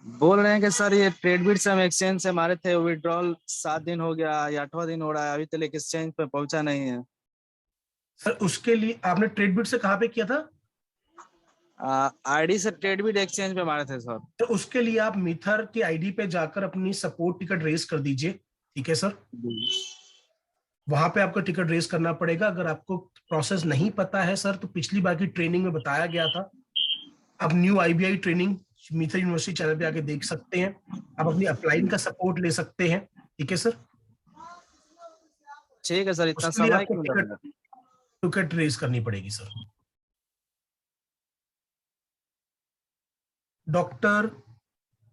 बोल रहे हैं कि सर ये ट्रेडबिट से हम एक्सचेंज से मारे थे, विड्रॉल 7 दिन हो गया या 8वां दिन हो रहा है, अभी तक एक्सचेंज पे पहुंचा नहीं है सर। उसके लिए आपने ट्रेडबिट से कहाँ पे किया था? आईडी से ट्रेडबिट एक्सचेंज पे मारे थे सर। तो उसके लिए आप मीथर की आईडी पे जाकर अपनी सपोर्ट टिकट रेज कर दीजिए, ठीक है सर। वहां पे आपको टिकट रेज करना पड़ेगा। अगर आपको प्रोसेस नहीं पता है सर तो पिछली बार की ट्रेनिंग में बताया गया था। आप new IBI training Meethar university channel पे आके देख सकते हैं। आप अपनी अपलाइन का सपोर्ट ले सकते हैं, ठीक है सर। ठीक है सर, इतना समय क्यों लगेगा? टिकट रेज करनी पड़ेगी सर। डॉक्टर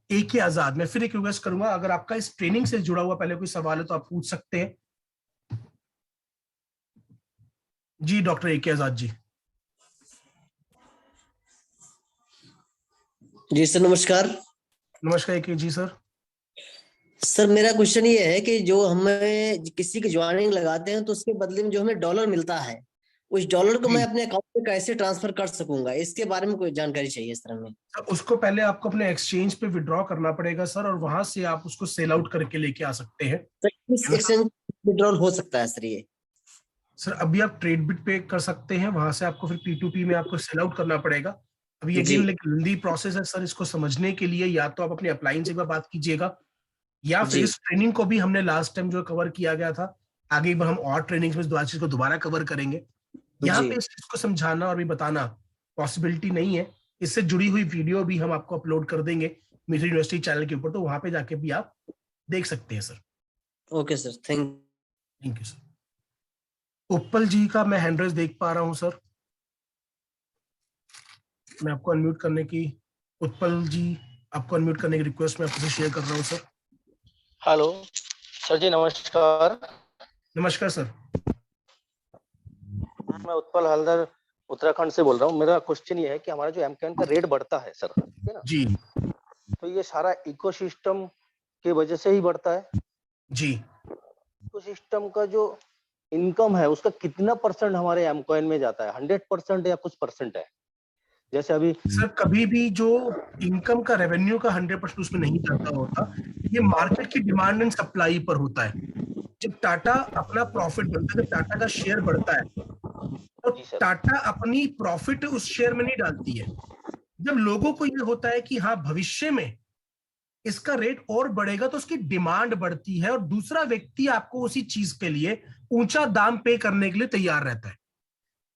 ए के आजाद, मैं फिर एक रिक्वेस्ट करूंगा, अगर आपका इस ट्रेनिंग से जुड़ा हुआ पहले कोई सवाल है तो आप पूछ सकते हैं। जी डॉक्टर ए के आजाद जी। जी सर, नमस्कार। नमस्कार ए के जी सर। सर मेरा क्वेश्चन ये है कि जो हमें किसी की ज्वाइनिंग लगाते हैं तो उसके बदले में जो हमें डॉलर मिलता है, उस डॉलर को मैं अपने अकाउंट में कैसे ट्रांसफर कर सकूंगा, इसके बारे में कोई जानकारी चाहिए इस तरह में। उसको पहले आपको अपने एक्सचेंज पे विड्रॉ करना पड़ेगा सर, और वहां से आप उसको सेल आउट करके लेके आ सकते हैं। किस एक्सचेंज विड्रॉल हो सकता है सर ये? सर अभी आप ट्रेडबिट पे कर सकते हैं, वहां से आपको फिर P2P में आपको सेल आउट करना पड़ेगा। अभी ये गेम लेंदी प्रोसेस है सर। इसको समझने के लिए या तो आप अपने अपलाइन से एक बार बात कीजिएगा, या फिर इस ट्रेनिंग को भी हमने लास्ट टाइम जो कवर किया गया था, आगे हम और ट्रेनिंग्स में चीज को दोबारा कवर करेंगे। यहाँ पे इस चीज को समझाना और भी बताना पॉसिबिलिटी नहीं है। इससे जुड़ी हुई वीडियो भी हम आपको अपलोड कर देंगे मीथर यूनिवर्सिटी चैनल के ऊपर, तो वहां पे जाके भी आप देख सकते हैं sir. Okay sir, thank you sir. Utpal ji का मैं हैंड रेज देख पा रहा हूं सर, मैं आपको अनम्यूट करने की, उत्पल जी आपको अनम्यूट करने की रिक्वेस्ट मैं आपसे शेयर कर रहा हूं सर। हेलो सर जी, नमस्कार। नमस्कार सर। मैं उत्पल हलदर उत्तराखंड से बोल रहा हूँ। मेरा क्वेश्चन ये है कि हमारा जो एमकॉइन का रेट बढ़ता है सर, ठीक है ना जी, तो ये सारा इकोसिस्टम की वजह से ही बढ़ता है जी। इकोसिस्टम का जो इनकम है उसका कितना परसेंट हमारे एमकॉइन में जाता है? 100% या कुछ परसेंट है? जैसे अभी सर कभी भी जो इनकम का रेवेन्यू का 100% उसमें नहीं जाता होता, ये मार्केट की डिमांड एंड सप्लाई पर होता है। जब टाटा अपना प्रॉफिट बनता है, जब टाटा का शेयर बढ़ता है तो टाटा अपनी प्रॉफिट उस शेयर में नहीं डालती है। जब लोगों को ये होता है कि हाँ भविष्य में इसका रेट और बढ़ेगा तो उसकी डिमांड बढ़ती है और दूसरा व्यक्ति आपको उसी चीज के लिए ऊंचा दाम पे करने के लिए तैयार रहता है।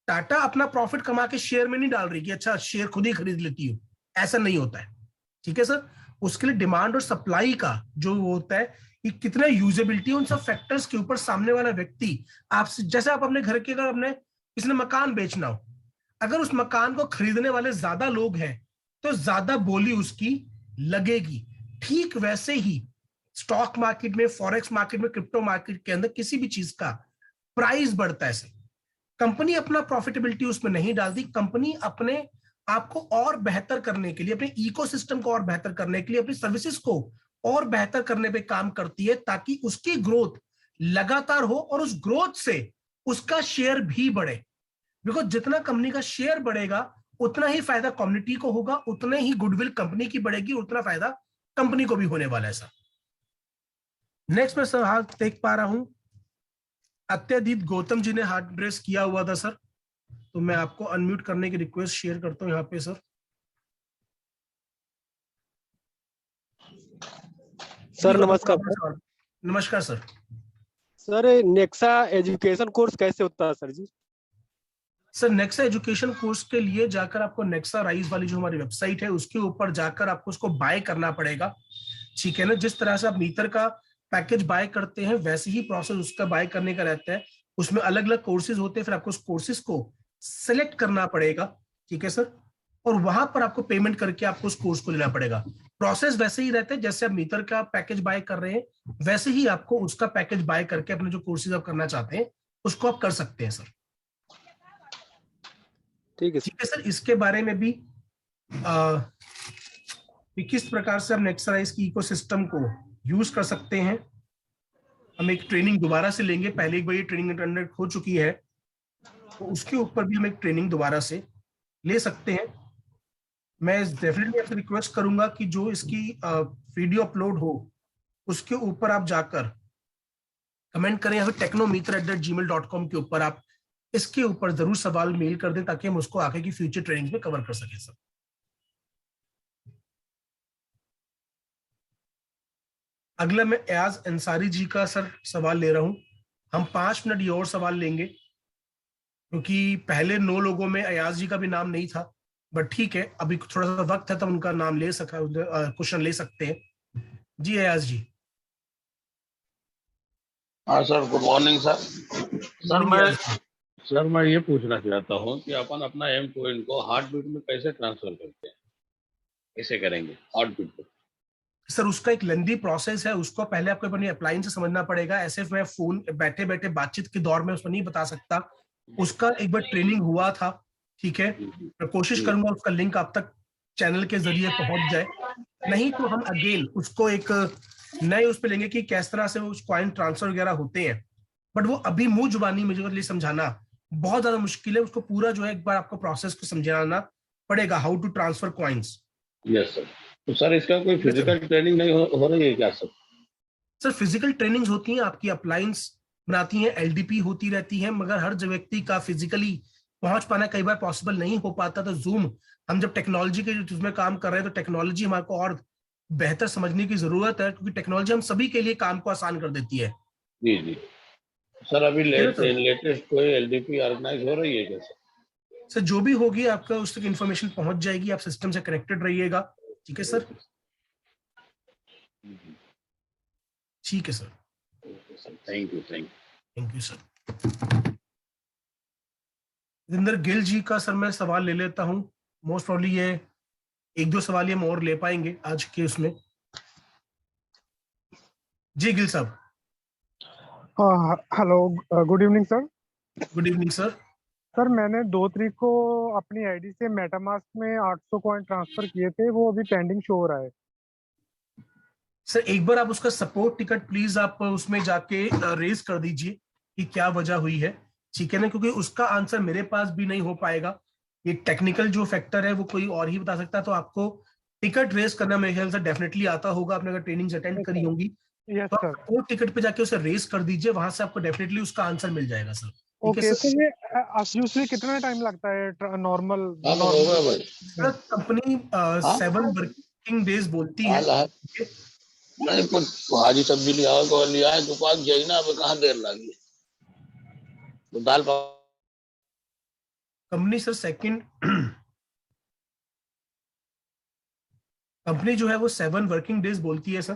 टाटा अपना प्रॉफिट कमा के शेयर में नहीं डाल रही कि अच्छा शेयर खुद ही खरीद लेती हूँ, ऐसा नहीं होता है। ठीक है सर, उसके लिए डिमांड और सप्लाई का जो होता है कि कितना यूजेबिलिटी, उन सब फैक्टर्स के ऊपर सामने वाला व्यक्ति आपसे, जैसे आप अपने घर के, अगर अपने किसी ने मकान बेचना हो, अगर उस मकान को खरीदने वाले ज्यादा लोग हैं तो ज्यादा बोली उसकी लगेगी। ठीक वैसे ही स्टॉक मार्केट में, फॉरेक्स मार्केट में, क्रिप्टो मार्केट के अंदर किसी भी चीज का प्राइस बढ़ता है। कंपनी अपना प्रॉफिटेबिलिटी उसमें नहीं डालती, कंपनी अपने आपको और बेहतर करने के लिए, अपने इकोसिस्टम को और बेहतर करने के लिए, अपनी सर्विसेज को और बेहतर करने पे काम करती है ताकि उसकी ग्रोथ लगातार हो और उस ग्रोथ से उसका शेयर भी बढ़े। बिकॉज जितना कंपनी का शेयर बढ़ेगा उतना ही फायदा कम्युनिटी को होगा, उतने ही गुडविल कंपनी की बढ़ेगी, उतना फायदा कंपनी को भी होने वाला है सर। नेक्स्ट में सर हाथ देख पा रहा हूं अत्यदीप गौतम जी ने हाथ रेस किया हुआ था सर, तो मैं आपको अनम्यूट करने की रिक्वेस्ट शेयर करता हूं यहाँ पे सर। सर नमस्कार। नमस्कार sir. Sir Nexa education course कैसे होता है सर जी? सर नेक्सा एजुकेशन कोर्स के लिए जाकर आपको नेक्सा राइज वाली जो हमारी वेबसाइट है उसके ऊपर जाकर आपको उसको बाय करना पड़ेगा। ठीक है ना, जिस तरह से आप मीटर का पैकेज बाय करते हैं वैसे ही प्रोसेस उसका बाय करने का रहता है। उसमें अलग अलग कोर्सेज होते हैं, फिर आपको उस कोर्सेज को सिलेक्ट करना पड़ेगा। ठीक है सर, और वहां पर आपको पेमेंट करके आपको उस कोर्स को लेना पड़ेगा। प्रोसेस वैसे ही रहता है जैसे आप मीटर का पैकेज बाय कर रहे हैं, वैसे ही आपको उसका पैकेज बाय करके अपने जो कोर्सेज आप करना चाहते हैं उसको आप कर सकते हैं सर। ठीक है सर। इसके बारे में भी किस प्रकार से हम नेक्सराइज की इकोसिस्टम को यूज कर सकते हैं, हम एक ट्रेनिंग दोबारा से लेंगे। पहले एक बार ये ट्रेनिंग इंटरनेट हो चुकी है तो उसके ऊपर भी हम एक ट्रेनिंग दोबारा से ले सकते हैं। मैं डेफिनेटली आपसे रिक्वेस्ट करूंगा कि जो इसकी वीडियो अपलोड हो उसके ऊपर आप जाकर कमेंट करें या फिर technometer@gmail.com के ऊपर आप इसके ऊपर जरूर सवाल मेल कर दें ताकि हम उसको आगे की फ्यूचर ट्रेनिंग में कवर कर सकें सर। अगला मैं एयाज अंसारी जी का सर सवाल ले रहा हूं। हम 5 मिनट ये और सवाल लेंगे क्योंकि पहले 9 लोगों में एयाज जी का भी नाम नहीं था, बट ठीक है अभी थोड़ा सा वक्त है तो उनका नाम ले सका, क्वेश्चन ले सकते हैं। जी एयाज जी। हाँ sir, good morning sir. Sir मैं ये पूछना चाहता हूँ कि अपन अपना एमकॉइन को हार्ट बीट में कैसे ट्रांसफर करते हैं, कैसे करेंगे हार्ट बीट को? सर उसका एक लेंदी प्रोसेस है, उसको पहले आपको अपनी अप्लायंस से समझना पड़ेगा। ऐसे मैं फोन बैठे बैठे बातचीत के दौर में उसको नहीं बता सकता, उसका एक बार ट्रेनिंग हुआ था। ठीक है, मैं कोशिश करूंगा उसका लिंक आप तक चैनल के जरिए पहुंच जाए, नहीं तो हम अगेन उसको एक नए उस पर लेंगे कि किस तरह से उस कॉइन ट्रांसफर वगैरह होते हैं। बट वो अभी मुंह जुबानी मुझे लिए समझाना बहुत ज्यादा मुश्किल है, उसको पूरा जो है एक बार आपको प्रोसेस को समझाना पड़ेगा, how to transfer coins. Yes sir. तो सर इसका कोई फिजिकल ट्रेनिंग नहीं हो रही है क्या सर? सर फिजिकल ट्रेनिंग्स होती हैं, आपकी अप्लायंस बनाती हैं, एलडीपी होती रहती है, मगर हर व्यक्ति का फिजिकली पहुंच पाना कई बार पॉसिबल नहीं हो पाता। तो जूम, हम जब टेक्नोलॉजी के उसमें काम कर रहे हैं तो टेक्नोलॉजी हमारे को और बेहतर समझने की जरूरत है क्योंकि टेक्नोलॉजी हम सभी के लिए काम को आसान कर देती है। जी जी सर। अभी लेटेस्ट कोई एलडीपी ऑर्गेनाइज हो रही है क्या सर? सर जो भी होगी आपका उस तक इन्फॉर्मेशन पहुंच जाएगी, आप सिस्टम से कनेक्टेड रहिएगा। ठीक है सर। ठीक है sir. Thank you sir. Jinder Gill ji का सर मैं सवाल ले लेता हूं, मोस्ट प्रॉब्ली ये 1-2 सवाल हम और ले पाएंगे आज के उसमें। जी गिल साहब। Hello, good evening sir. Good evening sir. Sir मैंने 2 तारीख को अपनी आईडी से मेटामास्क में 800 कॉइन ट्रांसफर किए थे, वो अभी पेंडिंग शो हो रहा है। सर एक बार आप उसका सपोर्ट टिकट प्लीज आप उसमें जाके रेज कर दीजिए कि क्या वजह हुई है, ठीक है ना, क्योंकि उसका आंसर मेरे पास भी नहीं हो पाएगा। ये टेक्निकल जो फैक्टर है वो कोई और ही बता सकता है। तो आपको टिकट रेज करना मेरे ख्याल से डेफिनेटली आता होगा, आपने अगर ट्रेनिंग्स अटेंड करी होंगी तो आप सपोर्ट टिकट पे जाके उसे रेज कर दीजिए, वहां से आपको डेफिनेटली उसका आंसर मिल जाएगा सर। ओके, तो ये यूजुअली कितना टाइम लगता है नॉर्मल? कंपनी 7 वर्किंग डेज बोलती है। नहीं कुछ भाजी सब्जी लिया है दुकान जाई ना, अब कहाँ देर लगी तो दाल कंपनी सर कंपनी जो है वो 7 वर्किंग डेज बोलती है सर,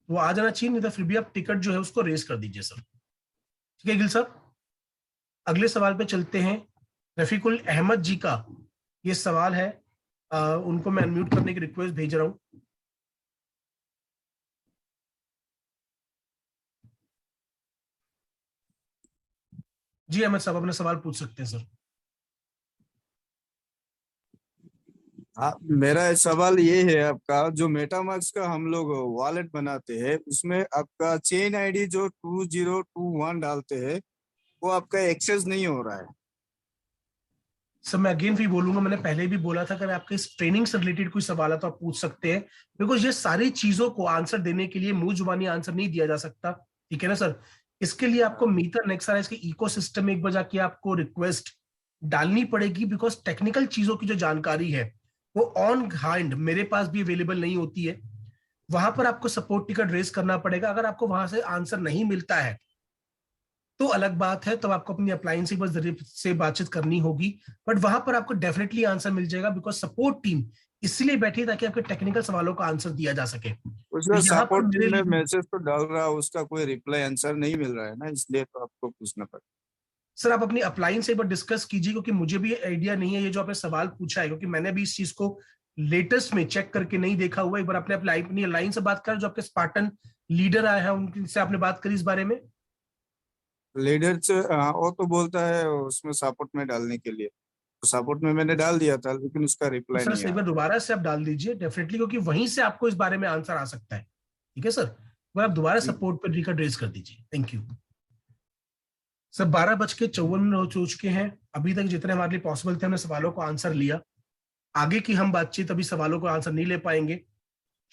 वो आ जाना चाहिए, नहीं तो फिर भी आप टिकट जो है उसको रेज कर दीजिए सर। ठीक है गिल साहब, अगले सवाल पे चलते हैं। रफीकुल अहमद जी का ये सवाल है, उनको मैं अनम्यूट करने की रिक्वेस्ट भेज रहा हूं। जी अहमद साहब अपना सवाल पूछ सकते हैं सर। हाँ, मेरा सवाल ये है, आपका जो मेटामास्क का हम लोग वॉलेट बनाते हैं उसमें आपका चेन आईडी जो 2021 डालते हैं वो आपका एक्सेस नहीं हो रहा है। सर मैं अगेन भी बोलूंगा, मैंने पहले भी बोला था, अगर आपके इस ट्रेनिंग से रिलेटेड कोई सवाल है तो आप पूछ सकते हैं, बिकॉज ये सारी चीजों को आंसर देने के लिए मुंह जुबानी आंसर नहीं दिया जा सकता, ठीक है ना सर। इसके लिए आपको मीटर नेक्सा इसके इकोसिस्टम में एक बार जाके आपको रिक्वेस्ट डालनी पड़ेगी, बिकॉज टेक्निकल चीजों की जो जानकारी है वो ऑन हैंड मेरे पास भी अवेलेबल नहीं होती है। वहां पर आपको सपोर्ट टिकट रेज करना पड़ेगा। अगर आपको वहां से आंसर नहीं मिलता है तो अलग बात है, तब आपको अपनी अप्लायंस के जरिए से बातचीत करनी होगी, बट वहां पर आपको डेफिनेटली आंसर मिल जाएगा, बिकॉज सपोर्ट टीम इसलिए बैठी है ताकि आपके टेक्निकल सवालों का आंसर दिया जा सके। सपोर्ट टीम में मैसेज तो डाल रहा है, उसका कोई रिप्लाई आंसर नहीं मिल रहा है ना, इसलिए तो आपको पूछना पड़ा। सर आप अपनी अप्लायंस एक बार डिस्कस कीजिए, क्योंकि मुझे भी आइडिया नहीं है ये जो आपने सवाल पूछा है, क्योंकि मैंने भी इस चीज को लेटेस्ट में चेक करके नहीं देखा हुआ। एक बार आपने अपनी अलायंस से बात कर, जो आपके स्पार्टन लीडर आए हैं उनसे आपने बात करी इस बारे में? लीडर से वो तो बोलता है उसमें सपोर्ट में डालने के लिए, तो सपोर्ट में मैंने डाल दिया था लेकिन उसका रिप्लाई नहीं आया। एक बार दोबारा से आप डाल दीजिए डेफिनेटली, क्योंकि वहीं से आपको इस बारे में आंसर आ सकता है। ठीक है सर, आप दोबारा सपोर्ट पर रिकॉर्ड रेज कर दीजिए। Thank you sir. 12:54 हो चुके हैं। अभी तक जितने हमारे लिए पॉसिबल थे हमने सवालों को आंसर लिया। आगे की हम बातचीत अभी सवालों को आंसर नहीं ले पाएंगे।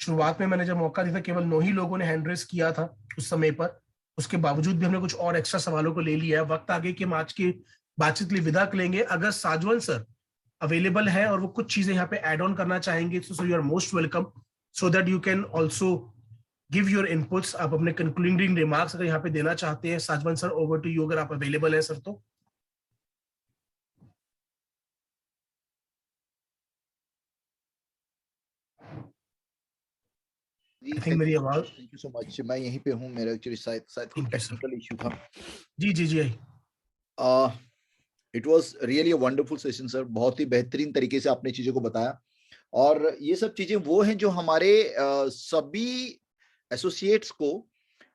शुरुआत में मैंने जब मौका दिया था केवल 9 ही लोगों ने हैंड रेस किया था उस समय पर, उसके बावजूद भी हमने कुछ और एक्स्ट्रा सवालों को ले लिया है। वक्त आगे कि हम आज की बातचीत के लिए विदा लेंगे। अगर साजवन सर अवेलेबल है और वो कुछ चीजें यहाँ पे ऐड ऑन करना चाहेंगे तो you are most welcome, so that you can also give your inputs. आप अपने कंक्लूडिंग रिमार्क्स अगर यहाँ पे देना चाहते हैं, साजवन सर ओवर टू यू, अगर आप अवेलेबल है सर तो। मेरी आवाज, थैंक यू सो मच। मैं यहीं पे हूँ, मेरा एक्चुअली शायद टेक्निकल इशू था। जी जी जी। It was really a wonderful session sir, बहुत ही बेहतरीन तरीके से आपने चीजों को बताया। और ये सब चीजें वो हैं जो हमारे सभी एसोसिएट्स को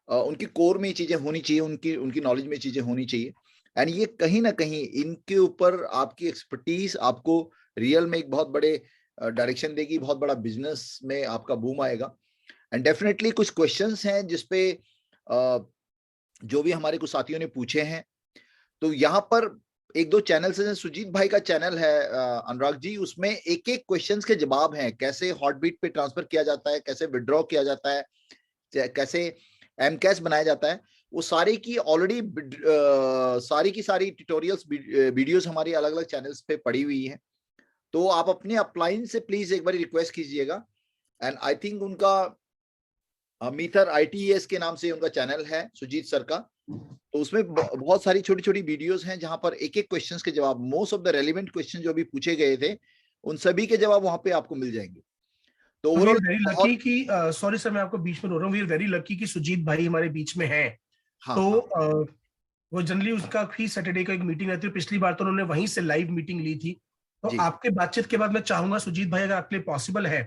उनकी कोर में चीजें होनी चाहिए, उनकी नॉलेज में चीजें होनी चाहिए। एंड ये कहीं ना कहीं इनके ऊपर आपकी एक्सपर्टीज आपको रियल में एक बहुत बड़े डायरेक्शन देगी, बहुत बड़ा बिजनेस में आपका बूम आएगा। एंड डेफिनेटली कुछ क्वेश्चंस हैं जिसपे जो भी हमारे कुछ साथियों ने पूछे हैं, तो यहाँ पर 1-2 चैनल्स हैं। सुजीत भाई का चैनल है अनुराग जी, उसमें एक क्वेश्चंस के जवाब हैं। कैसे हॉटबीट पे ट्रांसफर किया जाता है, कैसे विड्रॉ किया जाता है, कैसे एम कैश बनाया जाता है, वो सारी की ऑलरेडी सारी की सारी ट्यूटोरियल्स वीडियोस हमारी अलग अलग चैनल्स पे पड़ी हुई हैं। तो आप अपने अपलाइन से प्लीज एक बार रिक्वेस्ट कीजिएगा। एंड आई थिंक उनका मीटर ITES के नाम से उनका चैनल है सुजीत सर का, तो उसमें बहुत सारी छोटी छोटी वीडियोस हैं जहां पर एक क्वेश्चंस के जवाब, most of the relevant question जो अभी पूछे गए थे उन सभी के जवाब वहां पे आपको मिल जाएंगे। तो ओवरऑल वेरी लकी कि सॉरी सर मैं आपको बीच में रोक रहा हूँ, वी आर वेरी लकी कि सुजीत भाई हमारे बीच में है। हाँ, तो वो जनरली उसका भी सैटरडे का एक मीटिंग रहती है, पिछली बार तो उन्होंने वहीं से लाइव मीटिंग ली थी। तो आपके बातचीत के बाद मैं चाहूंगा सुजीत भाई, अगर आपके लिए पॉसिबल है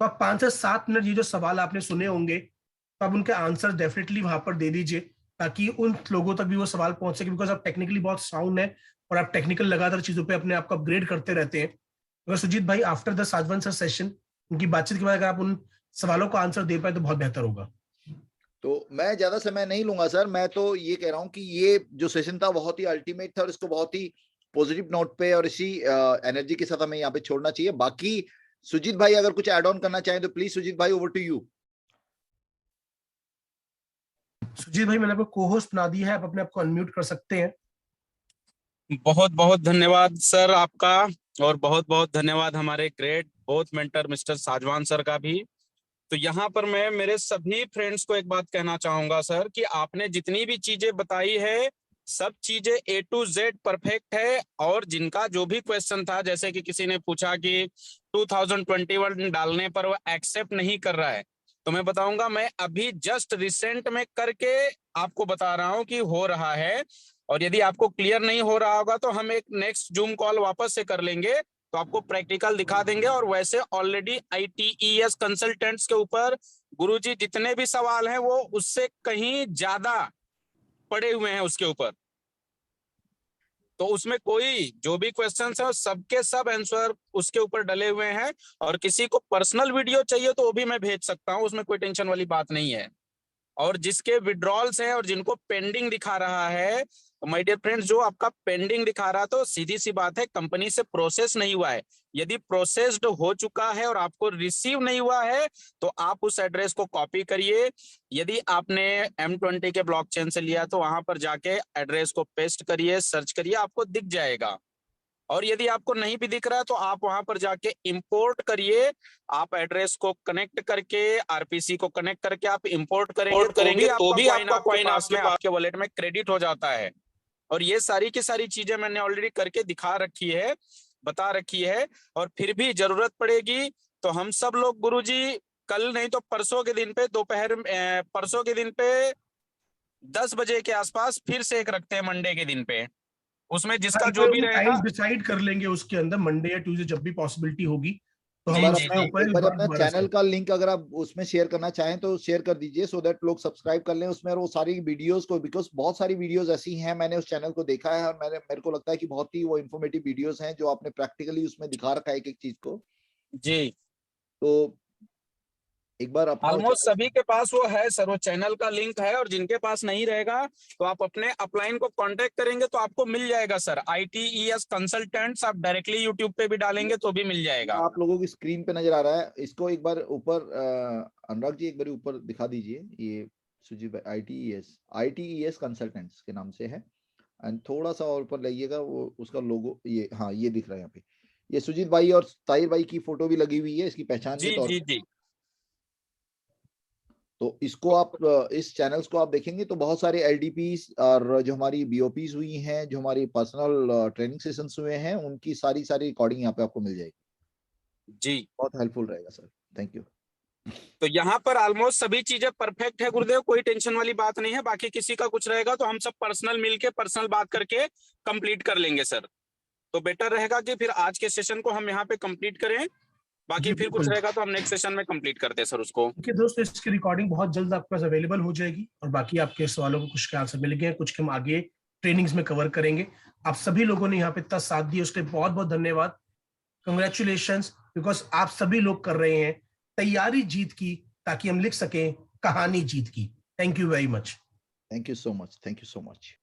तो आप 5 से 7 मिनट ये जो सवाल आपने सुने होंगे तो आप उनके आंसर डेफिनेटली वहां पर दे दीजिए, ताकि उन लोगों तक भी वो सवाल पहुंच सके, बिकॉज आप टेक्निकली बहुत साउंड है और आप टेक्निकल लगातार चीजों पे अपने आप को अपग्रेड करते रहते हैं। अगर सुजीत भाई आफ्टर द साजवन सर सेशन, उनकी बातचीत के बाद अगर आप उन सवालों का आंसर दे पाए तो बहुत बेहतर होगा। तो मैं ज्यादा समय नहीं लूंगा सर, मैं तो ये कह रहा हूँ कि ये जो सेशन था बहुत ही अल्टीमेट था और इसको बहुत ही पॉजिटिव नोट पे और इसी एनर्जी के साथ हमें यहाँ पे छोड़ना चाहिए। बाकी सुजीत भाई अगर कुछ ऐड ऑन करना चाहें तो प्लीज सुजीत भाई, ओवर टू यू। सुजीत भाई मैंने आपको को-होस्ट बना दिया है, आप अपने आप को अनम्यूट कर सकते हैं। बहुत बहुत धन्यवाद सर आपका, और बहुत बहुत धन्यवाद हमारे great both mentor mister Sajwan sir का भी। तो यहाँ पर मैं मेरे सभी फ्रेंड्स को एक बात कहना चाहूंगा सर कि आपने जितनी भी चीजें बताई है सब चीजें A to Z परफेक्ट है। और जिनका जो भी क्वेश्चन था, जैसे कि किसी ने पूछा कि 2021 डालने पर वो एक्सेप्ट नहीं कर रहा है, तो मैं बताऊंगा मैं अभी जस्ट रिसेंट में करके आपको बता रहा हूं कि हो रहा है। और यदि आपको क्लियर नहीं हो रहा होगा तो हम एक नेक्स्ट जूम कॉल वापस से कर लेंगे, तो आपको प्रैक्टिकल दिखा देंगे। और वैसे ऑलरेडी ITES कंसल्टेंट्स के ऊपर गुरुजी जितने भी सवाल हैं वो उससे कहीं ज्यादा पड़े हुए हैं उसके ऊपर, तो उसमें कोई जो भी क्वेश्चंस है सबके सब आंसर उसके ऊपर डले हुए हैं। और किसी को पर्सनल वीडियो चाहिए तो वो भी मैं भेज सकता हूं, उसमें कोई टेंशन वाली बात नहीं है। और जिसके विड्रॉल्स हैं और जिनको पेंडिंग दिखा रहा है, माय डियर फ्रेंड्स, जो आपका पेंडिंग दिखा रहा तो सीधी सी बात है, कंपनी से प्रोसेस नहीं हुआ है। यदि प्रोसेस्ड हो चुका है और आपको रिसीव नहीं हुआ है तो आप उस एड्रेस को कॉपी करिए। यदि आपने M20 के ब्लॉकचेन से लिया तो वहां पर जाके एड्रेस को पेस्ट करिए, सर्च करिए, आपको दिख जाएगा। और यदि आपको नहीं भी दिख रहा है तो आप वहां पर जाके इंपोर्ट करिए। आप एड्रेस को कनेक्ट करके RPC को कनेक्ट करके आप इंपोर्ट करेंगे तो भी आपका कॉइन आपके वॉलेट में क्रेडिट हो जाता है। और ये सारी की सारी चीजें मैंने ऑलरेडी करके दिखा रखी है, बता रखी है। और फिर भी जरूरत पड़ेगी तो हम सब लोग गुरुजी कल नहीं तो परसों के दिन पे दोपहर परसों के दिन पे 10 बजे के आसपास फिर से एक रखते हैं मंडे के दिन पे, उसमें जिसका जो भी रहेगा डिसाइड कर लेंगे उसके अंदर, मंडे या ट्यूसडे जब भी पॉसिबिलिटी होगी तो हम अपना चैनल का लिंक अगर आप उसमें शेयर करना चाहें तो शेयर कर दीजिए, सो दैट लोग सब्सक्राइब कर लें उसमें और वो सारी वीडियोस को, बिकॉज बहुत सारी वीडियोस ऐसी हैं, मैंने उस चैनल को देखा है और मेरे को लगता है कि बहुत ही वो इन्फॉर्मेटिव वीडियोस हैं जो आपने प्रैक्टिकली उसमें दिखा रखा है एक एक चीज को जी। तो एक बार ऑलमोस्ट सभी के पास वो है सर, वो चैनल का लिंक है। और जिनके पास नहीं रहेगा तो आप अपने अपलाइन को कांटेक्ट करेंगे तो आपको मिल जाएगा सर। ITES कंसल्टेंट्स आप डायरेक्टली यूट्यूब पे भी डालेंगे तो भी मिल जाएगा। आप लोगों की स्क्रीन पे नजर आ रहा है, इसको एक बार ऊपर अनुराग जी एक बार ऊपर दिखा दीजिए। ये सुजीत भाई ITES कंसल्टेंट्स के नाम से है, एंड थोड़ा सा और ऊपर लाइएगा, वो उसका लोगो ये, हाँ ये दिख रहा है यहाँ पे। ये सुजीत भाई और ताहिर भाई की फोटो भी लगी हुई है इसकी पहचान के तौर पे। तो इसको आप इस चैनल्स को आप देखेंगे तो बहुत सारे LDPs और जो हमारी BOPs हुई हैं, जो हमारी पर्सनल ट्रेनिंग सेशंस हुए हैं, उनकी सारी रिकॉर्डिंग यहाँ पे आपको मिल जाएगी जी। बहुत हेल्पफुल रहेगा सर, थैंक यू। तो यहाँ पर ऑलमोस्ट सभी चीजें परफेक्ट है गुरुदेव, कोई टेंशन वाली बात नहीं है। बाकी किसी का कुछ रहेगा तो हम सब पर्सनल मिलके पर्सनल बात करके कंप्लीट कर लेंगे सर। तो बेटर रहेगा कि फिर आज के सेशन को हम यहाँ पे कंप्लीट करें, बाकी फिर कुछ रहेगा तो हम नेक्स्ट सेशन में कंप्लीट करते हैं सर उसको। ओके दोस्तों, इसकी रिकॉर्डिंग बहुत जल्द आपके पास अवेलेबल हो जाएगी और बाकी आपके सवालों को कुछ के आंसर मिल गए, कुछ के हम आगे ट्रेनिंग्स में कवर करेंगे। आप सभी लोगों ने यहाँ पे इतना साथ दिया उसके लिए बहुत बहुत धन्यवाद, कंग्रेचुलेशंस, बिकॉज आप सभी लोग कर रहे हैं तैयारी जीत की ताकि हम लिख सकें कहानी जीत की। Thank you very much. Thank you so much, thank you so much.